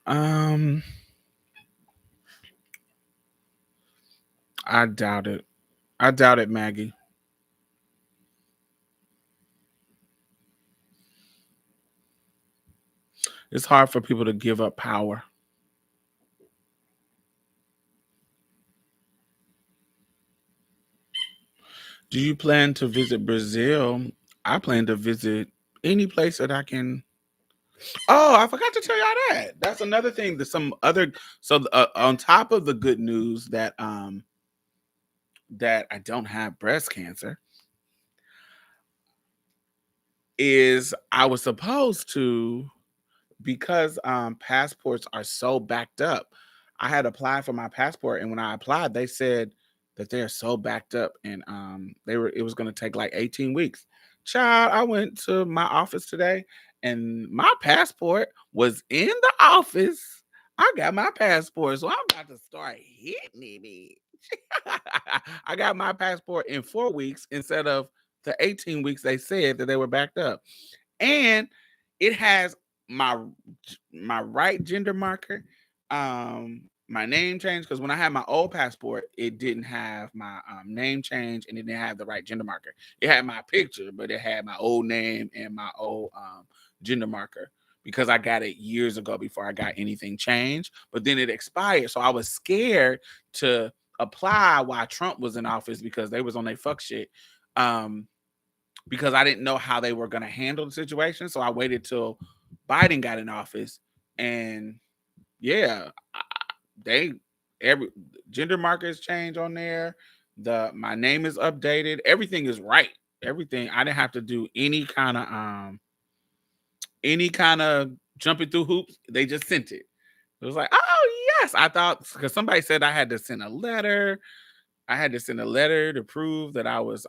S1: Um, I doubt it. I doubt it, Maggie. It's hard for people to give up power. Do you plan to visit Brazil? I plan to visit any place that I can. Oh, I forgot to tell y'all that. That's another thing. That some other so on top of the good news that I don't have breast cancer, is I was supposed to, because passports are so backed up. I had applied for my passport, and when I applied, they said that they're so backed up, and it was going to take like 18 weeks. Child, I went to my office today, and my passport was in the office. I got my passport, so I'm about to start hitting it. I got my passport in 4 weeks instead of the 18 weeks they said that they were backed up. And it has my my right gender marker, my name change, because when I had my old passport, it didn't have my name change, and it didn't have the right gender marker. It had my picture, but it had my old name and my old gender marker, because I got it years ago before I got anything changed. But then it expired, so I was scared to apply while Trump was in office, because they was on their fuck shit. Because I didn't know how they were going to handle the situation. So I waited till Biden got in office, and yeah, they every gender markers change on there. My name is updated. Everything is right. Everything. I didn't have to do any kind of jumping through hoops. They just sent it. It was like, oh yes. I thought, because somebody said I had to send a letter. I had to send a letter to prove that I was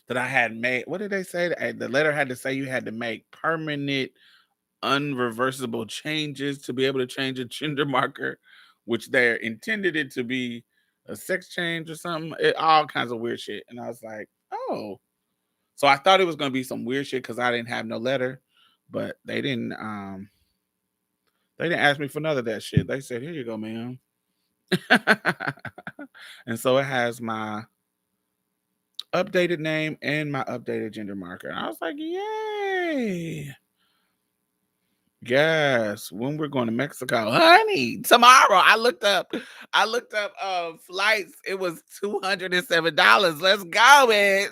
S1: that I had made. What did they say? The letter had to say you had to make permanent, unreversible changes to be able to change a gender marker, which they intended it to be a sex change or something. All kinds of weird shit. And I was like, oh. So I thought it was gonna be some weird shit because I didn't have no letter, but they didn't ask me for none of that shit. They said, here you go, ma'am. And so it has my updated name and my updated gender marker. And I was like, yay. Yes, when we're going to Mexico, honey. Tomorrow, I looked up flights. It was $207. Let's go, bitch.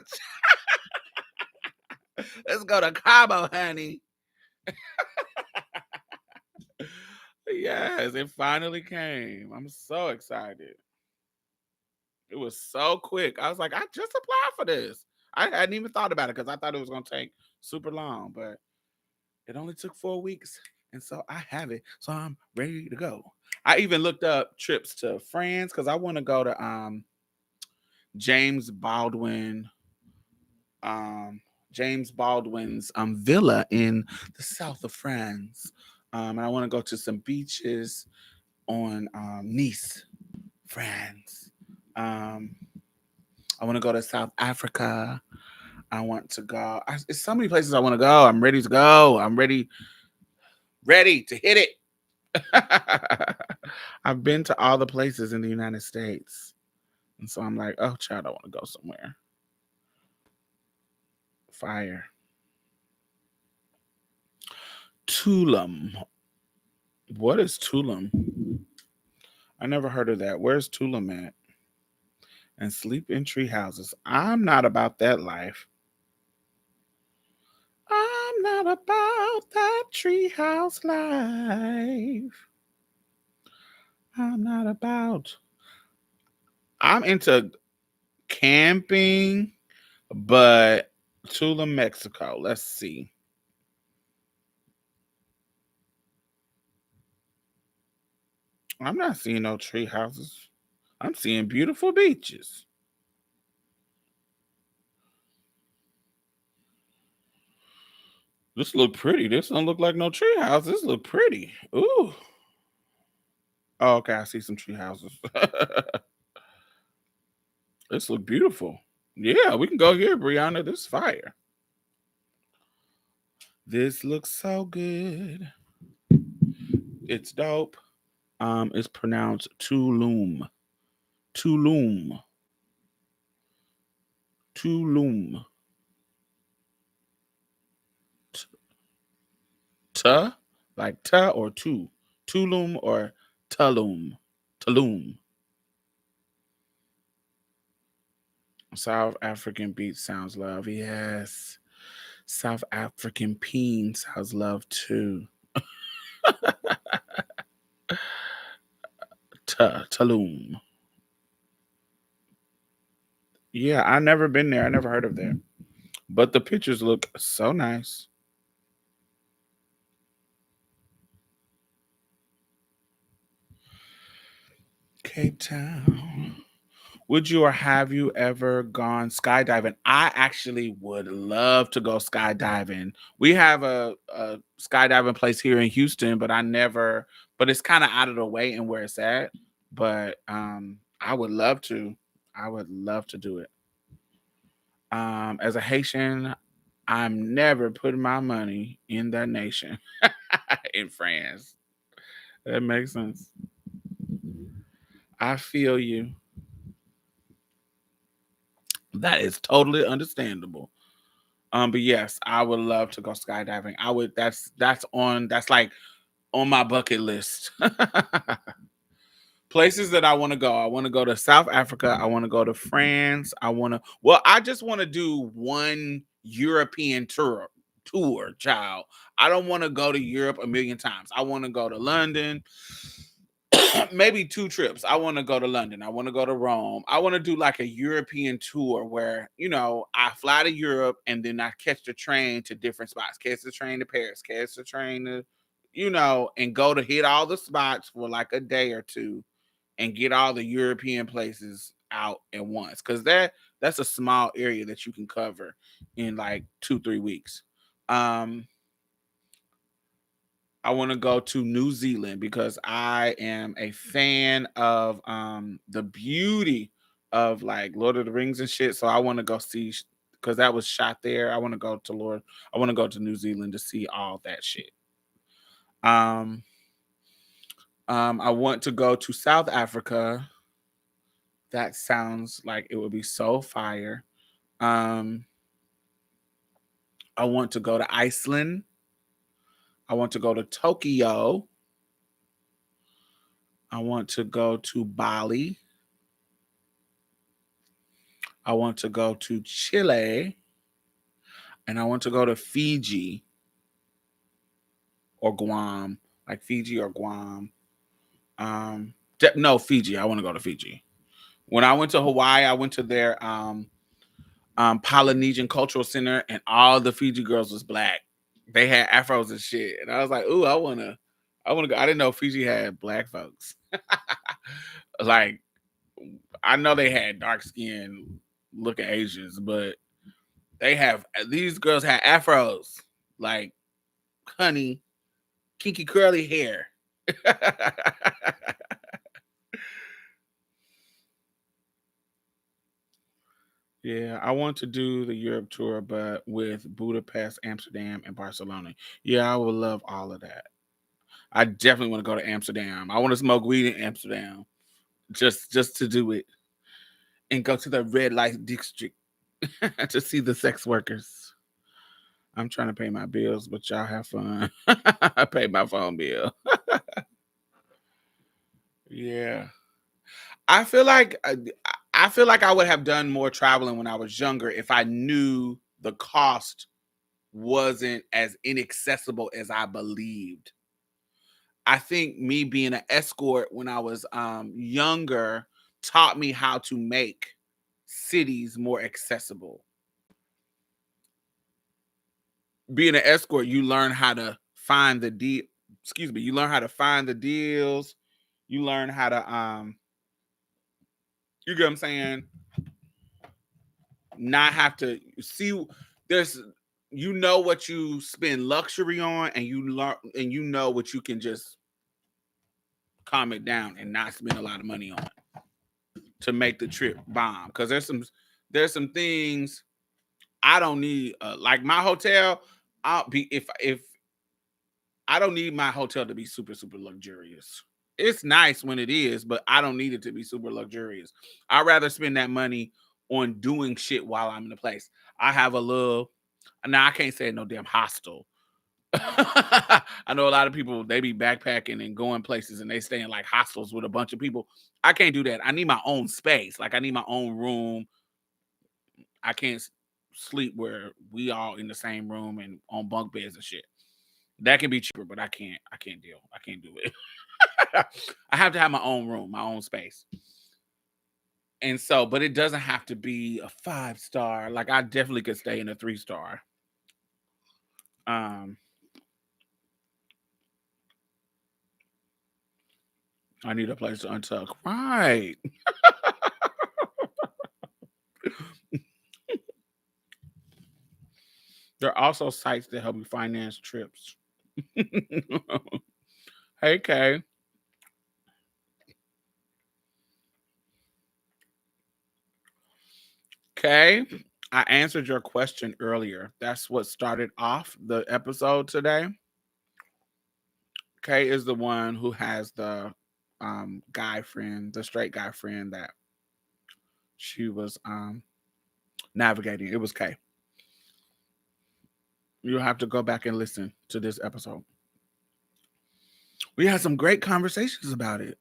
S1: Let's go to Cabo, honey. Yes, it finally came. I'm so excited. It was so quick. I was like, I just applied for this. I hadn't even thought about it because I thought it was gonna take super long, but it only took 4 weeks. And so I have it. So I'm ready to go. I even looked up trips to France because I want to go to James Baldwin, um, James Baldwin's villa in the south of France. And I want to go to some beaches on Nice, France. Um, I want to go to South Africa. I want to go. It's so many places I want to go. I'm ready to go. I'm ready to hit it. I've been to all the places in the United States. And so I'm like, oh, child, I want to go somewhere. Fire. Tulum. What is Tulum? I never heard of that. Where's Tulum at? And sleep in tree houses. I'm not about that life. I'm not about that treehouse life. I'm not about. I'm into camping, but Tulum, Mexico. Let's see. I'm not seeing no tree houses. I'm seeing beautiful beaches. This look pretty. This don't look like no tree house. This look pretty. Ooh. Oh, okay. I see some tree houses. This look beautiful. Yeah, we can go here, Brianna. This is fire. This looks so good. It's dope. It's pronounced Tulum. Tulum. Tulum. Ta, like ta or tu. Tulum or Tulum. Tulum. South African beach sounds love. Yes. South African peen sounds love too. Tulum. Yeah, I never been there. I never heard of that. But the pictures look so nice. Cape Town. Would you or have you ever gone skydiving? I actually would love to go skydiving. We have a skydiving place here in Houston, but but it's kind of out of the way and where it's at. But I would love to. I would love to do it. As a Haitian, I'm never putting my money in that nation in France. That makes sense. I feel you. That is totally understandable. But yes, I would love to go skydiving. I would. That's like on my bucket list. Places that I want to go. I want to go to South Africa. I want to go to France. I just want to do one European tour, child. I don't want to go to Europe a million times. I want to go to London. Maybe 2 trips. I want to go to London. I want to go to Rome. I want to do like a European tour where, I fly to Europe and then I catch the train to different spots. Catch the train to Paris, catch the train to, and go to hit all the spots for like a day or two and get all the European places out at once. Cause That's a small area that you can cover in like 2-3 weeks. Um, I want to go to New Zealand because I am a fan of the beauty of like Lord of the Rings and shit. So I want to go see because that was shot there. I want to go to Lord. I want to go to New Zealand to see all that shit. Um, I want to go to South Africa. That sounds like it would be so fire. Um, I want to go to Iceland. I want to go to Tokyo. I want to go to Bali. I want to go to Chile. And I want to go to Fiji or Guam, like Fiji or Guam. No, Fiji. I want to go to Fiji. When I went to Hawaii, I went to their Polynesian Cultural Center, and all the Fiji girls was black. They had afros and shit, and I was like, "Ooh, I wanna go." I didn't know Fiji had black folks. Like, I know they had dark skin looking Asians, but these girls had afros, like honey, kinky curly hair. Yeah, I want to do the Europe tour, but with Budapest, Amsterdam, and Barcelona. Yeah, I would love all of that. I definitely want to go to Amsterdam. I want to smoke weed in Amsterdam, just to do it, and go to the red light district to see the sex workers. I'm trying to pay my bills, but y'all have fun. I paid my phone bill. Yeah. I feel like I feel like I would have done more traveling when I was younger if I knew the cost wasn't as inaccessible as I believed. I think me being an escort when I was younger taught me how to make cities more accessible. Being an escort, you learn how to find the deal. Excuse me. You learn how to find the deals. You learn how to you get what I'm saying? Not have to see there's you know what you spend luxury on, and you learn and you know what you can just calm it down and not spend a lot of money on to make the trip bomb. Because there's some things I don't need. Like my hotel, I'll be if I don't need my hotel to be super super luxurious. It's nice when it is, but I don't need it to be super luxurious. I'd rather spend that money on doing shit while I'm in the place. I have a little. Now I can't say no damn hostel. I know a lot of people they be backpacking and going places and they stay in like hostels with a bunch of people. I can't do that. I need my own space. Like I need my own room. I can't sleep where we all in the same room and on bunk beds and shit. That can be cheaper, but I can't. I can't deal. I can't do it. I have to have my own room, my own space. And so, but it doesn't have to be a 5-star. Like I definitely could stay in a 3-star. Um, I need a place to untuck. Right. There are also sites that help you finance trips. Hey, Kay. Kay, I answered your question earlier. That's what started off the episode today. Kay is the one who has the guy friend, the straight guy friend that she was navigating. It was Kay. You'll have to go back and listen to this episode. We had some great conversations about it.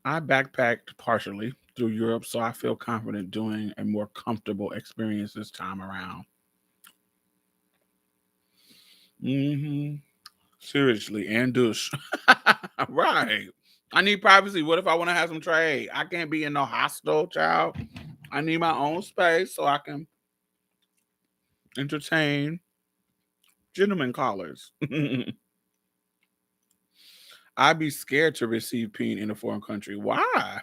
S1: I backpacked partially through Europe, so I feel confident doing a more comfortable experience this time around. Hmm. Seriously, and douche. Right. I need privacy. What if I want to have some trade? I can't be in no hostel, child. I need my own space so I can entertain gentlemen callers. I'd be scared to receive peen in a foreign country. Why?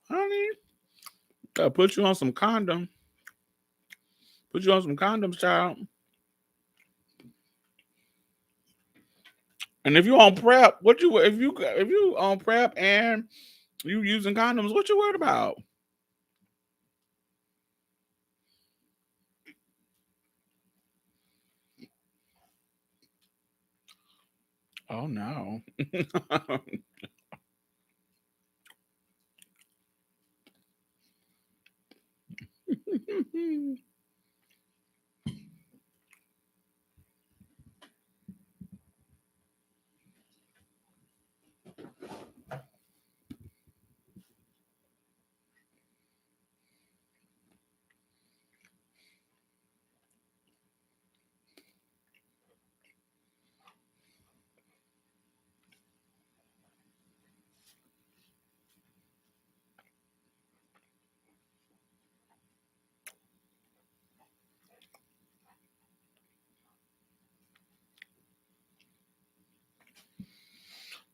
S1: Honey, gotta put you on some condom. Put you on some condoms, child. And if you on prep, what you if you on prep and you using condoms, what you worried about? Oh no.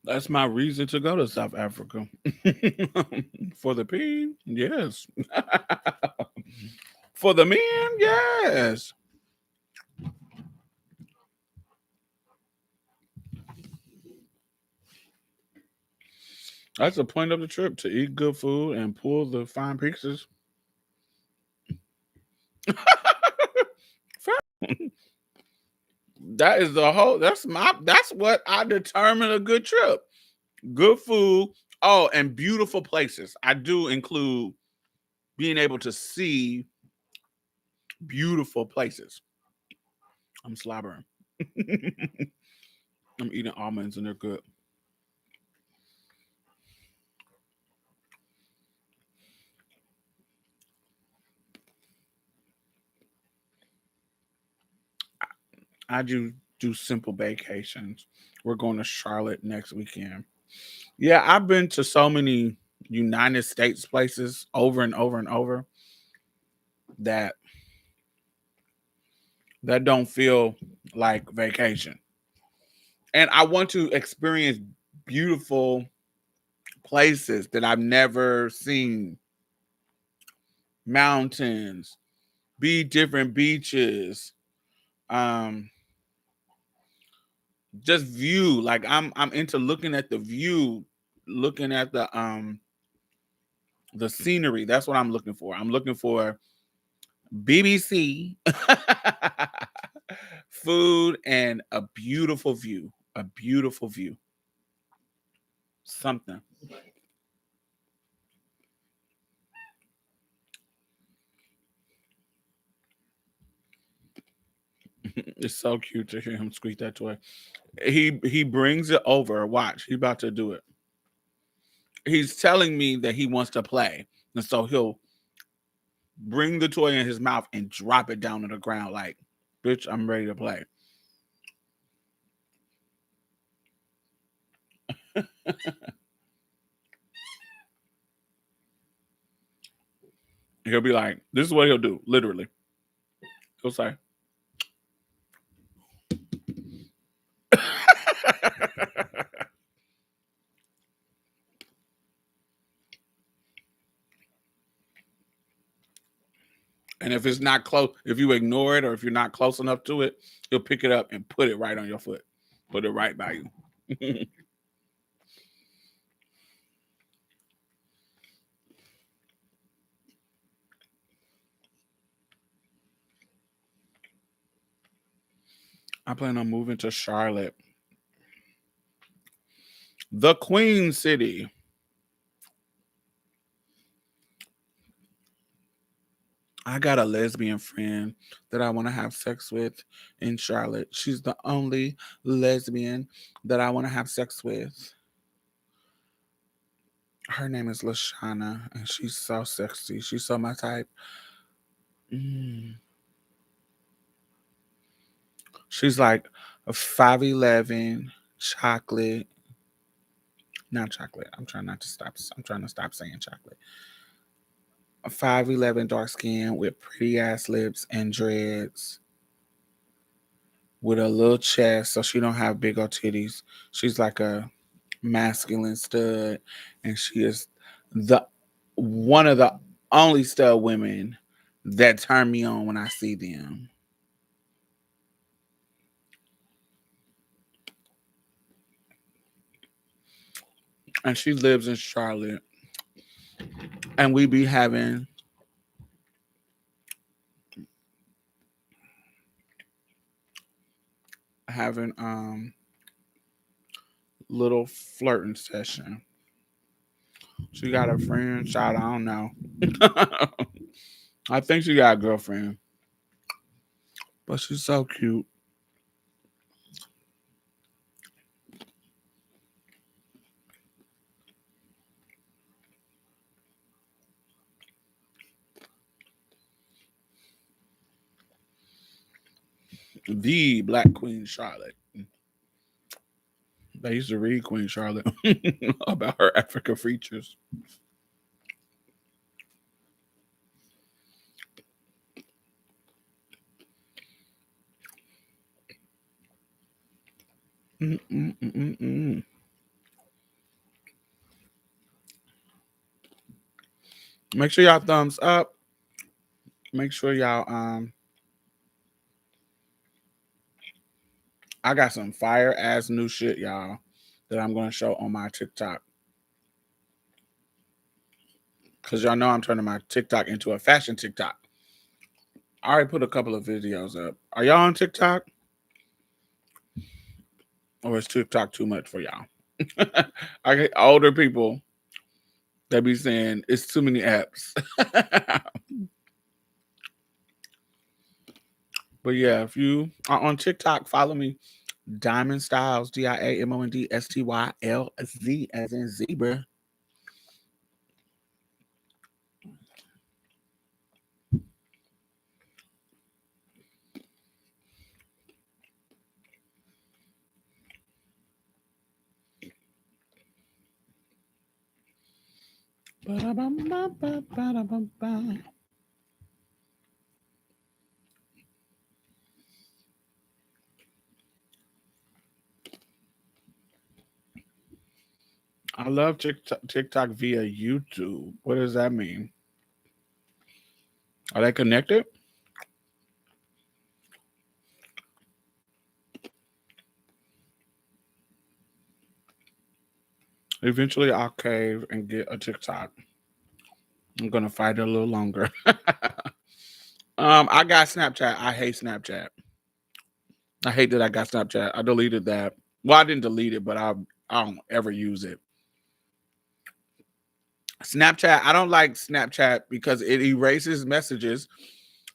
S1: That's my reason to go to South Africa. For the peen, yes. For the men, yes. That's the point of the trip, to eat good food and pull the fine pieces. That is the whole. That's what I determine a good trip. Good food. Oh, and beautiful places. I do include being able to see beautiful places. I'm slobbering. I'm eating almonds and they're good. I do simple vacations. We're going to Charlotte next weekend. Yeah, I've been to so many United States places over and over and over that don't feel like vacation. And I want to experience beautiful places that I've never seen. Mountains, be different beaches, um, just view. Like I'm into looking at the view, looking at the scenery. That's what I'm looking for. I'm looking for BBC food and a beautiful view. A beautiful view. Something. It's so cute to hear him squeak that toy. He brings it over. Watch, he about to do it. He's telling me that he wants to play, and so he'll bring the toy in his mouth and drop it down to the ground like, "Bitch, I'm ready to play." He'll be like, "This is what he'll do." Literally, he'll say. And if it's not close, if you ignore it or if you're not close enough to it, he'll pick it up and put it right on your foot. Put it right by you. I plan on moving to Charlotte, the Queen City. I got a lesbian friend that I want to have sex with in Charlotte. She's the only lesbian that I want to have sex with. Her name is Lashana, and she's so sexy. She's so my type. Mm. She's like a 5'11", chocolate. Not chocolate. I'm trying not to stop. I'm trying to stop saying chocolate. A 5'11", dark skin with pretty ass lips and dreads. with a little chest, so she don't have big old titties. She's like a masculine stud, and she is the one of the only stud women that turn me on when I see them. And she lives in Charlotte, and we be having little flirting session. She got a friend, child. I don't know. I think she got a girlfriend, but she's so cute. The Black Queen Charlotte. They used to read Queen Charlotte about her African features. Mm-mm-mm-mm-mm. Make sure y'all thumbs up. Make sure y'all I got some fire ass new shit, y'all, that I'm gonna show on my TikTok. Cause y'all know I'm turning my TikTok into a fashion TikTok. I already put a couple of videos up. Are y'all on TikTok? Or is TikTok too much for y'all? I get older people that be saying it's too many apps. But yeah, if you are on TikTok, follow me. Diamond Stylz, DIAMONDSTYLZ as in zebra. Ba-da-bum-ba-ba-ba-da-bum-ba. I love TikTok via YouTube. What does that mean? Are they connected? Eventually, I'll cave and get a TikTok. I'm gonna fight it a little longer. I got Snapchat. I hate Snapchat. I hate that I got Snapchat. I deleted that. Well, I didn't delete it, but I don't ever use it. Snapchat. I don't like Snapchat because it erases messages.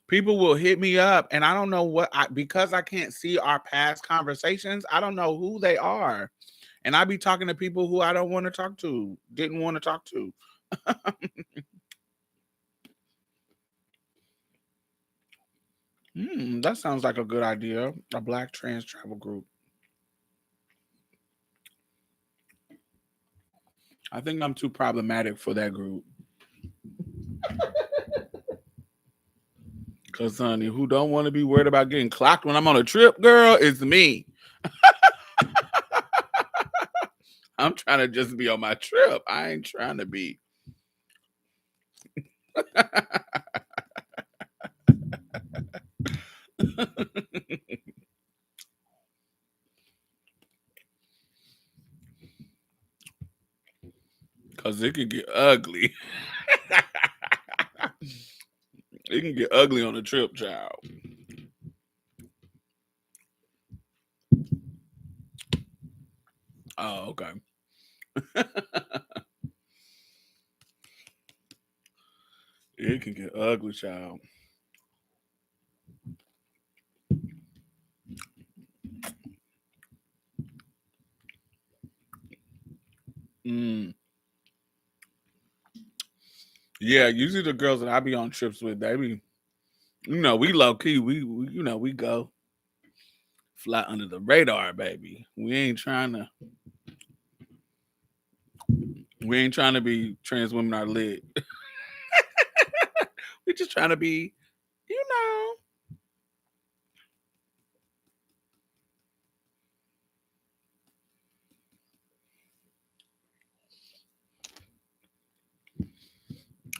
S1: People will hit me up, and I don't know because I can't see our past conversations. I don't know who they are, and I be talking to people who I don't want to talk to, didn't want to talk to. That sounds like a good idea. A black trans travel group. I think I'm too problematic for that group. Cause honey, who don't want to be worried about getting clocked when I'm on a trip, girl, it's me. I'm trying to just be on my trip. I ain't trying to be. Cause it can get ugly. It can get ugly on a trip, child. Oh, okay. It can get ugly, child. Mm. Yeah, usually the girls that I be on trips with, they be, we low key. We go fly under the radar, baby. We ain't trying to be trans women are lit. We just trying to be, you know.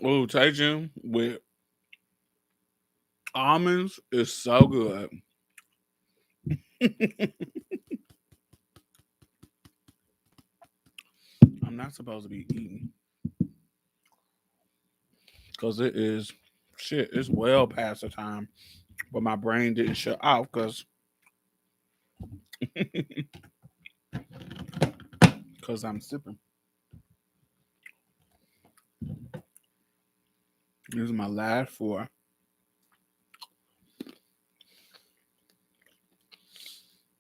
S1: Oh, Tajin with almonds is so good. I'm not supposed to be eating because it is shit. It's well past the time, but my brain didn't shut off because I'm sipping. This is my last four.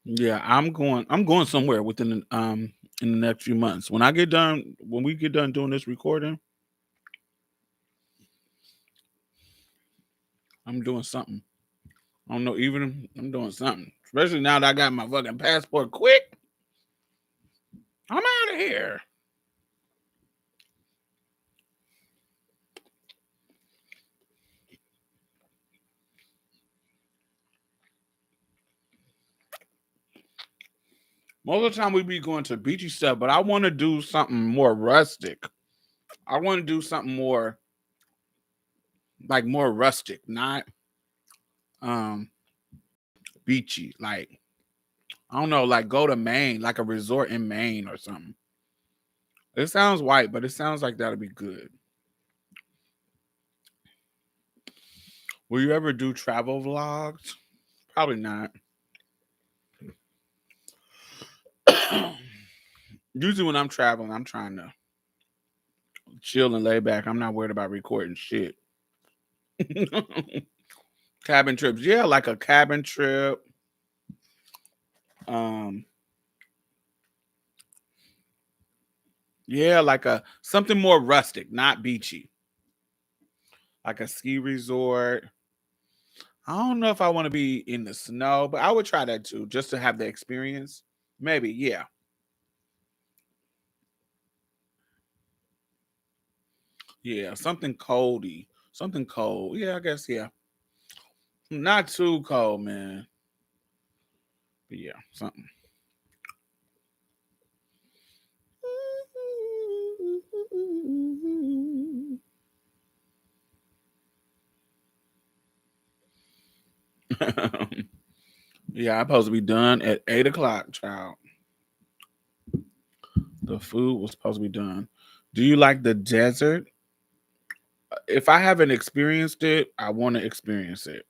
S1: Yeah, I'm going. I'm going somewhere within in the next few months. When I get done, when we get done doing this recording, I'm doing something. I don't know. Even I'm doing something. Especially now that I got my fucking passport. Quick, I'm out of here. Most of the time we be going to beachy stuff, but I want to do something more rustic. I want to do something more like more rustic, not um beachy. Like I don't know, like go to Maine, like a resort in Maine or something. It sounds white, but it sounds like that'll be good. Will you ever do travel vlogs? Probably not. Usually when I'm traveling, I'm trying to chill and lay back. I'm not worried about recording shit. Cabin trips, yeah, like a cabin trip. Um, yeah, like a something more rustic, not beachy, like a ski resort. I don't know if I want to be in the snow, but I would try that too, just to have the experience. Maybe, yeah, yeah, something coldy, something cold. Yeah, I guess, yeah, not too cold, man. But yeah, something. Yeah, I'm supposed to be done at 8 o'clock, child. The food was supposed to be done. Do you like the desert? If I haven't experienced it, I want to experience it.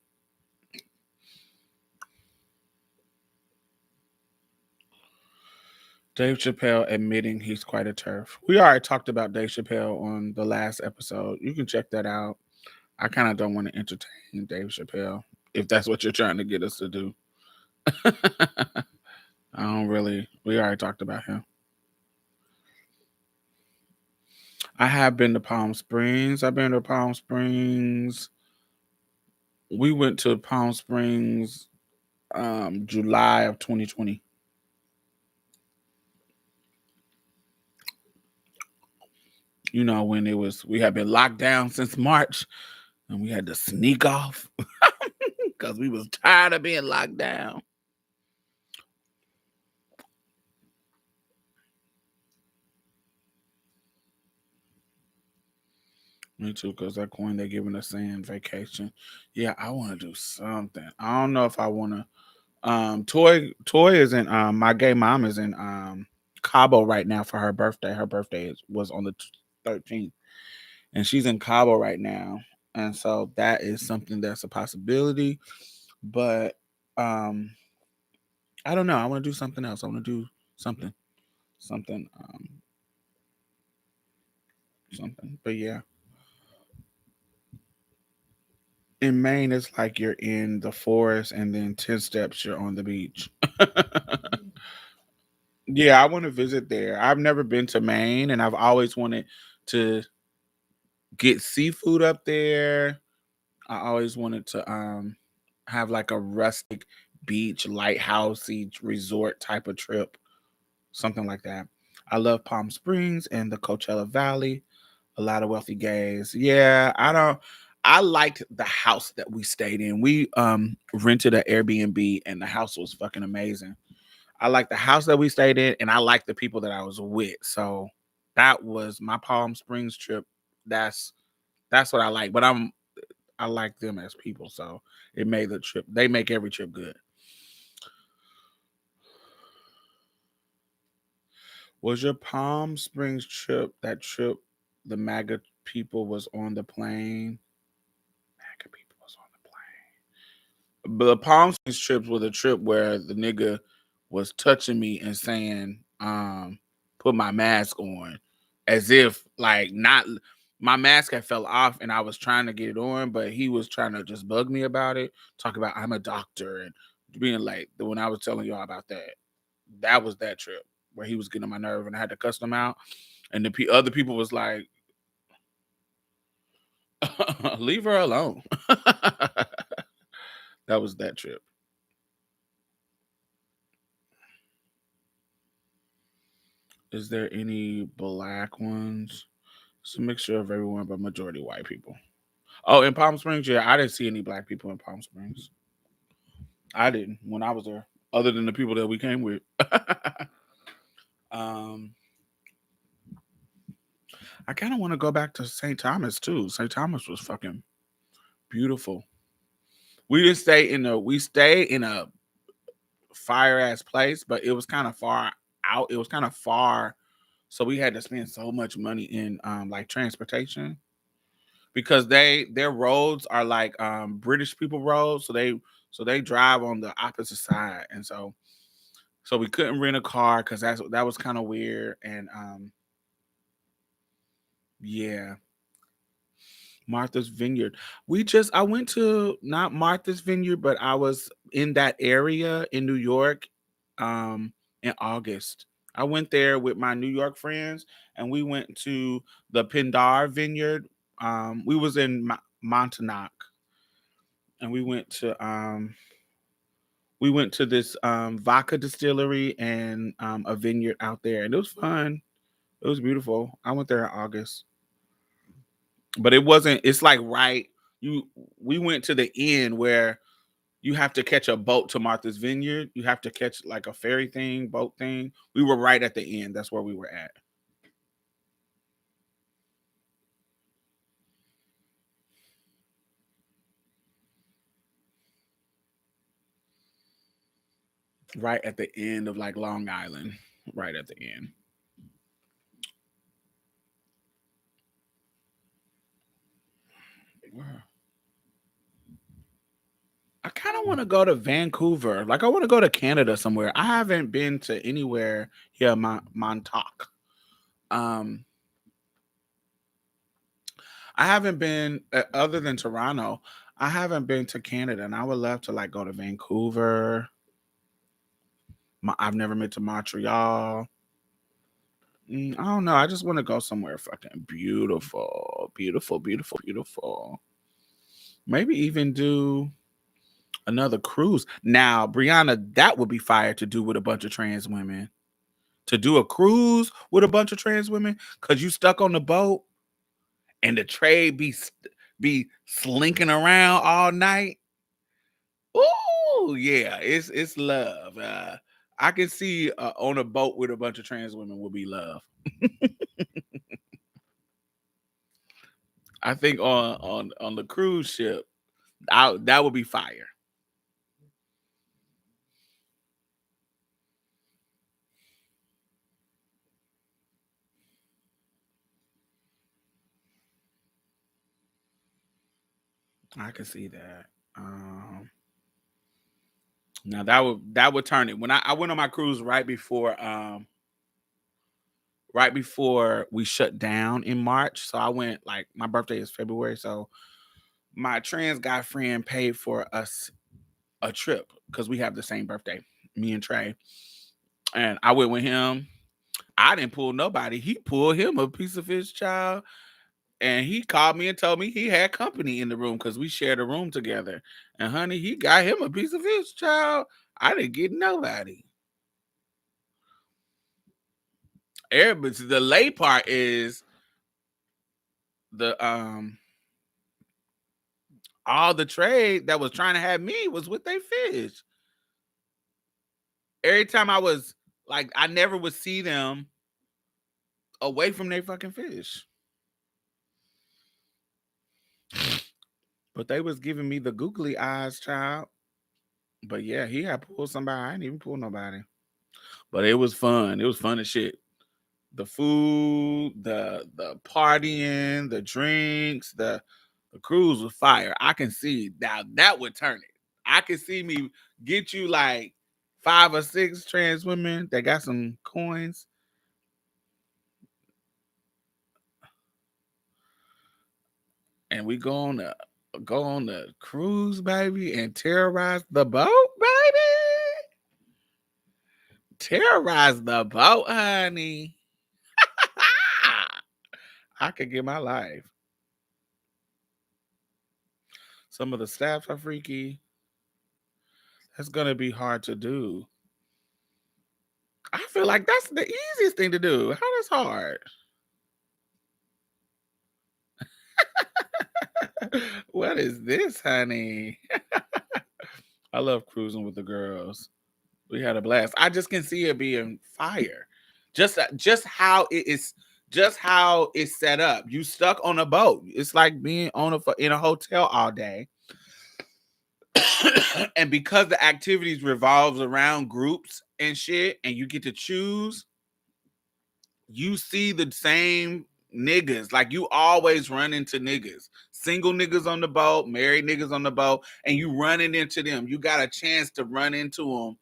S1: Dave Chappelle admitting he's quite a turf. We already talked about Dave Chappelle on the last episode. You can check that out. I kind of don't want to entertain Dave Chappelle if that's what you're trying to get us to do. I don't really. We already talked about him. I have been to Palm Springs. I've been to Palm Springs. We went to Palm Springs July of 2020. You know, when it was we had been locked down since March and we had to sneak off because we was tired of being locked down. Me too, because that coin they giving us saying vacation. Yeah, I want to do something. I don't know if I want to. Toy is in. My gay mom is in Cabo right now for her birthday. Her birthday was on the 13th, and she's in Cabo right now, and so that is something that's a possibility. But um, I don't know. I want to do something else. I want to do something, something, something. But yeah, in Maine, it's like you're in the forest, and then 10 steps you're on the beach. Yeah, I want to visit there. I've never been to Maine, and I've always wanted to get seafood up there. I always wanted to have like a rustic beach, lighthousey resort type of trip, something like that. I love Palm Springs and the Coachella Valley. A lot of wealthy gays. Yeah, I don't. I liked the house that we stayed in. We rented an Airbnb, and the house was fucking amazing. I like the house that we stayed in, and I like the people that I was with. So that was my Palm Springs trip. That's That's what I like. But I like them as people, so it made the trip. They make every trip good. Was your Palm Springs trip that trip? The MAGA people was on the plane. MAGA people was on the plane. But the Palm Springs trips was a trip where the nigga was touching me and saying, put my mask on, as if like not my mask had fell off and I was trying to get it on, but he was trying to just bug me about it, talk about I'm a doctor and being like when I was telling y'all about that. That was that trip where he was getting on my nerve and I had to cuss him out. And the other people was like, leave her alone. That was that trip. Is there any black ones? It's a mixture of everyone, but majority white people. Oh, in Palm Springs, yeah, I didn't see any black people in Palm Springs. I didn't when I was there, other than the people that we came with. um, I kind of want to go back to St. Thomas too. St. Thomas was fucking beautiful. We didn't stay in a we stayed in a fire ass place, but it was kind of far out. It was kind of far, so we had to spend so much money in like transportation because their roads are like British people roads, so they drive on the opposite side, and so we couldn't rent a car because that was kind of weird, and yeah. Martha's Vineyard. I went to not Martha's Vineyard, but I was in that area in New York in August. I went there with my New York friends and we went to the Pindar Vineyard. We was in Montauk and we went to this vodka distillery and a vineyard out there and it was fun. It was beautiful. I went there in August. But it wasn't it's like right you we went to the end where you have to catch a boat to Martha's Vineyard. You have to catch like a ferry thing, boat thing. We were right at the end. That's where we were at. Right at the end of like Long Island. Right at the end. I kind of want to go to Vancouver. Like I want to go to Canada somewhere. I haven't been to anywhere here, Montauk. Um, I haven't been other than Toronto. I haven't been to Canada, and I would love to like go to Vancouver. I've never been to Montreal. I don't know. I just want to go somewhere fucking beautiful, beautiful, beautiful, beautiful. Maybe even do another cruise. Now, Brianna, that would be fire to do with a bunch of trans women. To do a cruise with a bunch of trans women, cause you stuck on the boat and the trade be slinking around all night. Ooh, yeah, it's love. I can see on a boat with a bunch of trans women would be love. I think on the cruise ship, that would be fire. I can see that. Now that would turn it. When I went on my cruise right before we shut down in March. So I went like my birthday is February. So my trans guy friend paid for us a trip because we have the same birthday, me and Trey. And I went with him. I didn't pull nobody. He pulled him a piece of his child. And he called me and told me he had company in the room because we shared a room together. And honey, he got him a piece of his child. I didn't get nobody. But the lay part is the all the trade that was trying to have me was with their fish. Every time I was like, I never would see them away from their fucking fish. But they was giving me the googly eyes, child. But yeah, he had pulled somebody. I didn't even pull nobody. But it was fun. It was fun as shit. The food, the partying, the drinks, the cruise was fire. I can see now that would turn it. I can see me get you like 5 or 6 trans women that got some coins, and we go on the cruise, baby, and terrorize the boat, baby. Terrorize the boat, honey. I could get my life. Some of the staff are freaky. That's gonna be hard to do. I feel like that's the easiest thing to do. How that's hard? What is this, honey? I love cruising with the girls. We had a blast. I just can see it being fire. Just how it is, just how it's set up. You stuck on a boat. It's like being on in a hotel all day. And because the activities revolves around groups and shit, and you get to choose, you see the same niggas. Like you always run into niggas. Single niggas on the boat, married niggas on the boat, and you running into them. You got a chance to run into them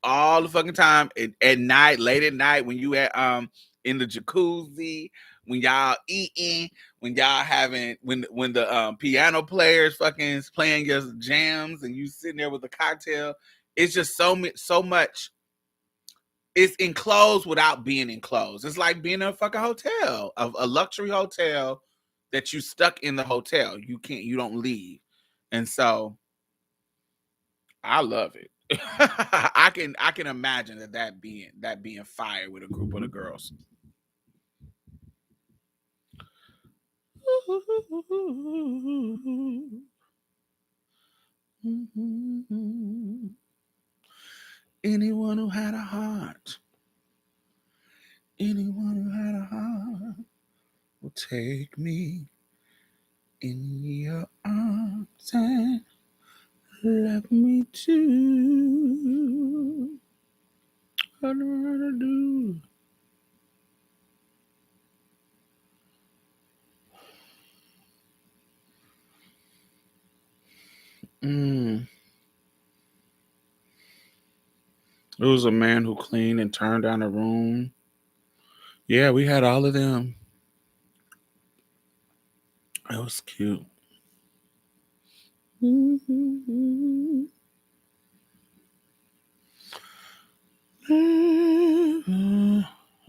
S1: all the fucking time at night, late at night when you at in the jacuzzi, when y'all eating, when y'all having when the piano players fucking playing your jams and you sitting there with a cocktail. It's just so much. It's enclosed without being enclosed. It's like being in a fucking hotel, a luxury hotel that you stuck in the hotel. You don't leave. And so I love it. I can imagine that being fire with a group of the girls. Anyone who had a heart, anyone who had a heart will take me in your arms and love me too. I don't know how to do. Mm. It was a man who cleaned and turned down a room. Yeah, we had all of them. It was cute.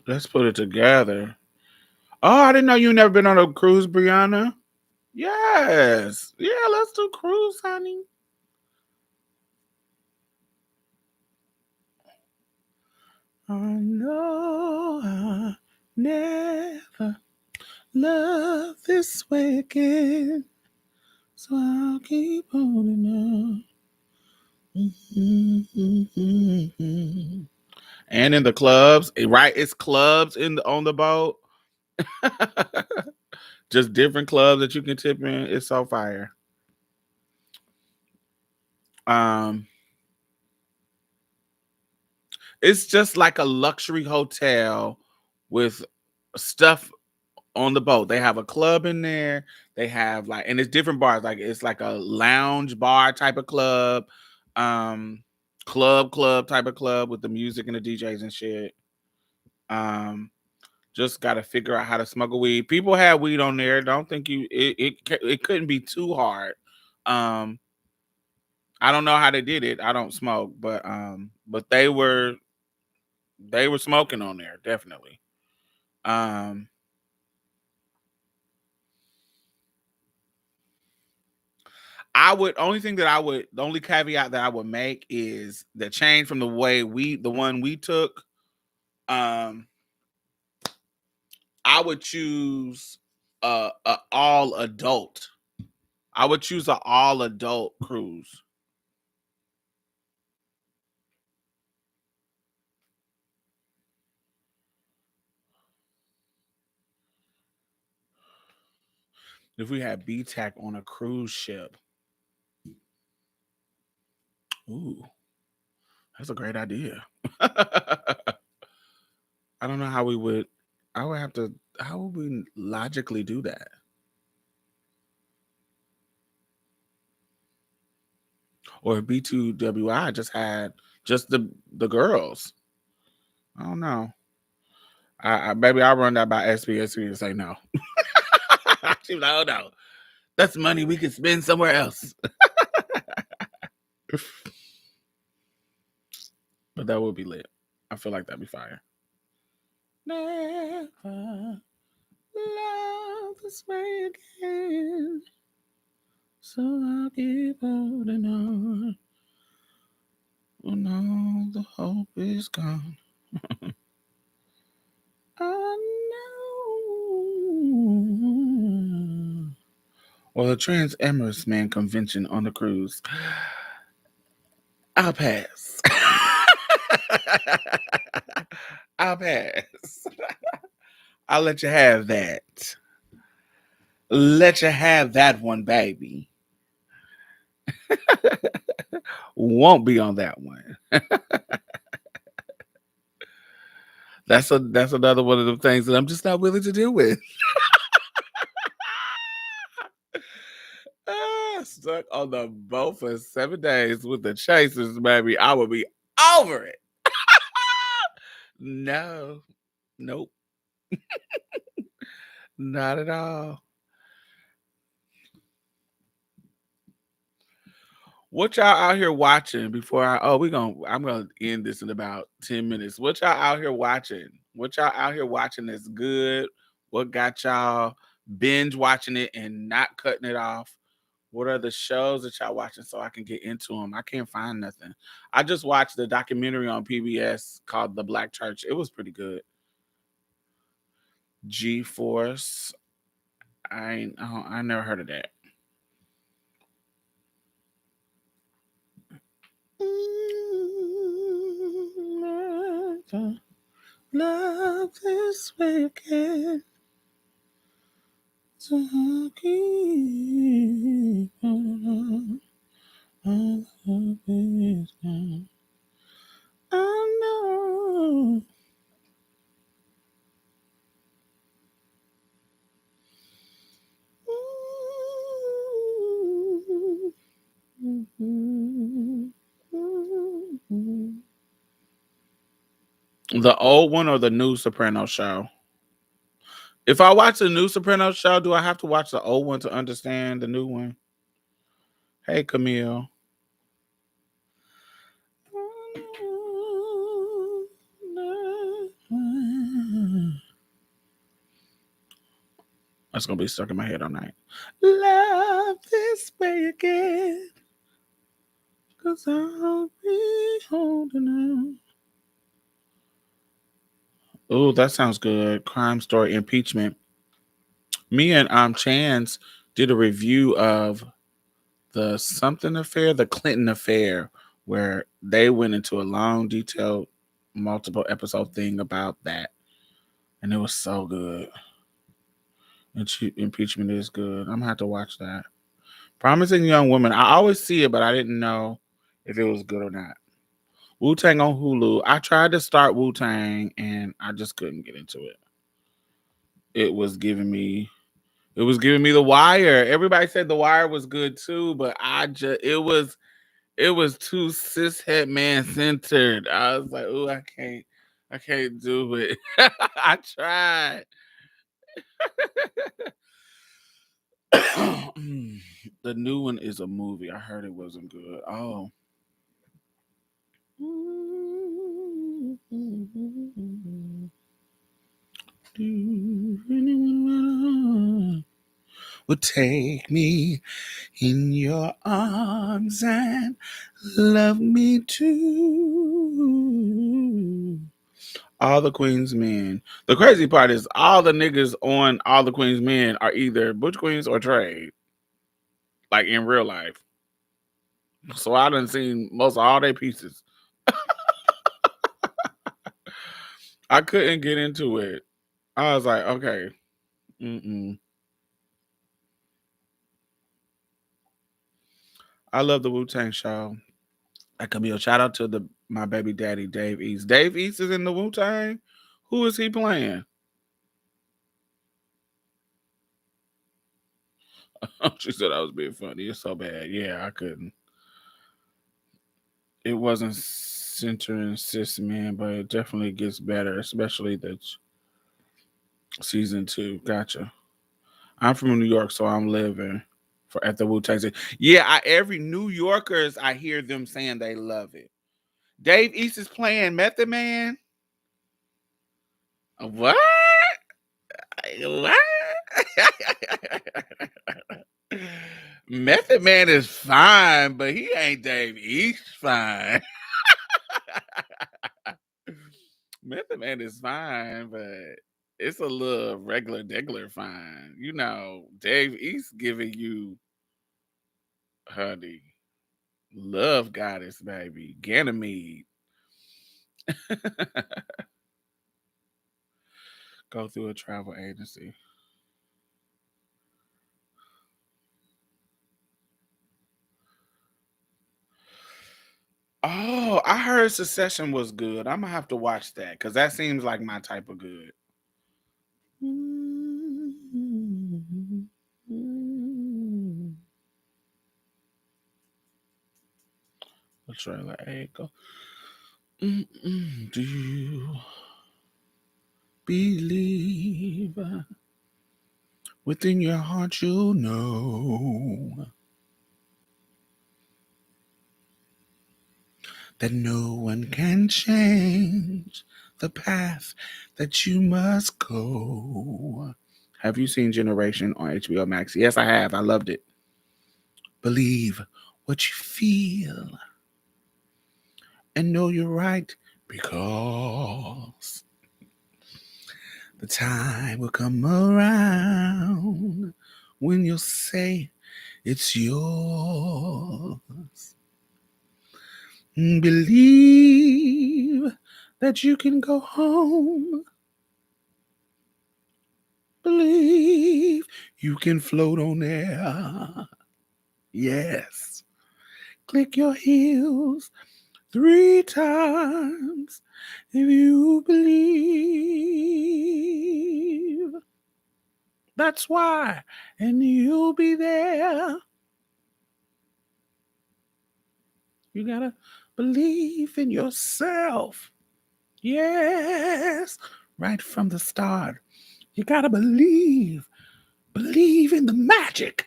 S1: Let's put it together. Oh, I didn't know you never been on a cruise, Brianna. Yes. Yeah, let's do cruise, honey. I know I never loved this way again. So I'll keep holding on. And in the clubs, right? It's clubs on the boat. Just different clubs that you can tip in. It's so fire. Um, it's just like a luxury hotel with stuff on the boat. They have a club in there. They have like, and it's different bars. Like it's like a lounge bar type of club, um, club type of club with the music and the DJs and shit. Um, just got to figure out how to smuggle weed. People had weed on there. Don't think it couldn't be too hard. Um, I don't know how they did it. I don't smoke, but they were smoking on there definitely. Um, I would only thing that I would the only caveat that I would make is the change from the one we took. Um, I would choose a all adult. I would choose an all adult cruise. If we had BTAC on a cruise ship. Ooh, that's a great idea. I don't know how we would. I would have to. How would we logically do that? Or if B2WI just had just the girls. I don't know. Maybe I'll run that by SBSB and say no. She was like, oh no, that's money we could spend somewhere else. But that would be lit. I feel like that'd be fire. Never love this way again. So I'll keep holding on. Oh no, the hope is gone. I know. Or the Trans Amorous Man convention on the cruise. I'll pass. I'll pass. I'll let you have that. Let you have that one, baby. Won't be on that one. That's another one of the things that I'm just not willing to deal with. Stuck on the boat for 7 days with the chasers, baby. I would be over it. No, nope, not at all. What y'all out here watching before I'm gonna end this in about 10 minutes. What y'all out here watching? What y'all out here watching that's good? What got y'all binge watching it and not cutting it off? What are the shows that y'all watching so I can get into them? I can't find nothing. I just watched the documentary on PBS called The Black Church. It was pretty good. G Force. I never heard of that. Love this way again. So keep on. All hope is gone. I know. The old one or the new Soprano show? If I watch the new Soprano show, do I have to watch the old one to understand the new one? Hey, Camille. That's gonna be stuck in my head all night. Love this way again, 'cause I'll be holding on. Oh, that sounds good. Crime story impeachment. Me and Chance did a review of the something affair, the Clinton affair, where they went into a long, detailed, multiple episode thing about that, and it was so good. And impeachment is good. I'm gonna have to watch that. Promising Young Woman. I always see it, but I didn't know if it was good or not. Wu Tang on Hulu. I tried to start Wu Tang and I just couldn't get into it. It was giving me The Wire. Everybody said The Wire was good too, but it was too cishet man centered. I was like, oh, I can't do it. I tried. The new one is a movie. I heard it wasn't good. Oh. Do anyone would take me in your arms and love me too. All the Queen's Men. The crazy part is all the niggas on All the Queen's Men are either Butch Queens or Trade, like in real life. So I done seen most of all their pieces. I couldn't get into it. I was like, okay, mm-mm. I love the Wu Tang show. That could be a shout out to the my baby daddy Dave East. Dave East is in the Wu Tang. Who is he playing? She said I was being funny. It's so bad. Yeah, I couldn't. It wasn't centering cis men, but it definitely gets better, especially the season two. Gotcha. I'm from New York, so I'm living for at the Wu Tang. Yeah, every New Yorkers I hear them saying they love it. Dave East is playing Method Man. What? What? Method Man is fine, but he ain't Dave East fine. Method Man is fine, but it's a little regular degular fine. You know, Dave East giving you honey. Love goddess, baby. Ganymede. Go through a travel agency. Oh, I heard Secession was good. I'm gonna have to watch that because that seems like my type of good. The trailer A go. Do you believe within your heart you know that no one can change the path that you must go? Have you seen Generation on HBO Max? Yes, I have. I loved it. Believe what you feel and know you're right because the time will come around when you'll say it's yours. Believe that you can go home. Believe you can float on air. Yes. Click your heels 3 times if you believe. That's why, and you'll be there. You gotta believe in yourself. Yes, right from the start. You gotta believe. Believe in the magic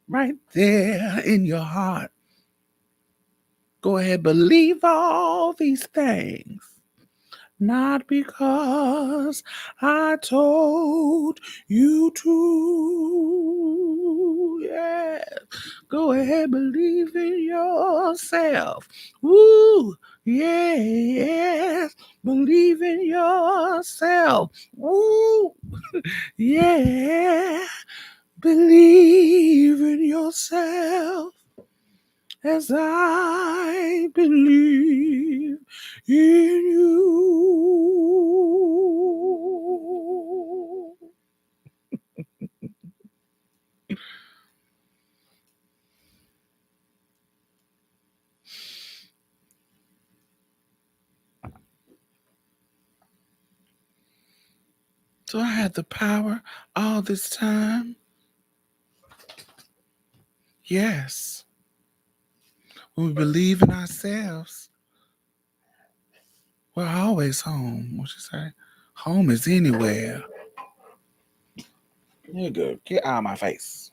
S1: right there in your heart. Go ahead, believe all these things. Not because I told you to. Yeah. Go ahead, believe in yourself. Woo. Yes. Believe in yourself. Woo. Yeah. Believe in yourself as I believe in you. So I had the power all this time. Yes. When we believe in ourselves, we're always home. What you say? Home is anywhere. You're good. Get out of my face.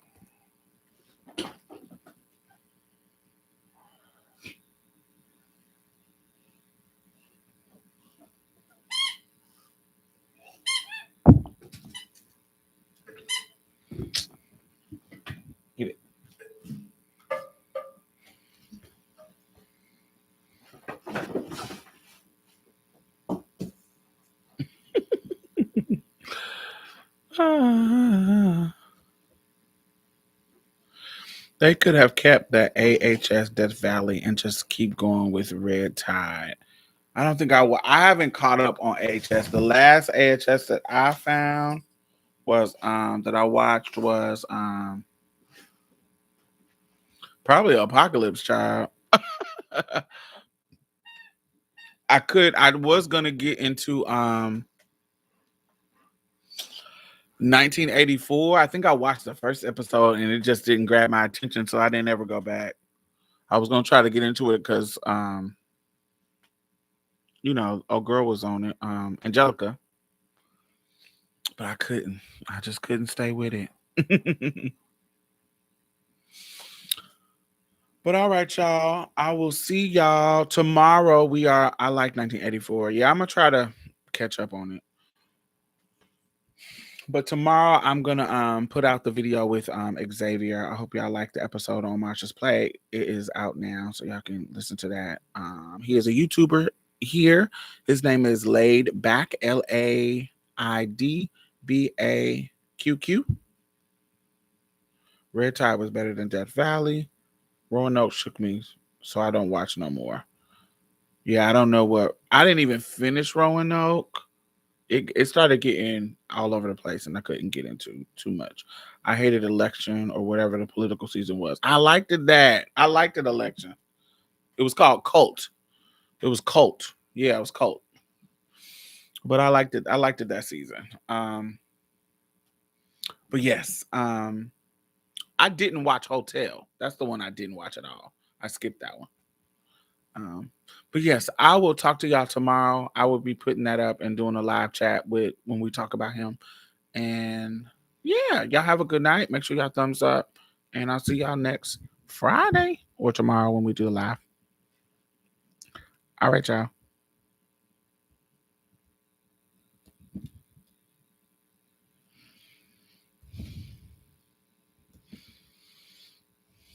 S1: Get it. Ah. They could have kept that AHS Death Valley and just keep going with Red Tide. I don't think I haven't caught up on AHS. The last AHS that I found was that I watched was probably Apocalypse Child. I was gonna get into 1984. I think I watched the first episode and it just didn't grab my attention, so I didn't ever go back. I was gonna try to get into it because a girl was on it, Angelica, but I couldn't. I just couldn't stay with it. But all right, y'all. I will see y'all tomorrow. I like 1984. Yeah, I'm gonna try to catch up on it. But tomorrow I'm gonna put out the video with Xavier. I hope y'all like the episode on Marsha's Play. It is out now, so y'all can listen to that. He is a YouTuber here. His name is Laid Back, LAIDBAQQ. Red Tide was better than Death Valley. Roanoke shook me, so I don't watch no more. Yeah, I don't know what. I didn't even finish Roanoke. It started getting all over the place, and I couldn't get into too much. I hated election or whatever the political season was. I liked it that. I liked it election. It was called Cult. It was Cult. Yeah, it was Cult. But I liked it. I liked it that season. But yes, I didn't watch Hotel. That's the one I didn't watch at all. I skipped that one. But yes, I will talk to y'all tomorrow. I will be putting that up and doing a live chat with when we talk about him. And yeah, y'all have a good night. Make sure y'all thumbs up. And I'll see y'all next Friday or tomorrow when we do a live. All right, y'all.